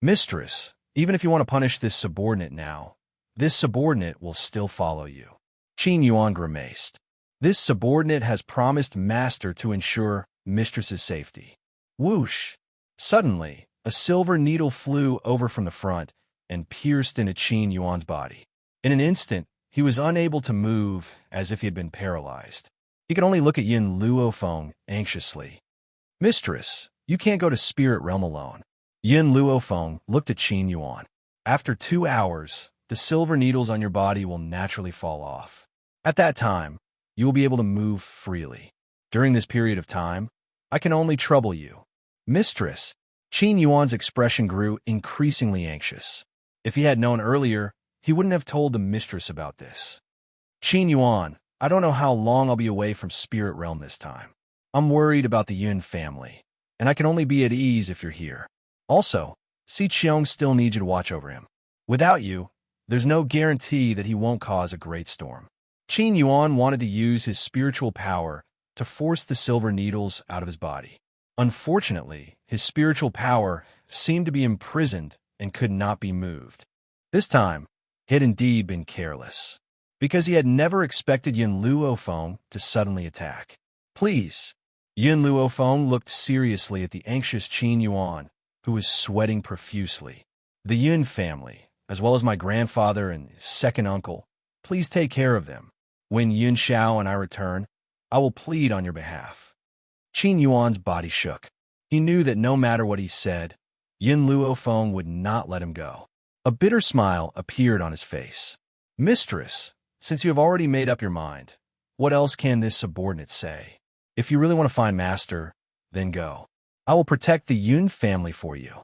Mistress, even if you want to punish this subordinate now, this subordinate will still follow you. Qin Yuan grimaced. This subordinate has promised Master to ensure Mistress's safety. Whoosh! Suddenly, a silver needle flew over from the front and pierced into Qin Yuan's body. In an instant, he was unable to move as if he had been paralyzed. He could only look at Yin Luofeng anxiously. Mistress, you can't go to Spirit Realm alone. Yin Luofeng looked at Qin Yuan. After 2 hours, the silver needles on your body will naturally fall off. At that time, you will be able to move freely. During this period of time, I can only trouble you. Mistress, Qin Yuan's expression grew increasingly anxious. If he had known earlier, he wouldn't have told the mistress about this. Qin Yuan, I don't know how long I'll be away from Spirit Realm this time. I'm worried about the Yun family, and I can only be at ease if you're here. Also, Si Cheong still needs you to watch over him. Without you, there's no guarantee that he won't cause a great storm. Qin Yuan wanted to use his spiritual power to force the silver needles out of his body. Unfortunately, his spiritual power seemed to be imprisoned and could not be moved. This time, he had indeed been careless, because he had never expected Yun Luofeng to suddenly attack. Please. Yun Luofeng looked seriously at the anxious Qin Yuan, who was sweating profusely. The Yun family, as well as my grandfather and his second uncle, please take care of them. When Yun Xiao and I return, I will plead on your behalf. Qin Yuan's body shook. He knew that no matter what he said, Yun Luofeng would not let him go. A bitter smile appeared on his face. Mistress, since you have already made up your mind, what else can this subordinate say? If you really want to find Master, then go. I will protect the Yun family for you.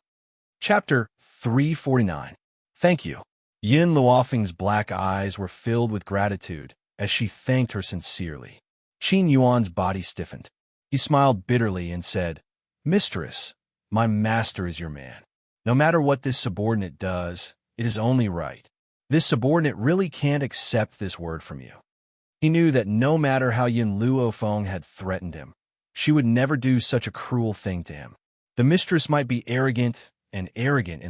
Chapter 349. Thank you. Yun Luofeng's black eyes were filled with gratitude as she thanked her sincerely. Qin Yuan's body stiffened. He smiled bitterly and said, Mistress, my master is your man. No matter what this subordinate does, it is only right. This subordinate really can't accept this word from you. He knew that no matter how Yun Luofeng had threatened him, she would never do such a cruel thing to him. The mistress might be arrogant in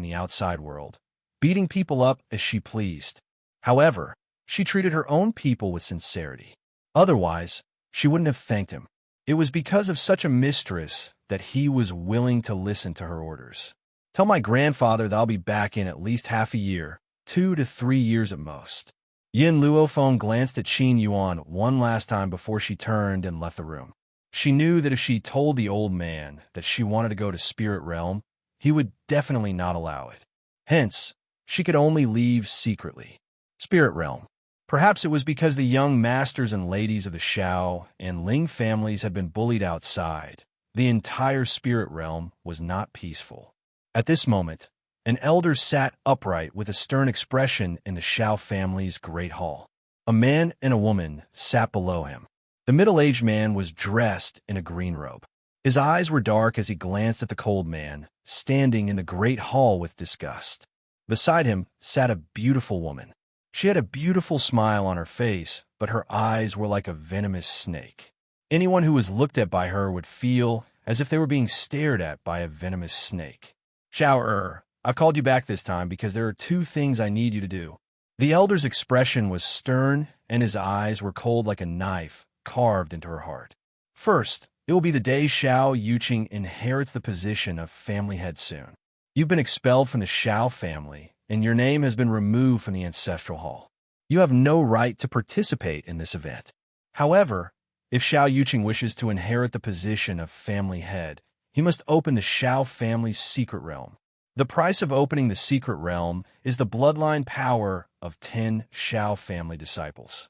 the outside world, beating people up as she pleased. However, she treated her own people with sincerity. Otherwise, she wouldn't have thanked him. It was because of such a mistress that he was willing to listen to her orders. Tell my grandfather that I'll be back in at least half a year, 2 to 3 years at most. Yun Luofeng glanced at Qin Yuan one last time before she turned and left the room. She knew that if she told the old man that she wanted to go to Spirit Realm, he would definitely not allow it. Hence, she could only leave secretly. Spirit Realm. Perhaps it was because the young masters and ladies of the Shao and Ling families had been bullied outside. The entire Spirit Realm was not peaceful. At this moment, an elder sat upright with a stern expression in the Shao family's great hall. A man and a woman sat below him. The middle-aged man was dressed in a green robe. His eyes were dark as he glanced at the cold man, standing in the great hall with disgust. Beside him sat a beautiful woman. She had a beautiful smile on her face, but her eyes were like a venomous snake. Anyone who was looked at by her would feel as if they were being stared at by a venomous snake. Shao, I've called you back this time because there are 2 things I need you to do. The elder's expression was stern, and his eyes were cold like a knife carved into her heart. First, it will be the day Shao Yuqing inherits the position of family head soon. You've been expelled from the Shao family, and your name has been removed from the ancestral hall. You have no right to participate in this event. However, if Shao Yuqing wishes to inherit the position of family head, he must open the Shao family's secret realm. The price of opening the secret realm is the bloodline power of 10 Shao family disciples.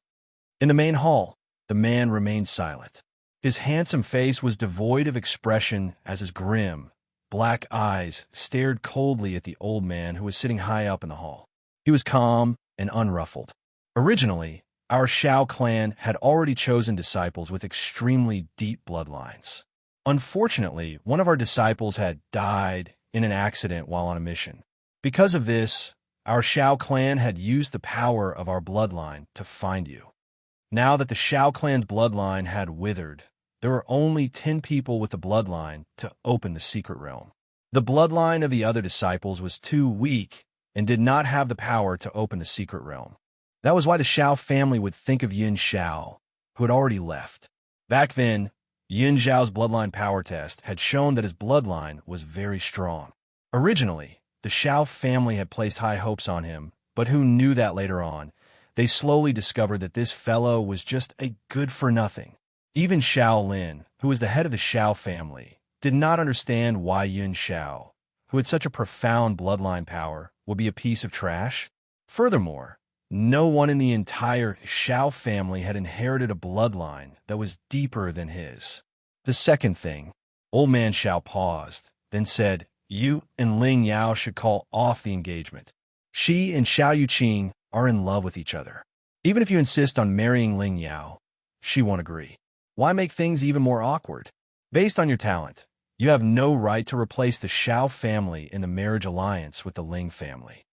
In the main hall, the man remained silent. His handsome face was devoid of expression as his grim, black eyes stared coldly at the old man who was sitting high up in the hall. He was calm and unruffled. Originally, our Shao clan had already chosen disciples with extremely deep bloodlines. Unfortunately, one of our disciples had died in an accident while on a mission. Because of this, our Shao clan had used the power of our bloodline to find you. Now that the Shao clan's bloodline had withered, there were only 10 people with the bloodline to open the secret realm. The bloodline of the other disciples was too weak and did not have the power to open the secret realm. That was why the Shao family would think of Yin Xiao, who had already left. Back then, Yin Xiao's bloodline power test had shown that his bloodline was very strong. Originally, the Shao family had placed high hopes on him, but who knew that later on, they slowly discovered that this fellow was just a good-for-nothing. Even Xiao Lin, who was the head of the Shao family, did not understand why Yun Xiao, who had such a profound bloodline power, would be a piece of trash. Furthermore, no one in the entire Shao family had inherited a bloodline that was deeper than his. The second thing, old man Xiao paused, then said, You and Ling Yao should call off the engagement. She and Xiao Yuqing are in love with each other. Even if you insist on marrying Ling Yao, she won't agree. Why make things even more awkward? Based on your talent, you have no right to replace the Shao family in the marriage alliance with the Ling family.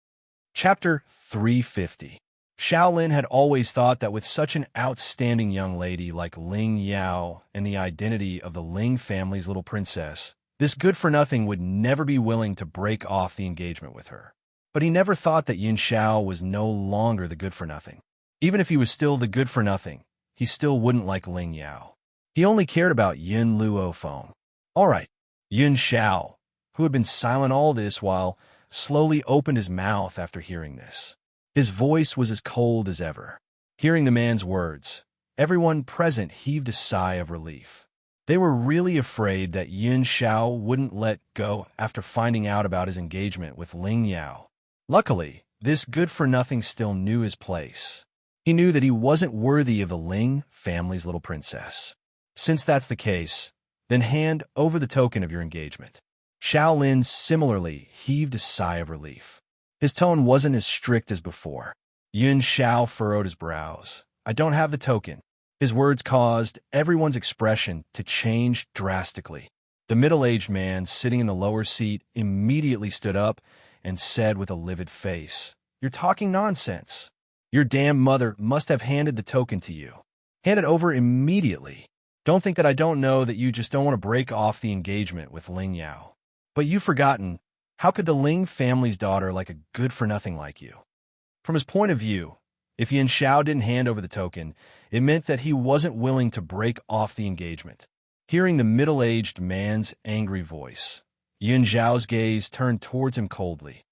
Chapter 350. Shaolin had always thought that with such an outstanding young lady like Ling Yao and the identity of the Ling family's little princess, this good-for-nothing would never be willing to break off the engagement with her. But he never thought that Yin Shao was no longer the good-for-nothing. Even if he was still the good-for-nothing, he still wouldn't like Ling Yao. He only cared about Yin Luo Feng. All right, Yin Shao, who had been silent all this while, slowly opened his mouth after hearing this. His voice was as cold as ever. Hearing the man's words, everyone present heaved a sigh of relief. They were really afraid that Yin Shao wouldn't let go after finding out about his engagement with Ling Yao. Luckily, this good-for-nothing still knew his place. He knew that he wasn't worthy of the Ling family's little princess. Since that's the case, then hand over the token of your engagement. Shaolin similarly heaved a sigh of relief. His tone wasn't as strict as before. Yin Shao furrowed his brows. I don't have the token. His words caused everyone's expression to change drastically. The middle-aged man sitting in the lower seat immediately stood up and said with a livid face, "You're talking nonsense. Your damn mother must have handed the token to you. Hand it over immediately. Don't think that I don't know that you just don't want to break off the engagement with Ling Yao. But you've forgotten, how could the Ling family's daughter like a good-for-nothing like you?" From his point of view, if Yin Shao didn't hand over the token, it meant that he wasn't willing to break off the engagement. Hearing the middle-aged man's angry voice, Yin Zhao's gaze turned towards him coldly.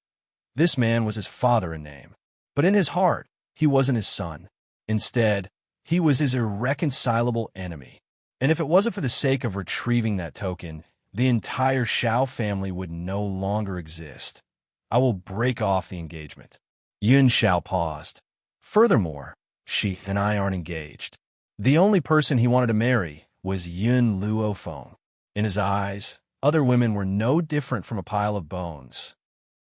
This man was his father in name, but in his heart, he wasn't his son. Instead, he was his irreconcilable enemy. And if it wasn't for the sake of retrieving that token, the entire Shao family would no longer exist. I will break off the engagement. Yin Shao paused. Furthermore, she and I aren't engaged. The only person he wanted to marry was Yin Luo Feng. In his eyes, other women were no different from a pile of bones.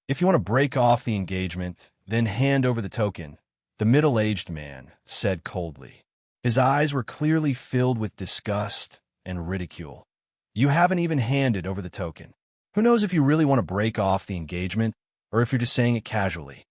If you want to break off the engagement, then hand over the token, the middle-aged man said coldly. His eyes were clearly filled with disgust and ridicule. You haven't even handed over the token. Who knows if you really want to break off the engagement or if you're just saying it casually.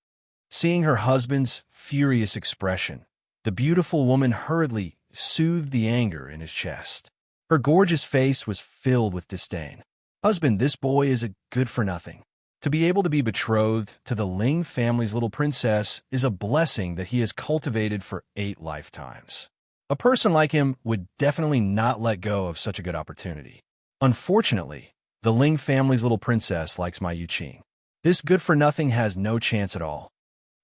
Seeing her husband's furious expression, the beautiful woman hurriedly soothed the anger in his chest. Her gorgeous face was filled with disdain. Husband, this boy is a good-for-nothing. To be able to be betrothed to the Ling family's little princess is a blessing that he has cultivated for 8 lifetimes. A person like him would definitely not let go of such a good opportunity. Unfortunately, the Ling family's little princess likes my Yuqing. This good-for-nothing has no chance at all.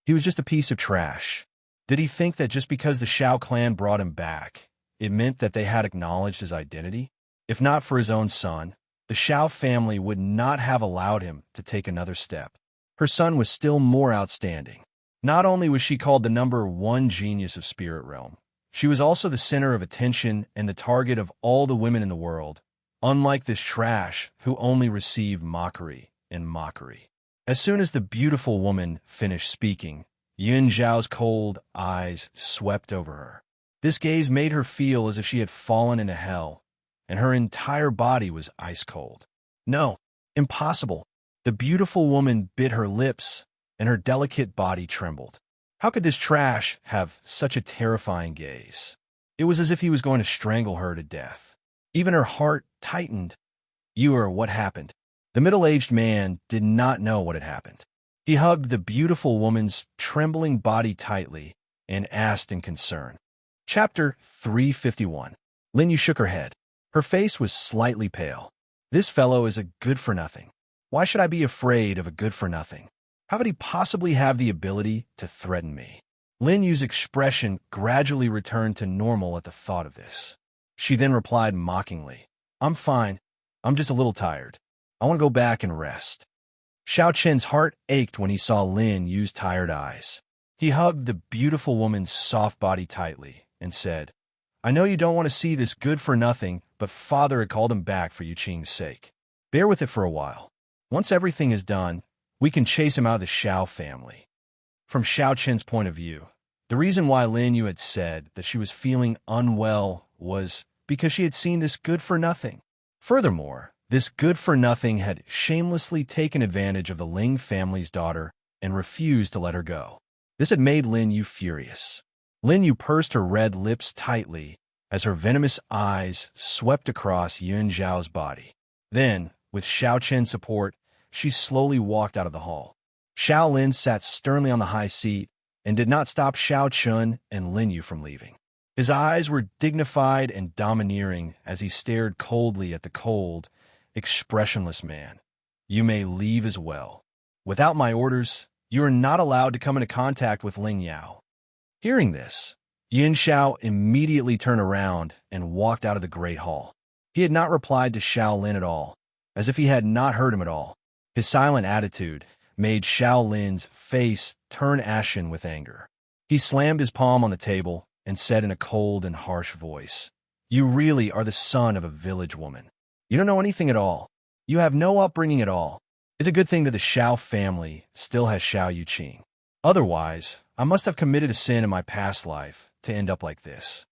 He was just a piece of trash. Did he think that just because the Shao clan brought him back, it meant that they had acknowledged his identity? If not for his own son, the Shao family would not have allowed him to take another step. Her son was still more outstanding. Not only was she called the #1 genius of Spirit Realm, she was also the center of attention and the target of all the women in the world, unlike this trash who only received mockery and mockery. As soon as the beautiful woman finished speaking, Yin Zhao's cold eyes swept over her. This gaze made her feel as if she had fallen into hell, and her entire body was ice cold. No, impossible. The beautiful woman bit her lips, and her delicate body trembled. How could this trash have such a terrifying gaze? It was as if he was going to strangle her to death. Even her heart tightened. What happened? The middle-aged man did not know what had happened. He hugged the beautiful woman's trembling body tightly and asked in concern. Chapter 351. Lin Yu shook her head. Her face was slightly pale. This fellow is a good-for-nothing. Why should I be afraid of a good-for-nothing? How could he possibly have the ability to threaten me? Lin Yu's expression gradually returned to normal at the thought of this. She then replied mockingly, I'm fine. I'm just a little tired. I want to go back and rest. Xiao Chen's heart ached when he saw Lin Yu's tired eyes. He hugged the beautiful woman's soft body tightly and said, I know you don't want to see this good-for-nothing, but father had called him back for Yuqing's sake. Bear with it for a while. Once everything is done, we can chase him out of the Shao family. From Xiao Chen's point of view, the reason why Lin Yu had said that she was feeling unwell was because she had seen this good-for-nothing. Furthermore, this good-for-nothing had shamelessly taken advantage of the Ling family's daughter and refused to let her go. This had made Lin Yu furious. Lin Yu pursed her red lips tightly as her venomous eyes swept across Yun Zhao's body. Then, with Xiao Chen's support, she slowly walked out of the hall. Xiao Lin sat sternly on the high seat and did not stop Xiao Chun and Lin Yu from leaving. His eyes were dignified and domineering as he stared coldly at the cold, expressionless man. You may leave as well. Without my orders, you are not allowed to come into contact with Ling Yao. Hearing this, Yin Xiao immediately turned around and walked out of the great hall. He had not replied to Xiao Lin at all, as if he had not heard him at all. His silent attitude made Xiao Lin's face turn ashen with anger. He slammed his palm on the table and said in a cold and harsh voice, "You really are the son of a village woman. You don't know anything at all. You have no upbringing at all. It's a good thing that the Xiao family still has Xiao Yuqing. Otherwise, I must have committed a sin in my past life to end up like this."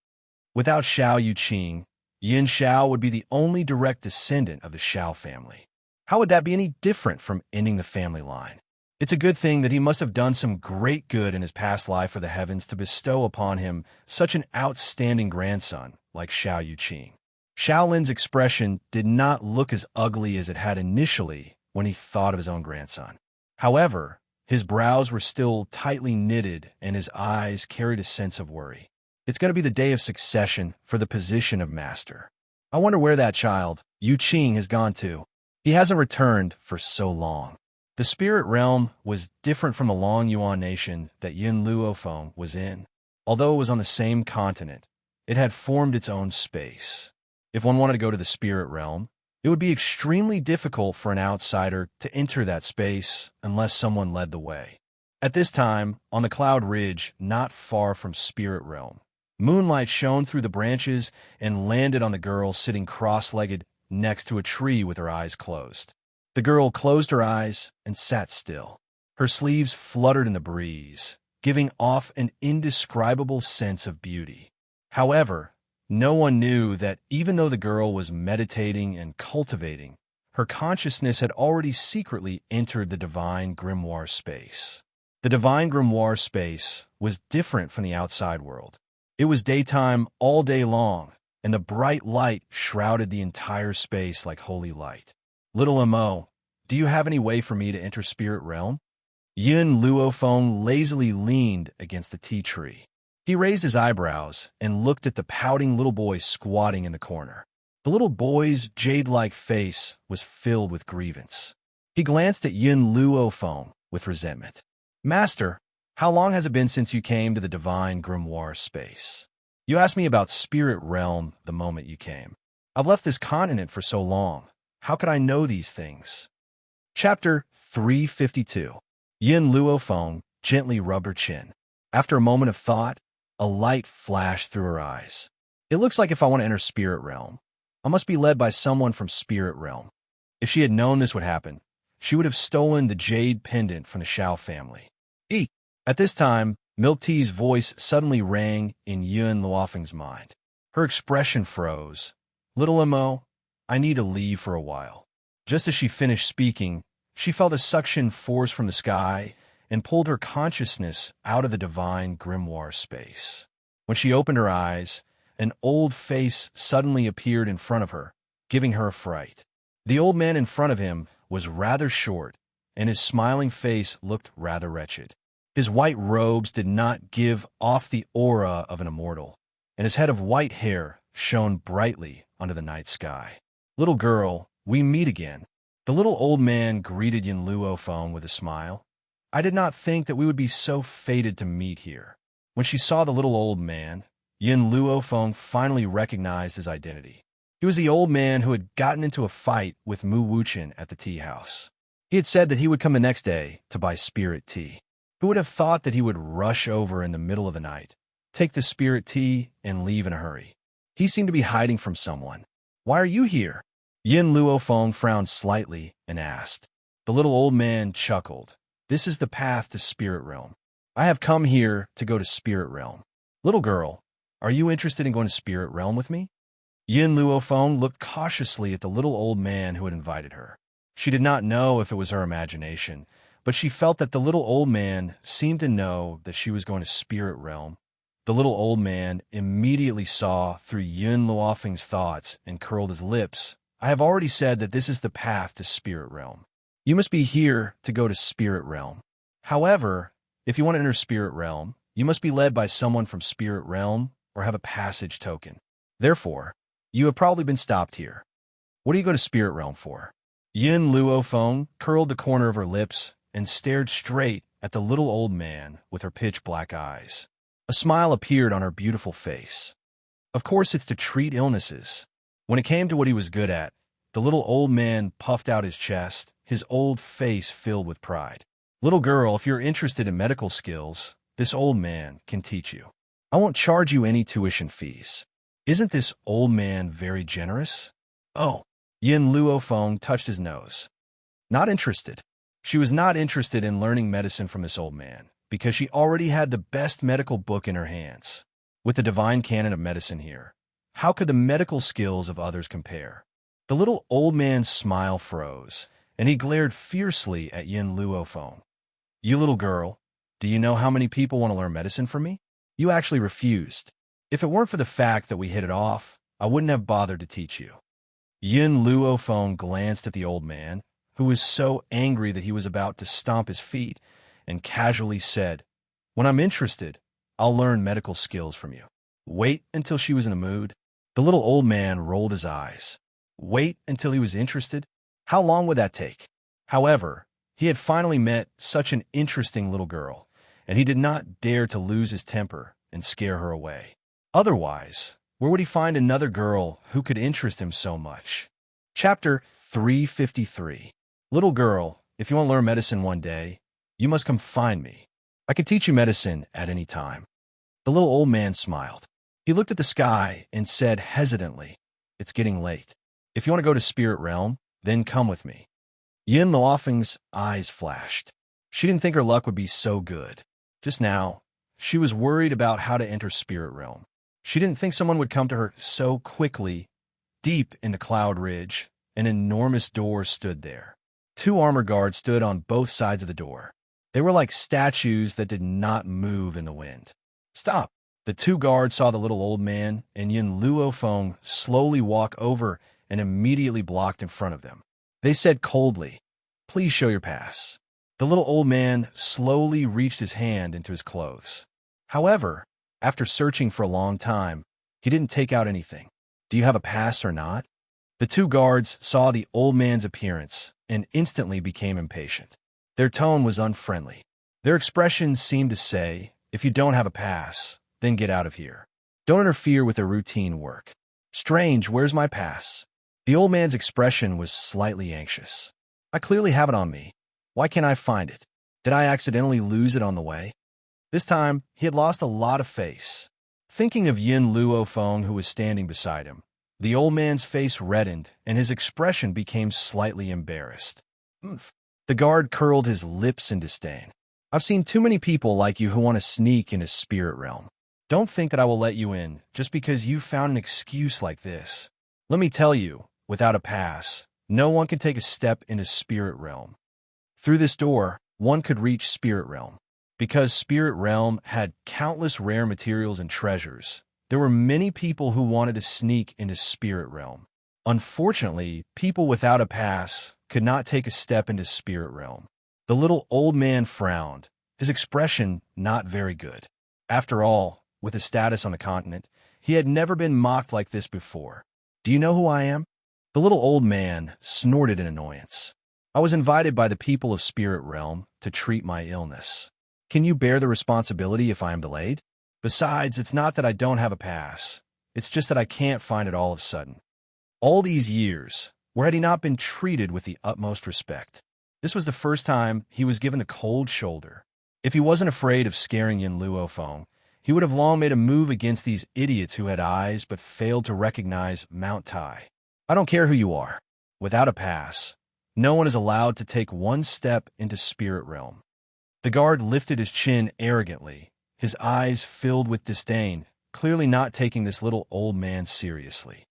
Without Xiao Yuqing, Yin Xiao would be the only direct descendant of the Xiao family. How would that be any different from ending the family line? It's a good thing that he must have done some great good in his past life for the heavens to bestow upon him such an outstanding grandson like Xiao Yuqing. Xiao Lin's expression did not look as ugly as it had initially when he thought of his own grandson. However, his brows were still tightly knitted and his eyes carried a sense of worry. It's going to be the day of succession for the position of master. I wonder where that child, Yuqing, has gone to. He hasn't returned for so long. The spirit realm was different from the Long Yuan nation that Yin Luofeng was in. Although it was on the same continent, it had formed its own space. If one wanted to go to the spirit realm, it would be extremely difficult for an outsider to enter that space unless someone led the way. At this time, on the cloud ridge not far from spirit realm, moonlight shone through the branches and landed on the girl sitting cross-legged next to a tree with her eyes closed. The girl closed her eyes and sat still. Her sleeves fluttered in the breeze, giving off an indescribable sense of beauty. However, no one knew that even though the girl was meditating and cultivating, her consciousness had already secretly entered the divine grimoire space. The divine grimoire space was different from the outside world. It was daytime all day long, and the bright light shrouded the entire space like holy light. Little Mo, do you have any way for me to enter spirit realm? Yin Luofeng lazily leaned against the tea tree. He raised his eyebrows and looked at the pouting little boy squatting in the corner. The little boy's jade-like face was filled with grievance. He glanced at Yin Luofeng with resentment. "Master, how long has it been since you came to the divine grimoire space? You asked me about spirit realm the moment you came. I've left this continent for so long. How could I know these things?" Chapter 352. Yin Luofeng gently rubbed her chin. After a moment of thought, a light flashed through her eyes. "It looks like if I want to enter spirit realm, I must be led by someone from spirit realm." If she had known this would happen, she would have stolen the jade pendant from the Xiao family. Eek! At this time, Milk Tea's voice suddenly rang in Yin Luofeng's mind. Her expression froze. "Little Mo, I need to leave for a while." Just as she finished speaking, she felt a suction force from the sky and pulled her consciousness out of the divine grimoire space. When she opened her eyes, an old face suddenly appeared in front of her, giving her a fright. The old man in front of him was rather short, and his smiling face looked rather wretched. His white robes did not give off the aura of an immortal, and his head of white hair shone brightly under the night sky. "Little girl, we meet again." The little old man greeted Yin Luofeng with a smile. "I did not think that we would be so fated to meet here." When she saw the little old man, Yin Luofeng finally recognized his identity. He was the old man who had gotten into a fight with Mu Wuchen at the tea house. He had said that he would come the next day to buy spirit tea. Who would have thought that he would rush over in the middle of the night, take the spirit tea, and leave in a hurry? He seemed to be hiding from someone. "Why are you here?" Yin Luofeng frowned slightly and asked. The little old man chuckled. "This is the path to spirit realm. I have come here to go to spirit realm. Little girl, are you interested in going to spirit realm with me?" Yin Luofeng looked cautiously at the little old man who had invited her. She did not know if it was her imagination, but she felt that the little old man seemed to know that she was going to spirit realm. The little old man immediately saw through Yin Luofeng's thoughts and curled his lips. I have already said that this is the path to spirit realm. You must be here to go to spirit realm. However, if you want to enter spirit realm, you must be led by someone from spirit realm or have a passage token. Therefore, you have probably been stopped here. What do you go to spirit realm for? Yin Luofeng curled the corner of her lips and stared straight at the little old man with her pitch-black eyes. A smile appeared on her beautiful face. Of course, it's to treat illnesses. When it came to what he was good at, the little old man puffed out his chest, his old face filled with pride. Little girl, if you're interested in medical skills, this old man can teach you. I won't charge you any tuition fees. Isn't this old man very generous? Oh, Yin Luofeng touched his nose. Not interested. She was not interested in learning medicine from this old man, because she already had the best medical book in her hands. With the divine canon of medicine here, how could the medical skills of others compare? The little old man's smile froze, and he glared fiercely at Yin Luofeng. You little girl, do you know how many people want to learn medicine from me? You actually refused. If it weren't for the fact that we hit it off, I wouldn't have bothered to teach you. Yin Luofeng glanced at the old man, who was so angry that he was about to stomp his feet, and casually said, When I'm interested, I'll learn medical skills from you. Wait until she was in the mood. The little old man rolled his eyes. Wait until he was interested? How long would that take? However, he had finally met such an interesting little girl, and he did not dare to lose his temper and scare her away. Otherwise, where would he find another girl who could interest him so much? Chapter 353. Little girl, if you want to learn medicine one day, you must come find me. I can teach you medicine at any time. The little old man smiled. He looked at the sky and said hesitantly, It's getting late. If you want to go to spirit realm, then come with me. Yin Luofeng's eyes flashed. She didn't think her luck would be so good. Just now, she was worried about how to enter spirit realm. She didn't think someone would come to her so quickly. Deep in the cloud ridge, an enormous door stood there. 2 armor guards stood on both sides of the door. They were like statues that did not move in the wind. Stop! The 2 guards saw the little old man and Yin Luofeng slowly walk over and immediately blocked in front of them. They said coldly, Please show your pass. The little old man slowly reached his hand into his clothes. However, after searching for a long time, he didn't take out anything. Do you have a pass or not? The 2 guards saw the old man's appearance and instantly became impatient. Their tone was unfriendly. Their expressions seemed to say, If you don't have a pass, then get out of here. Don't interfere with their routine work. Strange, where's my pass? The old man's expression was slightly anxious. I clearly have it on me. Why can't I find it? Did I accidentally lose it on the way? This time, he had lost a lot of face. Thinking of Yin Luofeng, who was standing beside him, the old man's face reddened and his expression became slightly embarrassed. Oomph. The guard curled his lips in disdain. I've seen too many people like you who want to sneak into spirit realm. Don't think that I will let you in just because you found an excuse like this. Let me tell you, without a pass, no one can take a step into spirit realm. Through this door, one could reach spirit realm. Because spirit realm had countless rare materials and treasures, there were many people who wanted to sneak into spirit realm. Unfortunately, people without a pass could not take a step into spirit realm. The little old man frowned, his expression not very good. After all, with his status on the continent, he had never been mocked like this before. Do you know who I am? The little old man snorted in annoyance. I was invited by the people of spirit realm to treat my illness. Can you bear the responsibility if I am delayed? Besides, it's not that I don't have a pass. It's just that I can't find it all of a sudden. All these years, where had he not been treated with the utmost respect? This was the first time he was given the cold shoulder. If he wasn't afraid of scaring Yin Luofeng, he would have long made a move against these idiots who had eyes but failed to recognize Mount Tai. I don't care who you are. Without a pass, no one is allowed to take one step into spirit realm. The guard lifted his chin arrogantly, his eyes filled with disdain, clearly not taking this little old man seriously.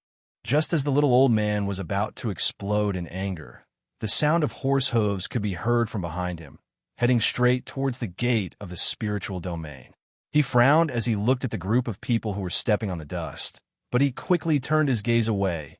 Just as the little old man was about to explode in anger, the sound of horse hooves could be heard from behind him, heading straight towards the gate of the spiritual domain. He frowned as he looked at the group of people who were stepping on the dust, but he quickly turned his gaze away.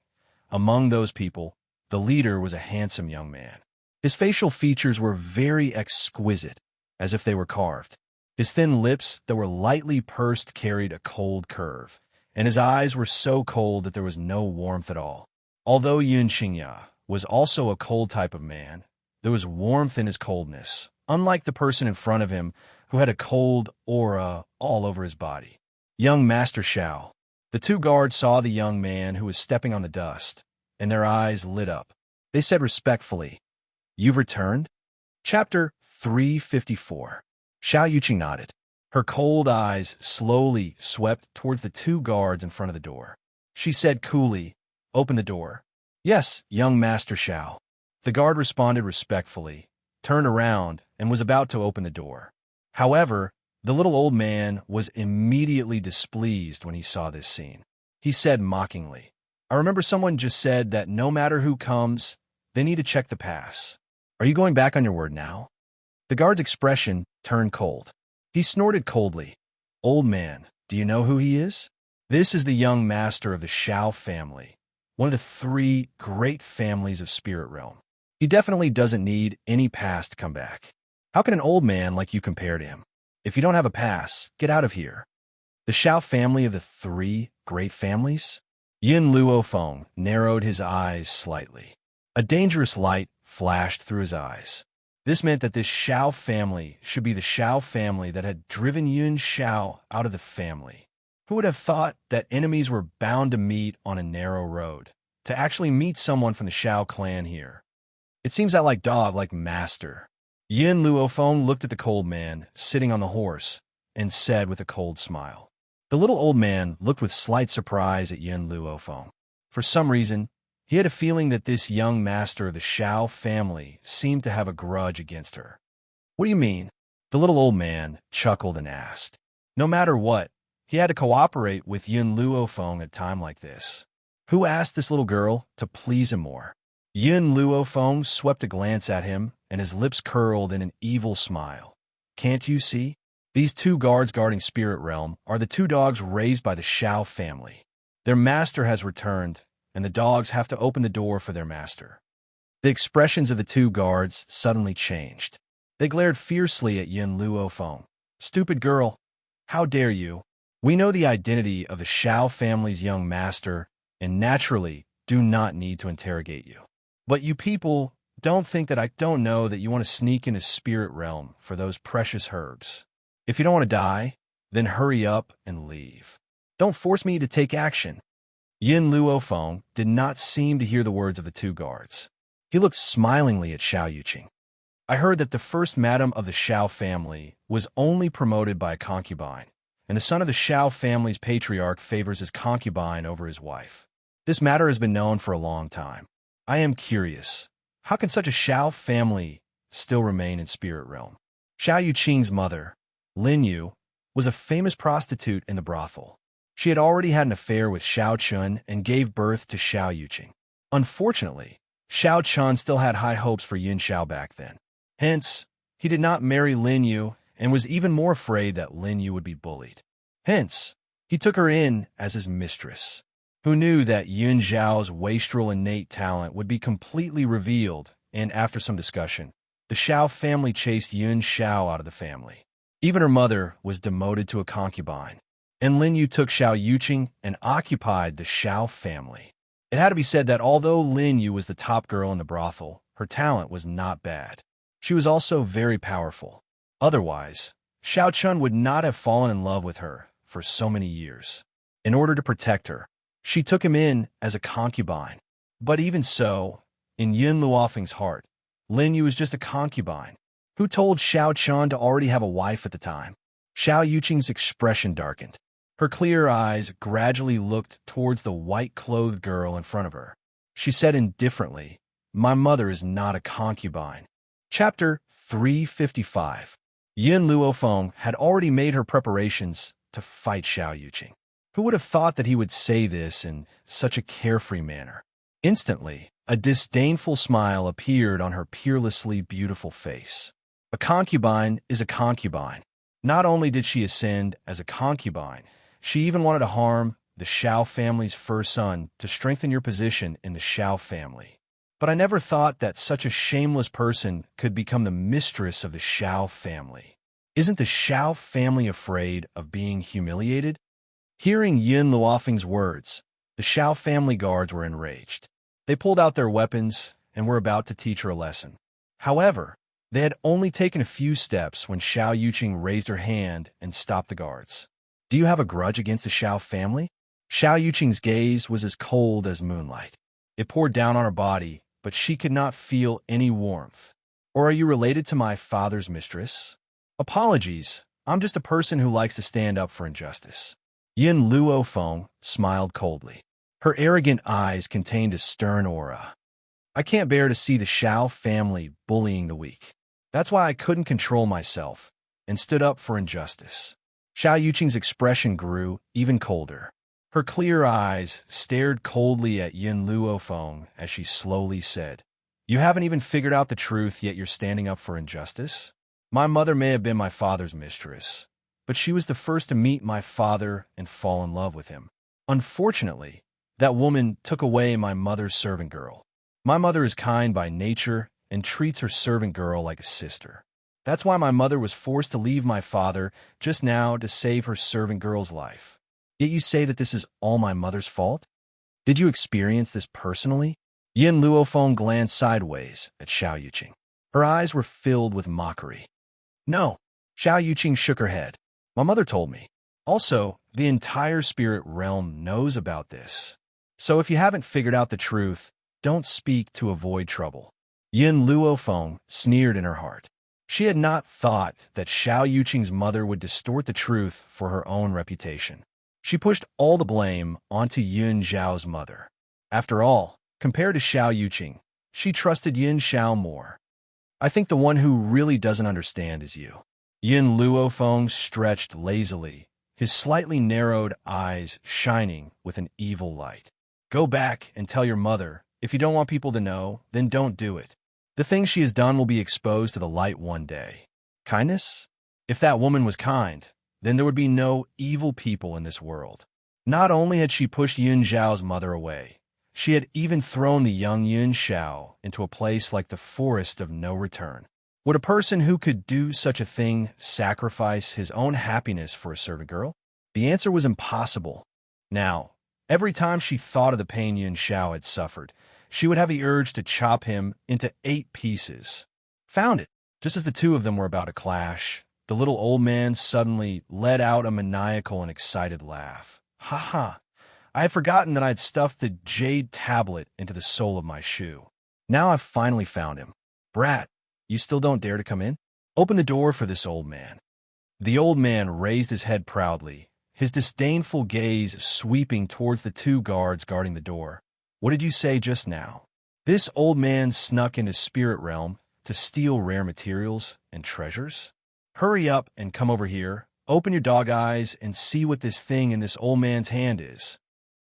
Among those people, the leader was a handsome young man. His facial features were very exquisite, as if they were carved. His thin lips that were lightly pursed carried a cold curve, and his eyes were so cold that there was no warmth at all. Although Yun Xingya was also a cold type of man, there was warmth in his coldness, unlike the person in front of him who had a cold aura all over his body. Young Master Xiao. The two guards saw the young man who was stepping on the dust, and their eyes lit up. They said respectfully, "You've returned?" Chapter 354. Xiao Yuqing nodded. Her cold eyes slowly swept towards the two guards in front of the door. She said coolly, "Open the door." "Yes, young Master Xiao." The guard responded respectfully, turned around, and was about to open the door. However, the little old man was immediately displeased when he saw this scene. He said mockingly, "I remember someone just said that no matter who comes, they need to check the pass. Are you going back on your word now?" The guard's expression turned cold. He snorted coldly. "Old man, do you know who he is? This is the young master of the Xiao family, one of the 3 great families of Spirit Realm. He definitely doesn't need any pass to come back. How can an old man like you compare to him? If you don't have a pass, get out of here." The Xiao family of the 3 great families? Yin Luofeng narrowed his eyes slightly. A dangerous light flashed through his eyes. This meant that this Xiao family should be the Xiao family that had driven Yun Xiao out of the family. Who would have thought that enemies were bound to meet on a narrow road? To actually meet someone from the Xiao clan here. It seems that like dog, like master. Yin Luofeng looked at the cold man sitting on the horse and said with a cold smile. The little old man looked with slight surprise at Yin Luofeng. For some reason, he had a feeling that this young master of the Xiao family seemed to have a grudge against her. "What do you mean?" The little old man chuckled and asked. No matter what, he had to cooperate with Yin Luofeng at a time like this. Who asked this little girl to please him more? Yin Luofeng swept a glance at him, and his lips curled in an evil smile. "Can't you see? These 2 guards guarding Spirit Realm are the 2 dogs raised by the Xiao family. Their master has returned, and the dogs have to open the door for their master." The expressions of the 2 guards suddenly changed. They glared fiercely at Yin Luofeng. "Stupid girl, how dare you? We know the identity of the Xiao family's young master, and naturally do not need to interrogate you. But you people don't think that I don't know that you want to sneak into Spirit Realm for those precious herbs. If you don't want to die, then hurry up and leave. Don't force me to take action." Yin Luofeng did not seem to hear the words of the 2 guards. He looked smilingly at Xiao Yuqing. "I heard that the first madam of the Xiao family was only promoted by a concubine, and the son of the Xiao family's patriarch favors his concubine over his wife. This matter has been known for a long time. I am curious, how can such a Xiao family still remain in Spirit Realm?" Xiao Yuqing's mother, Lin Yu, was a famous prostitute in the brothel. She had already had an affair with Xiao Chun and gave birth to Xiao Yuqing. Unfortunately, Xiao Chun still had high hopes for Yun Xiao back then. Hence, he did not marry Lin Yu and was even more afraid that Lin Yu would be bullied. Hence, he took her in as his mistress. Who knew that Yun Xiao's wastrel innate talent would be completely revealed, and after some discussion, the Xiao family chased Yun Xiao out of the family. Even her mother was demoted to a concubine, and Lin Yu took Xiao Yuqing and occupied the Xiao family. It had to be said that although Lin Yu was the top girl in the brothel, her talent was not bad. She was also very powerful. Otherwise, Xiao Chun would not have fallen in love with her for so many years. In order to protect her, she took him in as a concubine. But even so, in Yin Luofeng's heart, Lin Yu was just a concubine. Who told Xiao Chun to already have a wife at the time? Xiao Yuqing's expression darkened. Her clear eyes gradually looked towards the white-clothed girl in front of her. She said indifferently, "My mother is not a concubine." Chapter 355. Yin Luofeng had already made her preparations to fight Xiao Yuqing. Who would have thought that he would say this in such a carefree manner? Instantly, a disdainful smile appeared on her peerlessly beautiful face. A concubine is a concubine. Not only did she ascend as a concubine, she even wanted to harm the Shao family's first son to strengthen your position in the Shao family. But I never thought that such a shameless person could become the mistress of the Shao family. Isn't the Shao family afraid of being humiliated? Hearing Yin Luofeng's words, the Shao family guards were enraged. They pulled out their weapons and were about to teach her a lesson. However, they had only taken a few steps when Xiao Yuqing raised her hand and stopped the guards. Do you have a grudge against the Shao family? Xiao Yuqing's gaze was as cold as moonlight. It poured down on her body, but she could not feel any warmth. Or are you related to my father's mistress? Apologies, I'm just a person who likes to stand up for injustice. Yin Luofeng smiled coldly. Her arrogant eyes contained a stern aura. I can't bear to see the Shao family bullying the weak. That's why I couldn't control myself and stood up for injustice. Xiao Yuqing's expression grew even colder. Her clear eyes stared coldly at Yin Luofeng as she slowly said, You haven't even figured out the truth, yet you're standing up for injustice? My mother may have been my father's mistress, but she was the first to meet my father and fall in love with him. Unfortunately, that woman took away my mother's servant girl. My mother is kind by nature and treats her servant girl like a sister. That's why my mother was forced to leave my father just now to save her servant girl's life. Yet you say that this is all my mother's fault? Did you experience this personally? Yin Luofeng glanced sideways at Xiao Yuqing. Her eyes were filled with mockery. No, Xiao Yuqing shook her head. My mother told me. Also, the entire spirit realm knows about this. So if you haven't figured out the truth, don't speak to avoid trouble. Yin Luofeng sneered in her heart. She had not thought that Xiao Yuqing's mother would distort the truth for her own reputation. She pushed all the blame onto Yun Zhao's mother. After all, compared to Xiao Yuqing, she trusted Yin Zhao more. I think the one who really doesn't understand is you. Yin Luofeng stretched lazily, his slightly narrowed eyes shining with an evil light. Go back and tell your mother. If you don't want people to know, then don't do it. The things she has done will be exposed to the light one day. Kindness? If that woman was kind, then there would be no evil people in this world. Not only had she pushed Yun Zhao's mother away, she had even thrown the young Yun Zhao into a place like the forest of no return. Would a person who could do such a thing sacrifice his own happiness for a servant girl? The answer was impossible. Now, every time she thought of the pain Yun Zhao had suffered, she would have the urge to chop him into 8 pieces. Found it. Just as the two of them were about to clash, the little old man suddenly let out a maniacal and excited laugh. Ha ha! I had forgotten that I had stuffed the jade tablet into the sole of my shoe. Now I've finally found him. Brat, you still don't dare to come in? Open the door for this old man. The old man raised his head proudly, his disdainful gaze sweeping towards the 2 guards guarding the door. What did you say just now? This old man snuck into spirit realm to steal rare materials and treasures? Hurry up and come over here, open your dog eyes, and see what this thing in this old man's hand is.